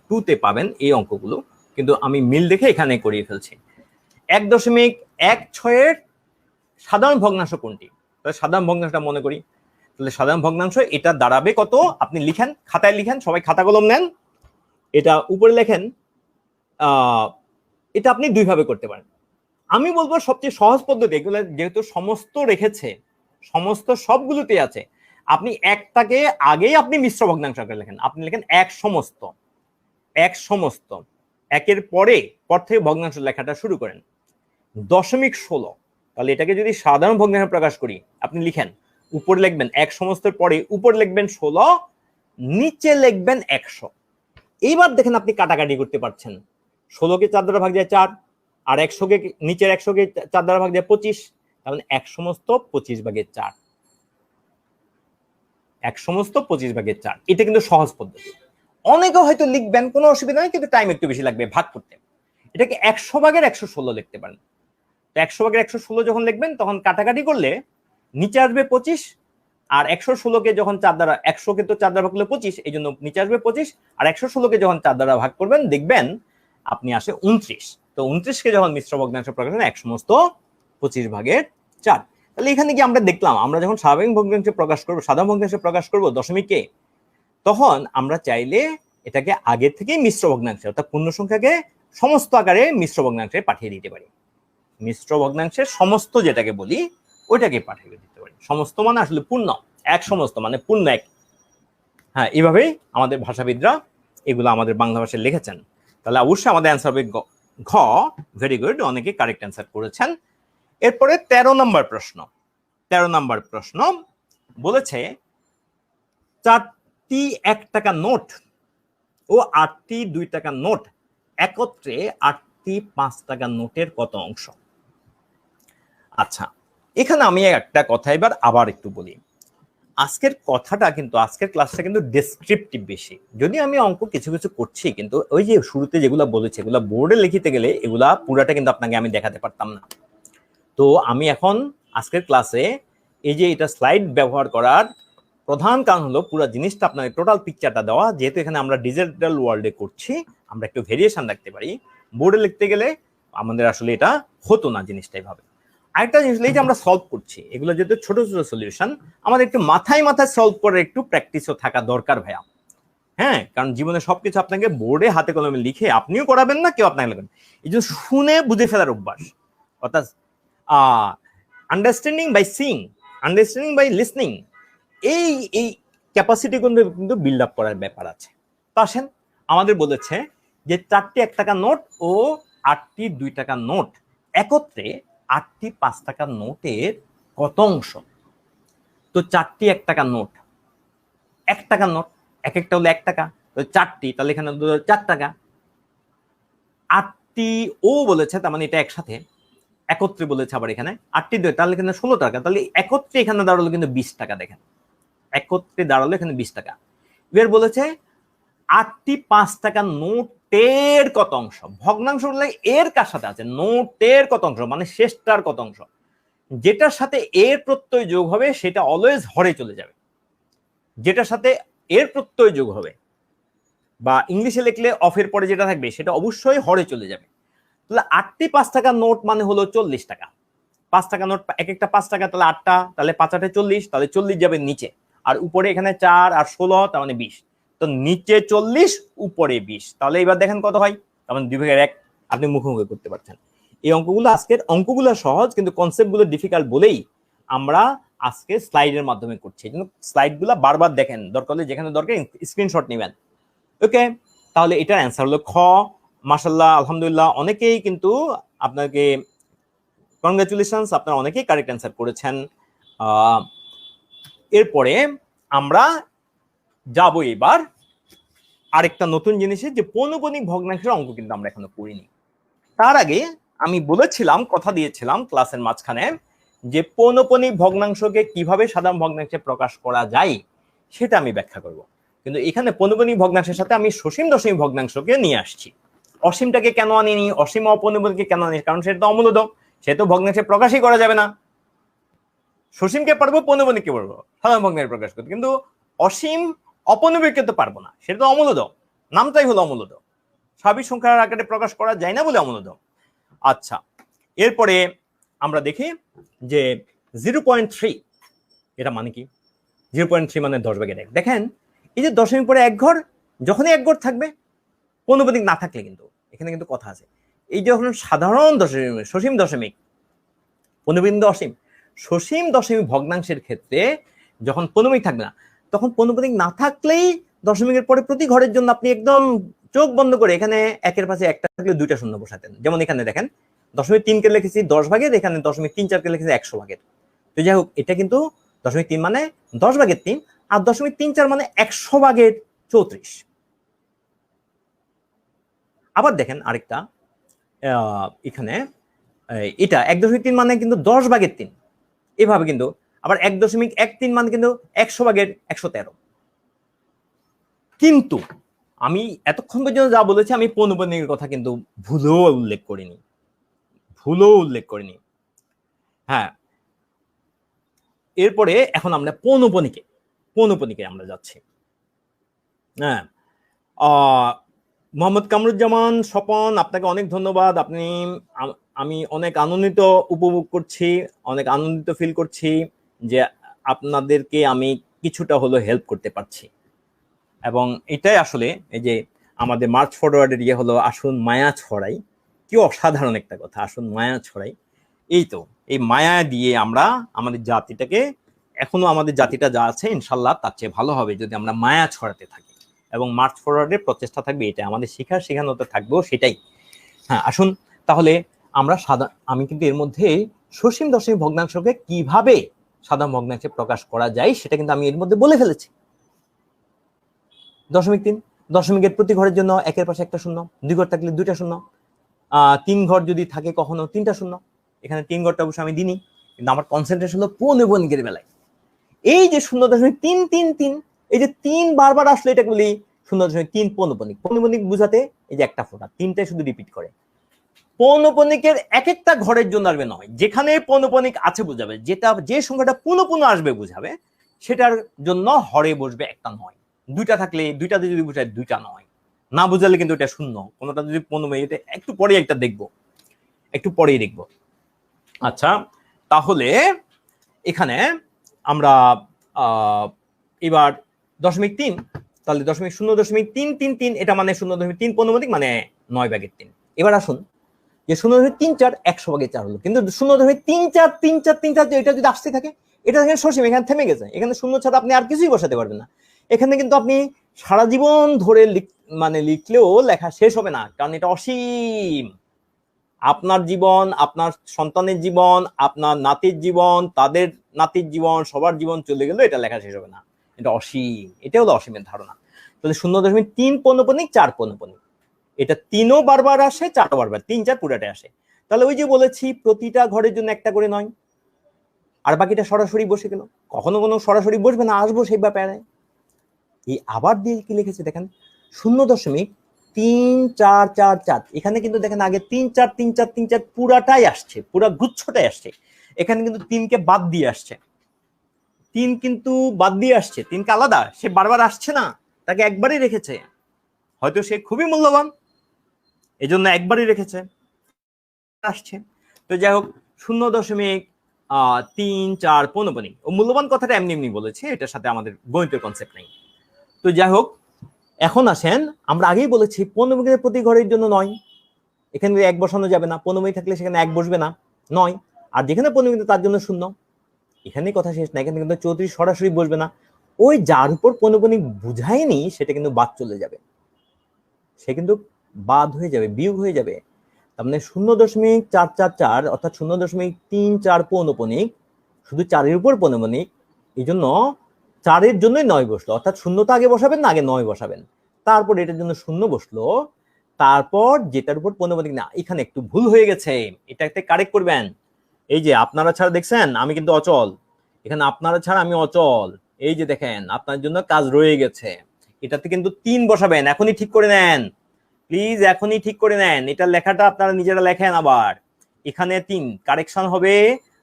[SPEAKER 1] 2-তে পাবেন এই অঙ্কগুলো, কিন্তু আমি মিল দেখে এখানে করিয়ে ফেলছি। 1.16 সাধারণ ভগ্নাংশ কোনটি? তাহলে সাধারণ ভগ্নাংশটা মনে করি। তাহলে সাধারণ ভগ্নাংশ এটা দাঁড়াবে কত? আপনি লিখেন, খাতায় লিখেন, সবাই খাতা কলম নেন, এটা উপরে লেখেন। এটা আপনি দুইভাবে করতে পারেন। আমি বলবো সবচেয়ে সহজ পদ্ধতি, এগুলো যেহেতু সমস্ত রেখেছে, সমস্ত সবগুলোতে আছে, আপনি একটাকে আগেই আপনি মিশ্র ভগ্নাংশ আকারে লেখেন। আপনি লেখেন এক সমস্ত, এক সমস্ত, একের পর থেকে ভগ্নাংশ লেখাটা শুরু করেন। 0.16, তাহলে এটাকে যদি সাধারণ ভগ্নাংশে প্রকাশ করি, আপনি লিখেন উপরে লিখবেন এক সমস্তের পরে উপরে লিখবেন 16, নিচে লিখবেন 100। এইবার দেখেন আপনি কাটাকাটি করতে পারছেন। 16কে 4 দ্বারা ভাগ যায় 4, আর 100কে নিচের 100কে 4 দ্বারা ভাগ যায় 25, তাহলে এক সমস্ত 25/4, এক সমস্ত 25/4। এটা কিন্তু সহজ পদ্ধতি। অনেকে হয়তো লিখবেন, কোনো অসুবিধা নেই, কিন্তু টাইম একটু বেশি লাগবে ভাগ করতে। এটাকে 100/116 লিখতে পারেন। 100/116 যখন লিখবেন তখন কাটাকাটি করলে নিচে আসবে 25, আর 116কে যখন 4 দ্বারা, 100কে তো 4 দ্বারা ভাগ করলে 25, এই জন্য নিচে আসবে 25, আর 116কে যখন 4 দ্বারা ভাগ করবেন দেখবেন আপনি আসে 29। তো 29কে যখন মিশ্র ভগ্নাংশ প্রকাশ করেন 1/25/4। তাহলে এখানে কি আমরা দেখলাম, আমরা যখন স্বাভাবিক ভগ্নাংশে প্রকাশ করবো, সাধারণ ভগ্নাংশে প্রকাশ করবো দশমিকে, তখন আমরা চাইলে এটাকে আগে থেকেই মিশ্র ভগ্নাংশে অর্থাৎ পূর্ণ সংখ্যাকে সমস্ত আকারে মিশ্র ভগ্নাংশে পাঠিয়ে দিতে পারি। মিশ্র ভগ্নাংশের সমস্ত যেটাকে বলি ওইটাকে পাঠিয়ে দিতে পারি। সমস্ত মানে আসলে পূর্ণ, এক সমস্ত মানে পূর্ণ এক। হ্যাঁ, এইভাবেই আমাদের ভাষাবিদরা এগুলো আমাদের বাংলা ভাষায় লিখেছেন। তাহলে অবশ্যই আমাদের অ্যান্সার হবে ঘ। ভেরি গুড, অনেকে কারেক্ট অ্যান্সার করেছেন। এরপরে 13 নম্বর প্রশ্ন। 13 নম্বর প্রশ্ন বলেছে 4টি 1 টাকা নোট ও 8টি 2 টাকা নোট একত্রে 8টি 5 টাকা নোটের কত অংশ? আচ্ছা, এখানে আমি একটা কথা এবার আবার একটু বলি। আজকের কথাটা কিন্তু, আজকের ক্লাসটা কিন্তু ডেসক্রিপটিভ বেশি। যদি আমি অঙ্ক কিছু কিছু করছি, কিন্তু ওই যে শুরুতে যেগুলো বলেছে এগুলো বোর্ডে লিখিতে গেলে এগুলা পুরাটা কিন্তু আপনাকে আমি দেখাতে পারতাম না। তো আমি এখন আজকের ক্লাসে এই যে এটা স্লাইড ব্যবহার করার প্রধান কারণ হলো পুরো জিনিসটা আপনাকে টোটাল পিকচারটা দেওয়া। যেহেতু এখানে আমরা ডিজিটাল ওয়ার্ল্ডে করছি, আমরা একটু ভেরিয়েশন রাখতে পারি। বোর্ডে লিখতে গেলে আমাদের আসলে এটা হতো না জিনিসটাই ভাবে। আরেকটা জিনিস এই যে আমরা সলভ করছি, এগুলো যেহেতু ছোট ছোট সলিউশন, আমাদের একটু মাথায় মাথায় সলভ করার একটু প্র্যাকটিসও থাকা দরকার ভাইয়া। হ্যাঁ, কারণ জীবনে সবকিছু আপনাকে বোর্ডে হাতে কলমে লিখে আপনিও করাবেন না, কেউ আপনাকে লিখবেন। এই জন্য শুনে বুঝে ফেলার অভ্যাস, অর্থাৎ understanding by seeing, understanding by listening, এই এই ক্যাপাসিটি কিন্তু বিল্ড আপ করার ব্যাপার আছে। তো আসেন, আমাদের বলেছে যে 4টি 1 টাকা নোট ও 8টি 2 টাকা নোট একত্রে 8টি 5 টাকা নোটের কত অংশ? তো 4টি 1 টাকা নোট, 1 টাকা নোট, এক একটা হলো 1 টাকা, তো 4টি, তাহলে এখানে 4 টাকা। 8টি ও বলেছে, তার মানে এটা একসাথে, একত্রে বলেছে আবার এখানে 8টি 2, তাহলে এখানে 16 টাকা, তাহলে একত্রে এখানে দাঁড়ালো কিন্তু 20 টাকা। দেখেন একত্রে দাঁড়ালো এখানে 20 টাকা। এবার বলেছে 8টি 5 টাকা নোটের কত অংশ? ভগ্নাংশ বললে এর কার সাথে আছে? নোটের কত অংশ মানে শেষটার কত অংশ? যেটার সাথে এর প্রত্যয় যোগ হবে সেটা অলওয়েজ হরে চলে যাবে। যেটার সাথে এর প্রত্যয় যোগ হবে বা ইংলিশে লিখলে অফের পরে যেটা থাকবে সেটা অবশ্যই হরে চলে যাবে। তাহলে 8টি 5 টাকা নোট মানে হলো 40 টাকা। 5 টাকা নোট এক একটা 5 টাকা, তাহলে 8টা, তাহলে 5 8 40, তাহলে 40 যাবে নিচে, আর উপরে এখানে 4 আর 16, তার মানে 20। তো নিচে 40, উপরে 20, তাহলে এবার দেখেন কত হয়। তার মানে 2/1 আপনি মুখোমুখি করতে পারছেন। এই অঙ্কগুলো, আজকের অঙ্কগুলো সহজ, কিন্তু কনসেপ্টগুলো ডিফিকাল্ট বলেই আমরা আজকে স্লাইডের মাধ্যমে করছি। এই জন্য স্লাইডগুলো বারবার দেখেন, দরকার হলে যেখানে দরকার স্ক্রিনশট নেবেন। ওকে, তাহলে এটার অ্যান্সার হলো খ। মাশাআল্লাহ, আলহামদুলিল্লাহ, অনেকেই কিন্তু আপনাকে কনগ্রাচুলেশনস, আপনারা অনেকেই কারেক্ট অ্যান্সার করেছেন। এরপরে আমরা যাব এবার আরেকটা নতুন জিনিসে, যে পৌনঃপুনিক ভগ্নাংশের অঙ্ক কিন্তু আমরা এখনো করিনি। তার আগে আমি বলেছিলাম, কথা দিয়েছিলাম ক্লাসের মাঝখানে, যে পৌনঃপুনিক ভগ্নাংশকে কিভাবে সাধারণ ভগ্নাংশে প্রকাশ করা যায় সেটা আমি ব্যাখ্যা করব। কিন্তু এখানে পৌনঃপুনিক ভগ্নাংশের সাথে আমি সসীম দশমিক ভগ্নাংশকে নিয়ে আসছি। অসীমটাকে কেন আনিনি, অসীম অপনবনীকে কেন আনি, কারণ সেটা তো অমূলদ, সে তো ভগ্নাংশে প্রকাশই করা যাবে না। সসীমকে পারবো, পৌনবনীকে পারবো সাধারণ ভগ্নাংশে প্রকাশ করতে, কিন্তু অসীম অপনবীকে তো পারবো না, সেটা তো অমূলদ, নামটাই হলো অমূলদ, স্বাভাবিক সংখ্যার আকারে প্রকাশ করা যায় না বলে অমূলদ। আচ্ছা, এরপরে আমরা দেখি যে 0.3 এটা মানে কি? 0.3 মানে 10/1। দেখেন এই যে দশমিক পরে এক ঘর, যখনই এক ঘর থাকবে, পৌনপদিক না থাকলে কিন্তু এখানে কিন্তু কথা আছে। এই যখন সাধারণ দশমিক, সসীম দশমিক, পৌনবিন্দু অসীম, সসীম দশমিক ভগ্নাংশের ক্ষেত্রে যখন পৌনমিক থাকবে না, তখন পৌনপদিক না থাকলেই দশমিকের পরে প্রতি ঘরের জন্য আপনি একদম চোখ বন্ধ করে এখানে একের পাশে একটা থাকলে দুইটা শূন্য বসাতেন। যেমন এখানে দেখেন 0.3কে লিখেছি 10 ভাগের, এখানে 0.34কে লিখেছি 100 ভাগের। তো যাই হোক, এটা কিন্তু 0.3 মানে 10/3, আর 0.34 মানে 100/34। আবার দেখেন আরেকটা, এখানে এটা 1.3 মানে কিন্তু 10/3, এভাবে কিন্তু আবার 1.13 মানে কিন্তু 100/113। কিন্তু আমি এতক্ষণ পর্যন্ত যা বলেছি, আমি পৌনপদিকের কথা কিন্তু ভুলেও উল্লেখ করিনি। হ্যাঁ, এরপরে এখন আমরা পৌনপনিকে আমরা যাচ্ছি। হ্যাঁ, মোহাম্মদ কামরুজ্জামান স্বপন, আপনাকে অনেক ধন্যবাদ। আমি অনেক আনন্দিত উপভোগ করছি, অনেক আনন্দিত ফিল করছি যে আপনাদেরকে আমি কিছুটা হলো হেল্প করতে পারছি। এবং এটাই আসলে এই যে আমাদের মার্চ ফরওয়ার্ডের ইয়ে হলো, আসুন মায়া ছড়াই। কি অসাধারণ একটা কথা, আসুন মায়া ছড়াই। এই তো এই মায়া দিয়ে আমরা আমাদের জাতিটাকে, এখনো আমাদের জাতিটা যা আছে ইনশাল্লাহ তার চেয়ে ভালো হবে যদি আমরা মায়া ছড়াতে থাকি। এবং মার্চ ফরওয়ার্ডের প্রচেষ্টা থাকবে এটা, আমাদের শেখানোতে থাকবেও সেটাই। হ্যাঁ, আসুন তাহলে আমরা আমি কিন্তু এর মধ্যে সসীম দশমিক ভগ্নাংশকে কিভাবে সাধারণ ভগ্নাংশে প্রকাশ করা যায় সেটা কিন্তু আমি এর মধ্যে বলে ফেলেছি। 0.3, দশমিকের প্রতি ঘরের জন্য একের পাশে একটা শূন্য, 2 ঘর থাকলে 2টা শূন্য, 3 ঘর যদি থাকে কখনো 3টা শূন্য। এখানে 3 ঘরটা অবশ্য আমি দিইনি, কিন্তু আমার কনসেন্ট্রেশন হলো পৌনপনিকের বেলায়। এই যে 0.333, এই যে 3 বারবার আসলে এটা বলি 0.3 পৌনপনিক। পৌনপনিক বুঝাতে এই যে একটা ফোঁটা, 3টাই শুধু রিপিট করে। পৌনপনিকের এক একটা ঘরের জন্য আসবে নয়, যেখানে পৌনপনিক আছে বুঝাবে, যে সংখ্যাটা পুনঃ আসবে বুঝাবে, সেটার জন্য হরে বসবে একটা নয়। 2টা থাকলে 2টাতে যদি বুঝায় 2টা নয়, না বুঝালে কিন্তু এটা শূন্য। কোনোটা যদি পৌনপনিক, এটা একটু পরেই দেখবো। আচ্ছা, তাহলে এখানে আমরা এবার 0.3, তাহলে 0.333 এটা মানে 0.3 পৌনপনিক মানে 9/3। এবার আসুন যে 0.34 100/4 হলো, কিন্তু 0.34 এটা যদি আসতে থাকে, এটা এখানে সসীম, এখানে থেমে গেছে। এখানে শূন্য ছাড়া আপনি আর কিছুই বসাতে পারবেন না। এখানে কিন্তু আপনি সারা জীবন ধরে লিখলেও লেখা শেষ হবে না, কারণ এটা অসীম। আপনার জীবন, আপনার সন্তানের জীবন, আপনার নাতির জীবন, তাদের নাতির জীবন, সবার জীবন চলে গেলেও এটা লেখা শেষ হবে না। এটা অসীম, এটা হলো অসীমের ধারণা। তাহলে 0.3 পৌনপনিক 4 পৌনপনিক, এটা 3ও বারবার আসে, 4ও বারবার, 3 4 পুরাটাই আসে। তাহলে ওই যে বলেছি প্রতিটা ঘরের জন্য একটা করে নয়, আর বাকিটা সরাসরি বসে গেল। কখনো কোনো সরাসরি বসবে না, আসবো সেই ব্যাপারে। এই আবার দিয়ে কি লিখেছে দেখেন, 0.3444। এখানে কিন্তু দেখেন আগে 3 4 3 4 3 4 পুরাটাই আসছে, পুরা গুচ্ছটাই আসছে। এখানে কিন্তু 3কে বাদ দিয়ে আসছে, 3 কিন্তু বাদ দিয়ে আসছে, 3কে আলাদা, সে বারবার আসছে না, তাকে একবারই রেখেছে। হয়তো সে খুবই মূল্যবান, এই জন্য একবারই রেখেছে, আসছে। তো যাই হোক, 0.34 পৌনপনিক, ও মূল্যবান কথাটা এমনি বলেছে, এটার সাথে আমাদের গণিতের কনসেপ্ট নেই। তো যাই হোক, এখন আসেন, আমরা আগেই বলেছি পৌনপনিকের প্রতি ঘরের জন্য 9, এখানে 1 বসানো যাবে না, পৌনপনিক থাকলে সেখানে 1 বসবে না, 9। আর যেখানে পৌনপনিক তার জন্য 0, এখানে কথা শেষ না, এখানে কিন্তু 34 সরাসরি বসবে না। ওই যার উপর পৌনপনিক বুঝায়নি সেটা কিন্তু বাদ চলে যাবে, সে কিন্তু বাদ হয়ে যাবে, বিয়োগ হয়ে যাবে। তার মানে 0.444 অর্থাৎ 0.34 পৌনপনিক, শুধু 4-এর উপর পৌনপনিক, এই জন্য 4-এর জন্যই 9 বসলো। অর্থাৎ 0 তো আগে বসাবেন না, আগে 9 বসাবেন, তারপর এটার জন্য 0 বসলো, তারপর যেটার উপর পৌনপনিক না, এখানে একটু ভুল হয়ে গেছে, এটাকে কারেক্ট করবেন। এই যে আপনারা ছাড়া দেখছেন আমি কিন্তু অচল, এখানে আপনারা ছাড়া আমি অচল। এই যে দেখেন আপনার জন্য কাজ রয়ে গেছে, এটাতে কিন্তু 3 বসাবেন, এখনই ঠিক করে নেন। প্লিজ এখনই ঠিক করে নেন, এটা লেখাটা আপনারা নিজেরা লেখেন। আবার এখানে 3 কারেকশন হবে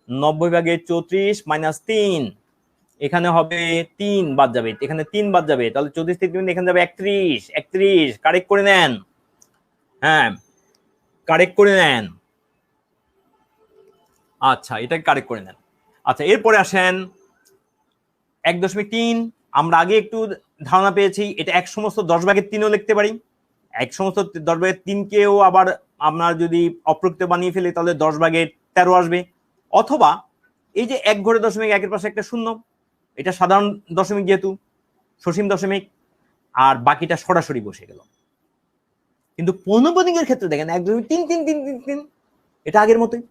[SPEAKER 1] 90 ভাগের 34 মাইনাস 3, এখানে হবে 3 বাদ যাবে, এখানে 3 বাদ যাবে, তাহলে 34 থেকে এখানে যাবে 31, 31 কারেক্ট করে নেন। হ্যাঁ কারেক্ট করে নেন। আচ্ছা এটা কারেক্ট করে নেন। আচ্ছা এরপরে আসেন 1.3, আমরা আগে একটু ধারণা পেয়েছি এটা এক সমস্ত 10 ভাগের 3ও লিখতে পারি, এক সমস্ত 10 ভাগের 3কেও আবার আমরা যদি অপ্রকৃত বানিয়ে ফেলি তাহলে 10 ভাগের 13 আসবে, অথবা এই যে 1 ঘরে দশমিক 1-এর পাশে একটা শূন্য, এটা সাধারণ দশমিক যেহেতু সসীম দশমিক, আর বাকিটা সরাসরি বসে গেল। কিন্তু পৌনঃপুনিকের ক্ষেত্রে দেখেন 1.3 এটা আগের মতোই,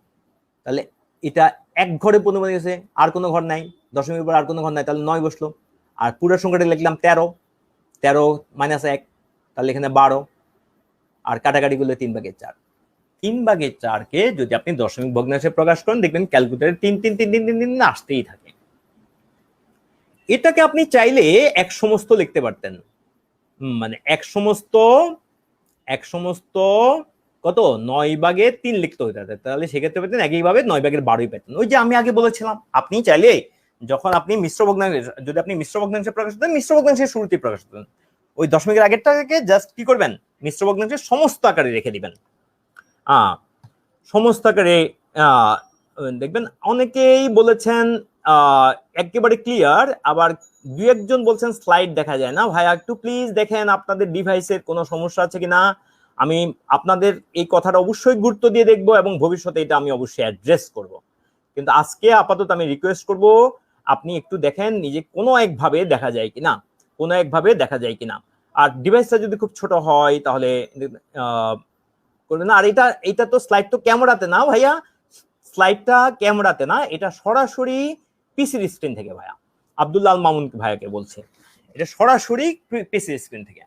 [SPEAKER 1] তাহলে এটা 1 ঘরে পৌনঃপুনিক আছে, আর কোনো ঘর নাই, দশমিকের পর আর কোনো ঘর নাই, তাহলে 9 বসলো। আর পুরো সংখ্যাটা লিখলাম 13, 13 মাইনাস 1, তাহলে এখানে 12, আর কাটাকাটি করলে 3/4। 3/4কে যদি আপনি দশমিক ভগ্নাংশে প্রকাশ করেন দেখবেন ক্যালকুলেটরে 3 আসতেই থাকে। এটাকে আপনি চাইলে এক সমস্ত লিখতে পারতেন, মানে এক সমস্ত কত 9/3 লিখতে হতে, তাহলে সেক্ষেত্রে পেতেন একইভাবে 9/12 পেতেন। ওই যে আমি আগে বলেছিলাম আপনি চাইলে যখন আপনি মিশ্র ভগ্নাংশ, যদি আপনি মিশ্র ভগ্নাংশে প্রকাশ করতেন মিশ্র ভগ্নাংশের শুরুতেই প্রকাশ করতেন, ওই দশমিকের আগেরটাকে জাস্ট কি করবেন মিশ্র ভগ্নাংশের সমস্ত আকারে রেখে দিবেন। সমস্ত আকারে দেখবেন অনেকেই বলেছেন একেবারে ক্লিয়ার, আবার দুই একজন বলছেন স্লাইড দেখা যায় না। ভাইয়া একটু প্লিজ দেখেন আপনাদের ডিভাইসের কোনো সমস্যা আছে কিনা, আমি আপনাদের এই কথাটা অবশ্যই গুরুত্ব দিয়ে দেখবো এবং ভবিষ্যতে এটা আমি অবশ্যই অ্যাড্রেস করব। কিন্তু আজকে আপাতত আমি রিকোয়েস্ট করব আপনি একটু দেখেন নিজে কোনো একভাবে দেখা যায় কিনা, আর ডিভাইসটা যদি খুব ছোট হয় তাহলে করবে না। আর এটা তো স্লাইড তো ক্যামেরাতে না ভাইয়া, স্লাইডটা ক্যামেরাতে না, এটা সরাসরি পিসির স্ক্রিন থেকে ভাইয়া, আব্দুল্লাহ আল মামুন ভাইয়াকে বলছে, এটা সরাসরি পিসির স্ক্রিন থেকে।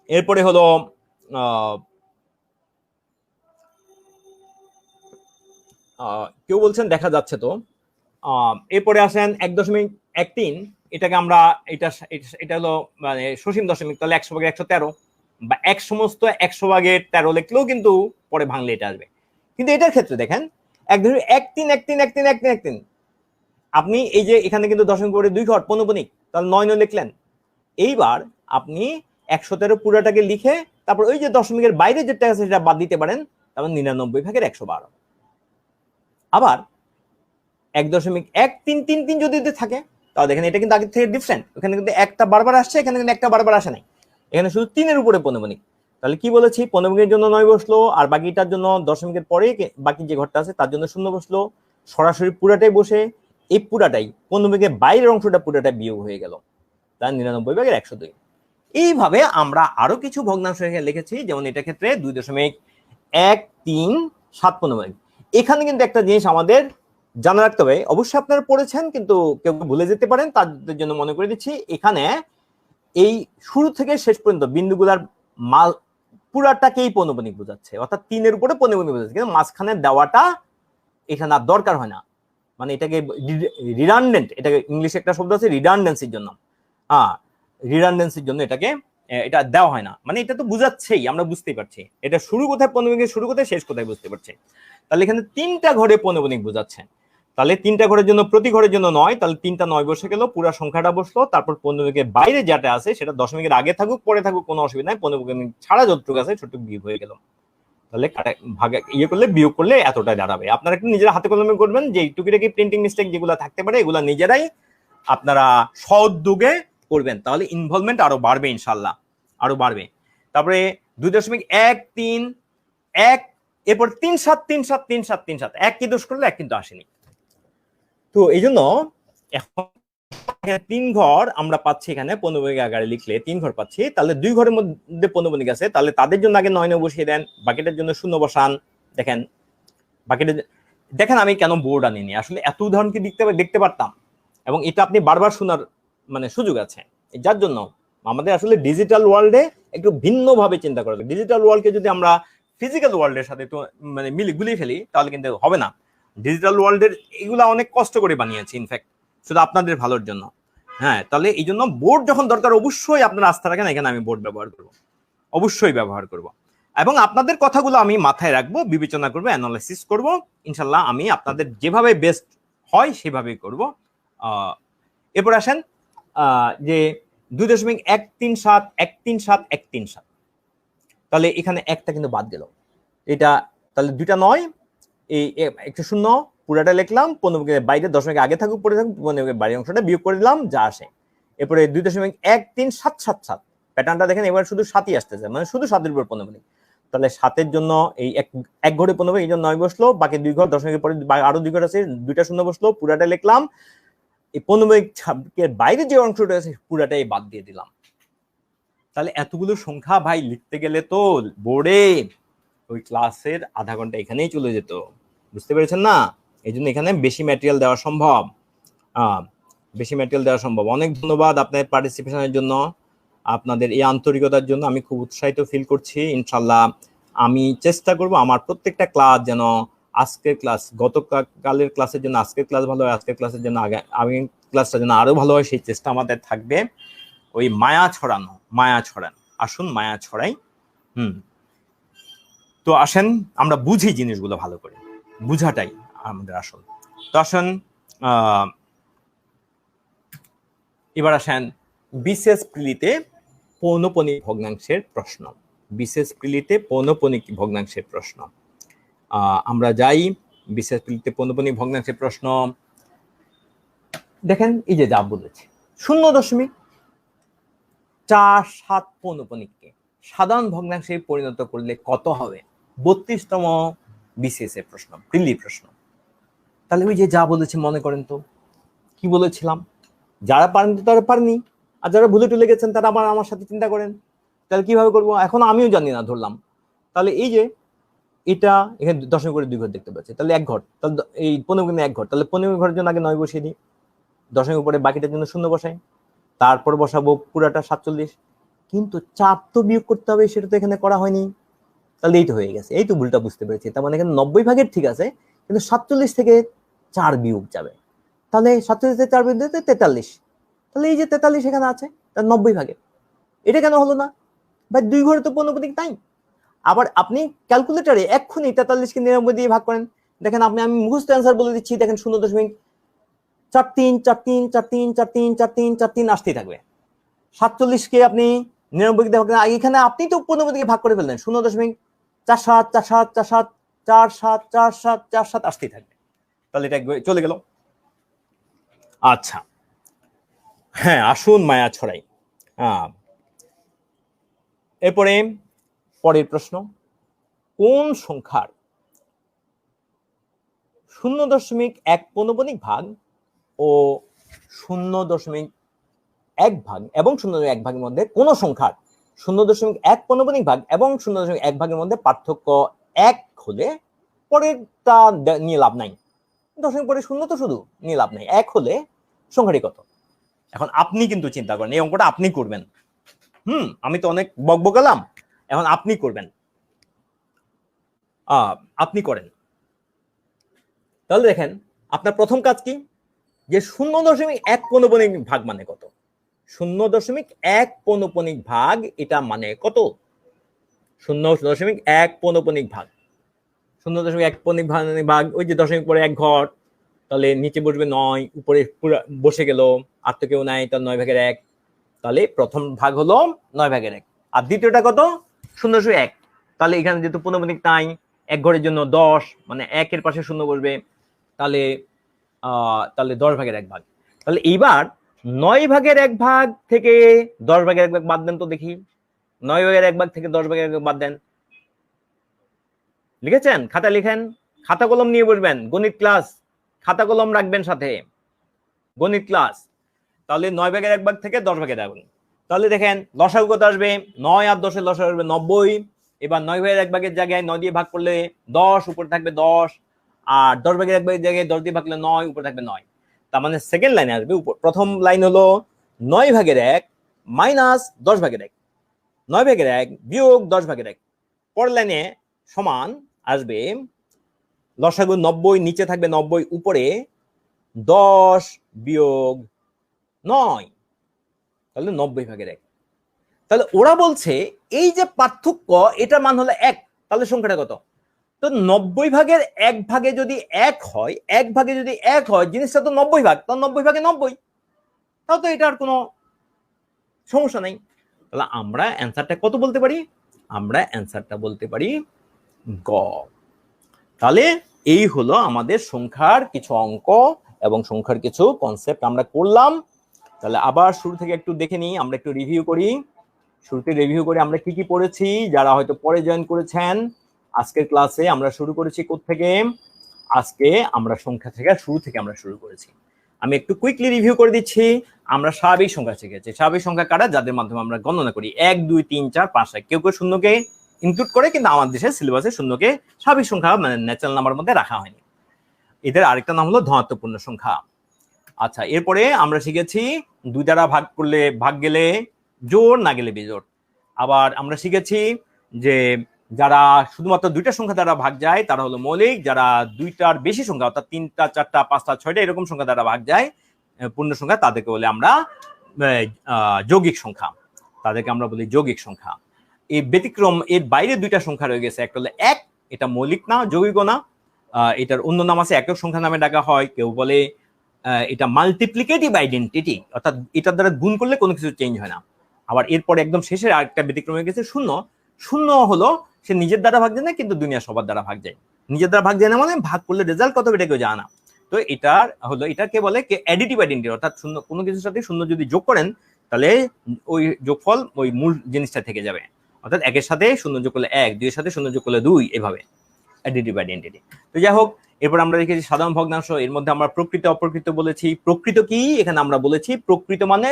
[SPEAKER 1] এরপরে হলো কেউ বলছেন দেখা যাচ্ছে তো। এরপরে আসেন 1.13, এটাকে আমরা এটা হলো মানে সসীম দশমিক, তাহলে 100/113 বা এক সমস্ত 100/13 লিখলেও কিন্তু পরে ভাঙলে এটা আসবে। কিন্তু এটার ক্ষেত্রে দেখেন 1.13 আপনি এই যে এখানে কিন্তু দশমিক পরে 2 ঘর পৌনঃপুনিক, তাহলে 9 লিখলেন। এইবার আপনি 113 পুরাটাকে লিখে তারপর ওই যে দশমিকের বাইরে যেটা আছে সেটা বাদ দিতে পারেন, তারপর 99/112। আবার 1.133 যদি থাকে তাহলে দেখেন এটা কিন্তু আগের থেকে ডিফারেন্ট, এখানে কিন্তু একটা বারবার আসছে, এখানে কিন্তু একটা বারবার আসে নাই, এখানে শুধু 3-এর উপরে পৌনঃপুনিক। তাহলে কি বলেছি, পৌনঃপুনিকের জন্য 9 বসলো, আর বাকিটার জন্য দশমিকের পরে বাকি যে ঘরটা আছে তার জন্য 0 বসলো, সরাসরি পুরাটাই বসে এই পুরাটাই পৌনঃপুনিকের বাইরের অংশটা পুরাটা বিয়োগ হয়ে গেল, তার 99/102। এইভাবে আমরা আরো কিছু ভগ্নাংশ লিখেছি, যেমন এটা ক্ষেত্রে 2.137 পৌনঃপুনিক। এখানে কিন্তু একটা জিনিস আমাদের জানা রাখতে হবে, অবশ্যই আপনারা পড়েছেন কিন্তু কেউ ভুলে যেতে পারেন, তাদের জন্য মনে করে দিচ্ছি, এখানে এই শুরু থেকে শেষ পর্যন্ত বিন্দুগুলার মাল পুরাটাকেই পৌনঃপুনিক বোঝাচ্ছে, অর্থাৎ 3-এর উপরে পৌনঃপুনিক বোঝাচ্ছে, কিন্তু মাঝখানে দেওয়াটা এখানে আর দরকার হয় না, মানে এটাকে রিডান্ডেন্ট, এটাকে ইংলিশে একটা শব্দ আছে রিডান্ডেন্সির জন্য, রিডান্ডেন্সির জন্য এটা দেওয়া হয় না, মানে এটা তো বুঝাচ্ছেই, আমরা বুঝতেই পারছি এটা শুরু কোথায় পৌনঃপুনিকের শুরু কোথায় শেষ কোথায় বুঝতে পারছি। তাহলে এখানে 3টা ঘরে পৌনঃপুনিক বোঝাচ্ছে, তাহলে 3টা ঘরের জন্য প্রতি ঘরের জন্য 9, তাহলে 3টা 9 বসে গেল, পুরো সংখ্যাটা বসলো, তারপর পৌনঃপুনিকের বাইরে যেটা আছে সেটা দশমিকের আগে থাকুক পরে থাকুক কোনো অসুবিধা নাই, পৌনঃপুনিক ছাড়া যতটুকু আছে ছোটটুকু বিয়োগ হয়ে গেল, তাহলে ভাগে করলে বিয়োগ করলে এতটাই দাঁড়াবে। আপনারা একটু নিজেরা হাতে কলমে করবেন, যে টুকিটাকি প্রিন্টিং মিস্টেক যেগুলো থাকতে পারে এগুলো নিজেরাই আপনারা সদ্যোগে করবেন, তাহলে ইনভলভমেন্ট আরো বাড়বে, ইনশাল্লাহ আরো বাড়বে। তারপরে 2.131, এরপর 3-7 এক কি দোষ করলে 1 কিন্তু আসেনি, তো এই জন্য এখন 3 ঘর আমরা পাচ্ছি, এখানে পৌনঃপুনিক আকারে লিখলে 3 ঘর পাচ্ছি, তাহলে 2 ঘরের মধ্যে পৌনঃপুনিক আছে, তাহলে তাদের জন্য আগে 9 বসিয়ে দেন, বাকিটার জন্য 0 বসান। দেখেন বাকিটা দেখেন আমি কেন বোর্ড আনিনি, আসলে এত উদাহরণ কি দেখতে পারতাম, এবং এটা আপনি বারবার শোনার মানে সুযোগ আছে, যার জন্য আমাদের আসলে ডিজিটাল ওয়ার্ল্ডে একটু ভিন্নভাবে চিন্তা করা লাগে। ডিজিটাল ওয়ার্ল্ডকে যদি আমরা ফিজিক্যাল ওয়ার্ল্ডের সাথে তো মানে গুলিয়ে ফেলি তাহলে কিন্তু হবে না। ডিজিটাল ওয়ার্ল্ডের এগুলা অনেক কষ্ট করে বানিয়েছি, ইনফ্যাক্ট শুধু আপনাদের ভালোর জন্য। হ্যাঁ, তাহলে এই জন্য বোর্ড যখন দরকার অবশ্যই আপনারা আস্থা রাখেন, এখানে আমি বোর্ড ব্যবহার করব, অবশ্যই ব্যবহার করব, এবং আপনাদের কথাগুলো আমি মাথায় রাখবো, বিবেচনা করবো, অ্যানালাইসিস করব। ইনশাল্লাহ আমি আপনাদের যেভাবে বেস্ট হয় সেভাবেই করব। এরপর আসেন যে 2.137 তাহলে এখানে একটা কিন্তু বাদ গেল, এটা তাহলে দুইটা নয়, এই একটা শূন্য পুরাটা লিখলাম, 15 বাইরে দশমিক আগে থাকুক পরে থাকুক, 15 বাইরের অংশটা বিয়োগ করে দিলাম, যা আসে। এরপরে 2.13777 প্যাটার্নটা দেখেন, এবার শুধু 7ই আসতেছে, মানে শুধু 7-এর উপর 15। তাহলে 7-এর জন্য এই এক ঘরে 15, এই জন্য 9 বসলো, বাকি 2 ঘর দশমিকের পরে আরো 2 ঘর আছে, দুইটা শূন্য বসলো, পুরাটা লিখলাম। এই 15 বাইরে যে অংশটা আছে পুরাটাই বাদ দিয়ে দিলাম। তাহলে এতগুলো সংখ্যা ভাই লিখতে গেলে তো বোর্ডে ওই ক্লাসের আধা ঘন্টা এখানেই চলে যেত, বুঝতে পেরেছেন না? এই জন্য এখানে বেশি ম্যাটেরিয়াল দেওয়া সম্ভব, বেশি ম্যাটেরিয়াল দেওয়া সম্ভব। অনেক ধন্যবাদ আপনাদের পার্টিসিপেশনের জন্য, আপনাদের এই আন্তরিকতার জন্য আমি খুব উৎসাহিত ফিল করছি। ইনশাল্লাহ আমি চেষ্টা করব আমার প্রত্যেকটা ক্লাস যেন আজকের ক্লাস গতকালের ক্লাসের জন্য আজকের ক্লাস ভালো হয়, আজকের ক্লাসের জন্য আগামী ক্লাসটা যেন আরো ভালো হয়, সেই চেষ্টা আমাদের থাকবে। ওই মায়া ছড়ান, আসুন মায়া ছড়াই। তো আসেন আমরা বুঝি জিনিসগুলো ভালো করে, বুঝাটাই আমাদের আসল। তো আসেন এবার আসেন বিশেষ প্রিলিতে পৌনঃপুনিক ভগ্নাংশের প্রশ্ন। বিশেষ প্রিলিতে পৌনঃপুনিক ভগ্নাংশের প্রশ্ন আমরা যাই। বিশেষ প্রিলিতে পৌনঃপুনিক ভগ্নাংশের প্রশ্ন দেখেন, এই যে যা বলেছে 0.47 পৌনঃপুনিককে সাধারণ ভগ্নাংশে পরিণত করলে কত হবে? 32তম বিশেষ এর প্রশ্ন, প্রিলি প্রশ্ন। তাহলে ওই যে যা বলেছে মনে করেন তো, কি বলেছিলাম? যারা পারেন তারা পারেনি, আর যারা ভুলে টুলে গেছেন তারা আবার আমার সাথে চিন্তা করেন। তাহলে কিভাবে করবো এখন আমিও জানি না, ধরলাম। তাহলে এই যে এটা এখানে দশমিক করে 2 ঘর দেখতে পাচ্ছি, তাহলে 1 ঘর, তাহলে এই 15 1 ঘর, তাহলে 15 ঘরের জন্য আগে 9 বসিয়ে দিই, দশমিক উপরে বাকিটার জন্য 0 বসাই, তারপর বসাবো পুরাটা 47। কিন্তু 4 তো বিয়োগ করতে হবে, সেটা তো এখানে করা হয়নি। তাহলে এই তো হয়ে গেছে, এই তো ভুলটা বুঝতে পেরেছি। তার মানে এখানে 90 ভাগের ঠিক আছে, কিন্তু 47 থেকে 4 বিয়োগ যাবে, তাহলে 47 থেকে 4 বিয়োগ দিতে 43। তাহলে এই যে 43 এখানে আছে, তার 90 ভাগে এটা কেন হলো না ভাই? 2 ঘরে তো পৌনঃপুনিক নাই। আবার আপনি ক্যালকুলেটরে এক্ষুনি 43কে 99 দিয়ে ভাগ করেন, দেখেন আমি মুখস্থ অ্যান্সার বলে দিচ্ছি, দেখেন 0.434343434343 আসতেই থাকবে। 47কে আপনি 99 দিয়ে ভাগ করেন, এখানে আপনি তো 15 দিয়ে ভাগ করে ফেললেন, 0.474747474747 আসতেই থাকবে। তাহলে এটা চলে গেল। আচ্ছা হ্যাঁ, আসুন মায়া ছড়াই। এরপরে পরের প্রশ্ন, কোন সংখ্যার 0.1 পৌনঃপুনিক ভাগ ও 0.1 ভাগ এবং 0.1 ভাগের মধ্যে কোন সংখ্যার 0.1 পৌনঃপুনিক ভাগ এবং 0.1 ভাগের মধ্যে পার্থক্য 1 হলে, পরেরটা নিয়ে লাভ নাই, দশমিক পরে 0 তো শুধু নিয়ে লাভ নাই, 1 হলে সংখ্যাটি কত? এখন আপনি কিন্তু চিন্তা করেন, এই অঙ্কটা আপনি করবেন। আমি তো অনেক বকবকালাম, এখন আপনি করবেন, আপনি করেন। তাহলে দেখেন আপনার প্রথম কাজ কি, যে 0.1 পৌনঃপুনিক ভাগ মানে কত? 0.1 পৌনঃপুনিক ভাগ এটা মানে কত? 0.1 পৌনঃপুনিক ভাগ, 0.1 পৌনঃপুনিক ভাগ ওই যে দশমিক পরে 1 ঘর, তাহলে নিচে বসবে 9, উপরে পুরো বসে গেল, আর তো কেউ নাই, তাহলে 9 ভাগের 1। তাহলে প্রথম ভাগ হলো 9 ভাগের 1, আর দ্বিতীয়টা কত? 0.1। তাহলে এখানে যেহেতু পৌনঃপুনিক নাই, 1 ঘরের জন্য 10, মানে 1 এর পাশে 0 বসবে, তাহলে 10 ভাগের 1 ভাগ। তাহলে এইবার 9 ভাগের 1 ভাগ থেকে 10 ভাগের 1 ভাগ বাদ দেন তো দেখি, 9 ভাগের 1 ভাগ থেকে 10 ভাগের 1 ভাগ বাদ দেন। লিখেছেন? খাতা লিখেন, খাতা কলম নিয়ে বসবেন, গণিত ক্লাস, খাতা কলম রাখবেন সাথে, গণিত ক্লাস। তাহলে 9 ভাগের 1 ভাগ থেকে 10 ভাগের 1 ভাগ, তাহলে দেখেন লসাগু কত আসবে? 9 আর 10 এর লসাগু আসবে 90। এবার 9 ভাগের 1 ভাগের জায়গায় 9 দিয়ে ভাগ করলে 10, উপরে থাকবে 10, আর 10 ভাগের 1 ভাগের জায়গায় 10 দিয়ে ভাগ করলে 9, উপরে থাকবে 9। তার মানে সেকেন্ড লাইনে আসবে, প্রথম লাইন হলো 9 ভাগের 1 মাইনাস 10 ভাগের 1, 9 ভাগের 1 বিয়োগ 10 ভাগের 1। পরের লাইনে সমান আসবে লসাগু 90, নিচে থাকবে 90, উপরে 10 বিয়োগ 9, তাহলে 90/1। তাহলে ওরা বলছে এই যে পার্থক্য, এটার মান হলো 1, তাহলে সংখ্যাটা কত? তো 90/1 যদি 1 হয়, 1 ভাগে যদি 1 হয়, জিনিসটা তো 90 ভাগ, তো 90/90, তাও তো এটার কোনো সমস্যা নেই। তাহলে আমরা অ্যান্সারটা কত বলতে পারি? আমরা অ্যান্সারটা বলতে পারি গ। তাহলে এই হলো আমাদের সংখ্যার কিছু অঙ্ক এবং সংখ্যার কিছু কনসেপ্ট আমরা করলাম। তাহলে আবার শুরু থেকে একটু দেখে নিই, আমরা একটু রিভিউ করি। শুরুতে রিভিউ করে আমরা কি কি পড়েছি, যারা হয়তো পরে জয়েন করেছেন। আজকের ক্লাসে আমরা শুরু করেছি কোত্থেকে? আজকে আমরা সংখ্যা থেকে আমরা শুরু করেছি। আমি একটু কুইকলি রিভিউ করে দিচ্ছি। আমরা স্বাভাবিক সংখ্যা শিখেছি। স্বাভাবিক সংখ্যা কারা? যাদের মাধ্যমে আমরা গণনা করি 1 2 3 4 5 6। কেউ কেউ শূন্যকে ইনক্লুড করে, কিন্তু আমাদের দেশের সিলেবাসে শূন্যকে স্বাভাবিক সংখ্যা মানে ন্যাচারাল নাম্বার মধ্যে রাখা হয়নি। এদের আরেকটা নাম হলো ধনাত্মক পূর্ণ সংখ্যা। আচ্ছা, এরপরে আমরা শিখেছি 2 দ্বারা ভাগ করলে ভাগ গেলে জোড়, না গেলে বিজোড়। আবার আমরা শিখেছি যে যারা শুধুমাত্র 2টা সংখ্যা দ্বারা ভাগ যায় তারা হলো মৌলিক, যারা 2টার বেশি সংখ্যা অর্থাৎ 3টা 4টা 5টা 6টা এরকম সংখ্যা দ্বারা ভাগ যায় পূর্ণ সংখ্যা, তাদেরকে বলে আমরা যৌগিক সংখ্যা, তাদেরকে আমরা বলি যৌগিক সংখ্যা। এই ব্যতিক্রম, এর বাইরে 2টা সংখ্যা রয়ে গেছে। একটা হলো 1, এটা মৌলিক না, যৌগিক না। এটার অন্য নাম আছে একক সংখ্যা নামে ডাকা হয়। কেউ বলে এটা মাল্টিপ্লিকেটিভ আইডেন্টিটি, অর্থাৎ এটার দ্বারা গুণ করলে কোনো কিছু চেঞ্জ হয় না। আবার এরপরে একদম শেষের আরেকটা ব্যতিক্রম হয়ে গেছে শূন্য। শূন্য হলো সে নিজের দ্বারা ভাগ যায় না, কিন্তু দুনিয়া সবার দ্বারা ভাগ যায়। নিজের দ্বারা ভাগ যায় না মানে ভাগ করলে রেজাল্ট কত এটা কেউ জানে না। তো এটার হলো, এটাকে বলে অ্যাডিটিভ আইডেন্টিটি, অর্থাৎ শূন্য, কোনো কিছুর সাথে শূন্য যদি যোগ করেন তাহলে ওই যোগফল ওই মূল জিনিসটা থেকে যাবে। অর্থাৎ 1 এর সাথে শূন্য যোগ করলে 1, 2 এর সাথে শূন্য যোগ করলে 2, এভাবে অ্যাডিটিভ আইডেন্টিটি। তো যাই হোক, এরপর আমরা দেখেছি সাধারণ ভগ্নাংশ। এর মধ্যে আমরা প্রকৃত অপ্রকৃত বলেছি। প্রকৃত কি? এখানে আমরা বলেছি প্রকৃত মানে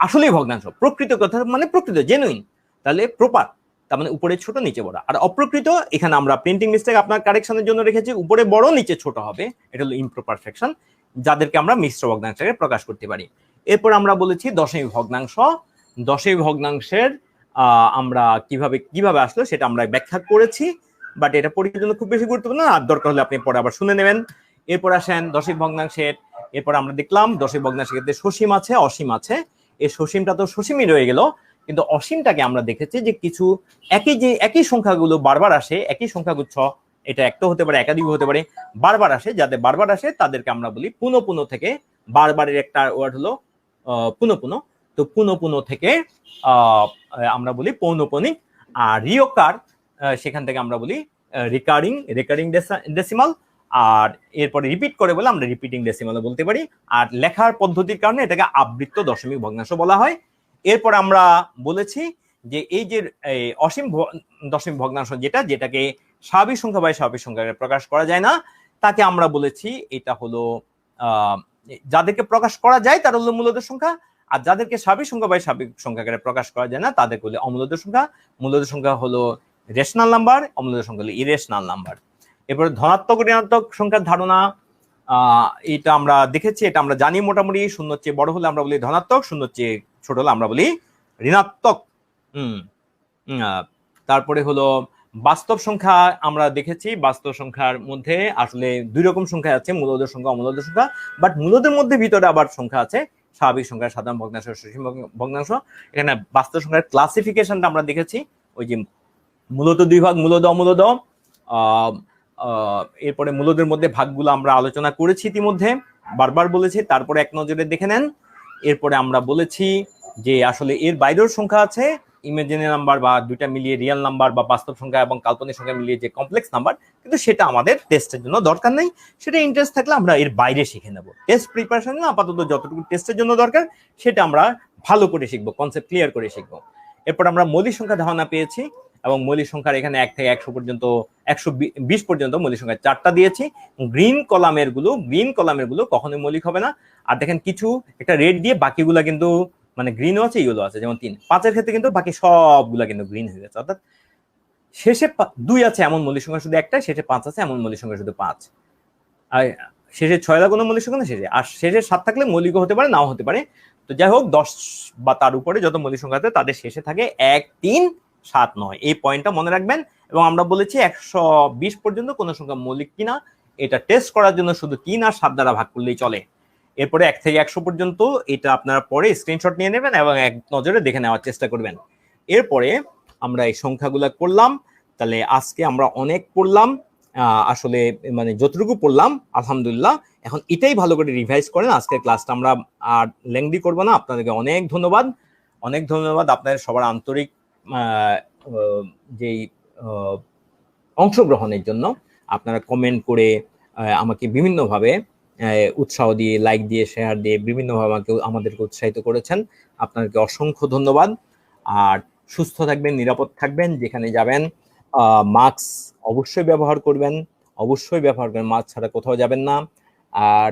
[SPEAKER 1] আসলেই ভগ্নাংশ, প্রকৃত কথা মানে প্রকৃত, জেনুইন, তাহলে প্রপার, তার মানে উপরে ছোট নিচে বড়। আর অপ্রকৃত এখানে আমরা প্রিন্টিং মিস্টেক আপনার কারেকশনের জন্য রেখেছি, উপরে বড় নিচে ছোট হবে, এটা হলো ইমপ্রপার ফ্র্যাকশন, যাদেরকে আমরা মিশ্র ভগ্নাংশে প্রকাশ করতে পারি। এরপর আমরা বলেছি দশমিক ভগ্নাংশ। দশমিক ভগ্নাংশের আমরা কিভাবে আসলো সেটা আমরা ব্যাখ্যা করেছি, বাট এটা পরীক্ষার জন্য খুব বেশি গুরুত্বপূর্ণ না, আর দরকার হলে আপনি পরে আবার শুনে নেবেন। এরপর আসেন দশমিক ভগ্নাংশের। এরপর আমরা দেখলাম দশমিক ভগ্নাংশের ক্ষেত্রে সসীম আছে, অসীম আছে। এই সসীমটা তো সসীমই রয়ে গেল, কিন্তু অসীমটাকে আমরা দেখেছি যে কিছু একই সংখ্যাগুলো বারবার আসে, একই সংখ্যাগুচ্ছ, এটা একটা হতে পারে, একাধিক হতে পারে, বারবার আসে। যাদের বারবার আসে তাদেরকে আমরা বলি পুনঃপুন থেকে। বারবারের একটা ওয়ার্ড হলো পুনঃপুন। তো পুনঃপুন থেকে আমরা বলি পৌনঃপুনিক। আর রিওকার, সেখান থেকে আমরা বলি রেকারিং ডেসিমাল। আর এরপরে রিপিট করে বলে আমরা রিপিটিং ডেসিমাল বলতে পারি। আর লেখার পদ্ধতির কারণে এটাকে আবৃত্ত দশমিক ভগ্নাংশ বলা হয়। এরপর আমরা বলেছি যে এই যে অসীম দশমিক ভগ্নাংশ, যেটাকে স্বাভাবিক সংখ্যা বা স্বাভাবিক সংখ্যাকে প্রকাশ করা যায় না, তাকে আমরা বলেছি এটা হলো যাদেরকে প্রকাশ করা যায় তারা হলো মূলদের সংখ্যা, আর যাদেরকে স্বাভাবিক সংখ্যা বা স্বাভাবিক সংখ্যাকে প্রকাশ করা যায় না তাদেরকে বলে অমূলদের সংখ্যা। মূলদের সংখ্যা হলো রেশনাল নাম্বার, অমূলদের সংখ্যা হলো ইরেশনাল নাম্বার। এরপরে ধনাত্মক ঋণাত্মক সংখ্যার ধারণা, এটা আমরা দেখেছি, এটা আমরা জানি মোটামুটি। শূন্যর চেয়ে বড় হলে আমরা বলি ধনাত্মক, শূন্যর চেয়ে ছোট হলে আমরা বলি ঋণাত্মক। তারপরে হলো বাস্তব সংখ্যা, আমরা দেখেছি বাস্তব সংখ্যার মধ্যে আসলে 2 রকম সংখ্যা আছে, মূলদের সংখ্যা, অমূলদের সংখ্যা। বাট মূলদের মধ্যে ভিতরে আবার সংখ্যা আছে, স্বাভাবিক সংখ্যা, সাধারণ ভগ্নাংশ, সসীম ভগ্নাংশ। এখানে বাস্তব সংখ্যার ক্লাসিফিকেশনটা আমরা দেখেছি, ওই যে মূলত 2 ভাগ, মূলদ অমূলদ। এরপরে মূলদের মধ্যে ভাগগুলো আমরা আলোচনা করেছি ইতিমধ্যে, বারবার বলেছি, তারপরে এক নজরে দেখে নেন। এরপরে আমরা বলেছি যে আসলে এর বাইরেও সংখ্যা আছে, ইমাজিনারি নাম্বার বা 2টা মিলিয়ে রিয়েল নাম্বার বা বাস্তব সংখ্যা এবং কাল্পনিক সংখ্যা মিলিয়ে যে কমপ্লেক্স নাম্বার, কিন্তু সেটা আমাদের টেস্টের জন্য দরকার নেই। সেটা ইন্টারেস্ট থাকলে আমরা এর বাইরে শিখে নেব। টেস্ট প্রিপারেশন আপাতত যতটুকু টেস্টের জন্য দরকার সেটা আমরা ভালো করে শিখবো, কনসেপ্ট ক্লিয়ার করে শিখবো। এরপর আমরা মৌলিক সংখ্যা ধারণা পেয়েছি, এবং মৌলিক সংখ্যার এখানে 1 থেকে 100 পর্যন্ত, 120 পর্যন্ত মৌলিক সংখ্যা 4টা দিয়েছি। গ্রিন কলামের গুলো কখনোই মৌলিক হবে না। আর দেখেন কিছু একটা রেড দিয়ে বাকিগুলা কিন্তু মানে গ্রিনও আছে, ইয়েলো আছে, যেমন 3, 5-এর ক্ষেত্রে কিন্তু বাকি সবগুলা কিন্তু গ্রিন হয়ে গেছে। অর্থাৎ শেষে 2 আছে এমন মৌলিক সংখ্যা শুধু একটা, শেষে 5 আছে এমন মৌলিক সংখ্যা শুধু 5। আর শেষে 6 কোনো মৌলিক সংখ্যা না শেষে, আর শেষে 7 থাকলে মৌলিকও হতে পারে, নাও হতে পারে। তো যাই হোক, 10 বা তার উপরে যত মৌলিক সংখ্যা আছে তাদের শেষে থাকে 1, 3, 7, 9। এই পয়েন্টটা মনে রাখবেন। এবং আমরা বলেছি 120 পর্যন্ত কোন সংখ্যা মৌলিক কিনা এটা টেস্ট করার জন্য শুধু 3 আর 7 দ্বারা ভাগ করলেই চলে। এরপরে 1 থেকে 100 পর্যন্ত এটা আপনারা পরে স্ক্রিনশট নিয়ে নেবেন এবং এক নজরে দেখে নেওয়ার চেষ্টা করবেন। এরপরে আমরা এই সংখ্যাগুলো করলাম। তাহলে আজকে আমরা অনেক পড়লাম, আসলে মানে যতটুকু পড়লাম আলহামদুলিল্লাহ। এখন এটাই ভালো করে রিভাইজ করেন। আজকের ক্লাসটা আমরা আর লেংদি করব না। আপনাদেরকে অনেক ধন্যবাদ, অনেক ধন্যবাদ আপনাদের সবার আন্তরিক যেই অংশগ্রহণের জন্য। আপনারা কমেন্ট করে আমাকে বিভিন্নভাবে উৎসাহ দিয়ে, লাইক দিয়ে, শেয়ার দিয়ে বিভিন্নভাবে আমাদেরকে উৎসাহিত করেছেন। আপনাদেরকে অসংখ্য ধন্যবাদ। আর সুস্থ থাকবেন, নিরাপদ থাকবেন, যেখানে যাবেন মাস্ক অবশ্যই ব্যবহার করবেন, অবশ্যই ব্যবহার করবেন, মাস্ক ছাড়া কোথাও যাবেন না। আর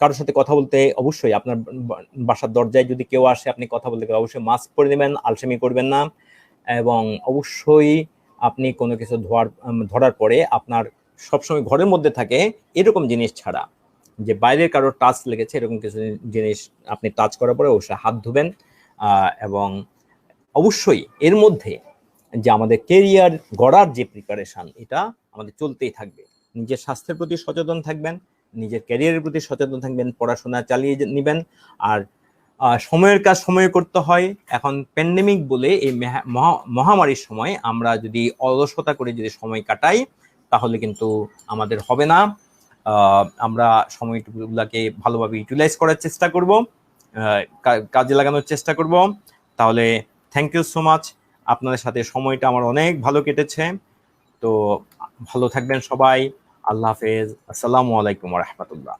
[SPEAKER 1] কারোর সাথে কথা বলতে অবশ্যই আপনার বাসার দরজায় যদি কেউ আসে আপনি কথা বলতে অবশ্যই মাস্ক পরে নেবেন, আলসেমি করবেন না। এবং অবশ্যই আপনি কোনো কিছু ধরার পরে আপনার সবসময় ঘরের মধ্যে থাকে এরকম জিনিস ছাড়া, যে বাইরের কারোর টাচ লেগেছে এরকম কিছু জিনিস আপনি টাচ করার পরে অবশ্যই হাত ধুবেন। এবং অবশ্যই এর মধ্যে যে আমাদের কেরিয়ার গড়ার যে প্রিপারেশন, এটা আমাদের চলতেই থাকবে। নিজের স্বাস্থ্যের প্রতি সচেতন থাকবেন, নিজের ক্যারিয়ারের প্রতি সচেতন থাকবেন, পড়াশোনা চালিয়ে নেবেন। আর সময়ের কাজ সময়ে করতে হয়। এখন প্যান্ডেমিক বলে এই মহামারীর সময় আমরা যদি অলসতা করে যদি সময় কাটাই তাহলে কিন্তু আমাদের হবে না। আমরা সময়গুলোকে ভালোভাবে ইউটিলাইজ করার চেষ্টা করব, কাজে লাগানোর চেষ্টা করব। তাহলে থ্যাংক ইউ সো মাচ। আপনাদের সাথে সময়টা আমার অনেক ভালো কেটেছে। তো ভালো থাকবেন সবাই। আল্লাহ হাফেজ। আসসালামু আলাইকুম ওয়া রাহমাতুল্লাহ।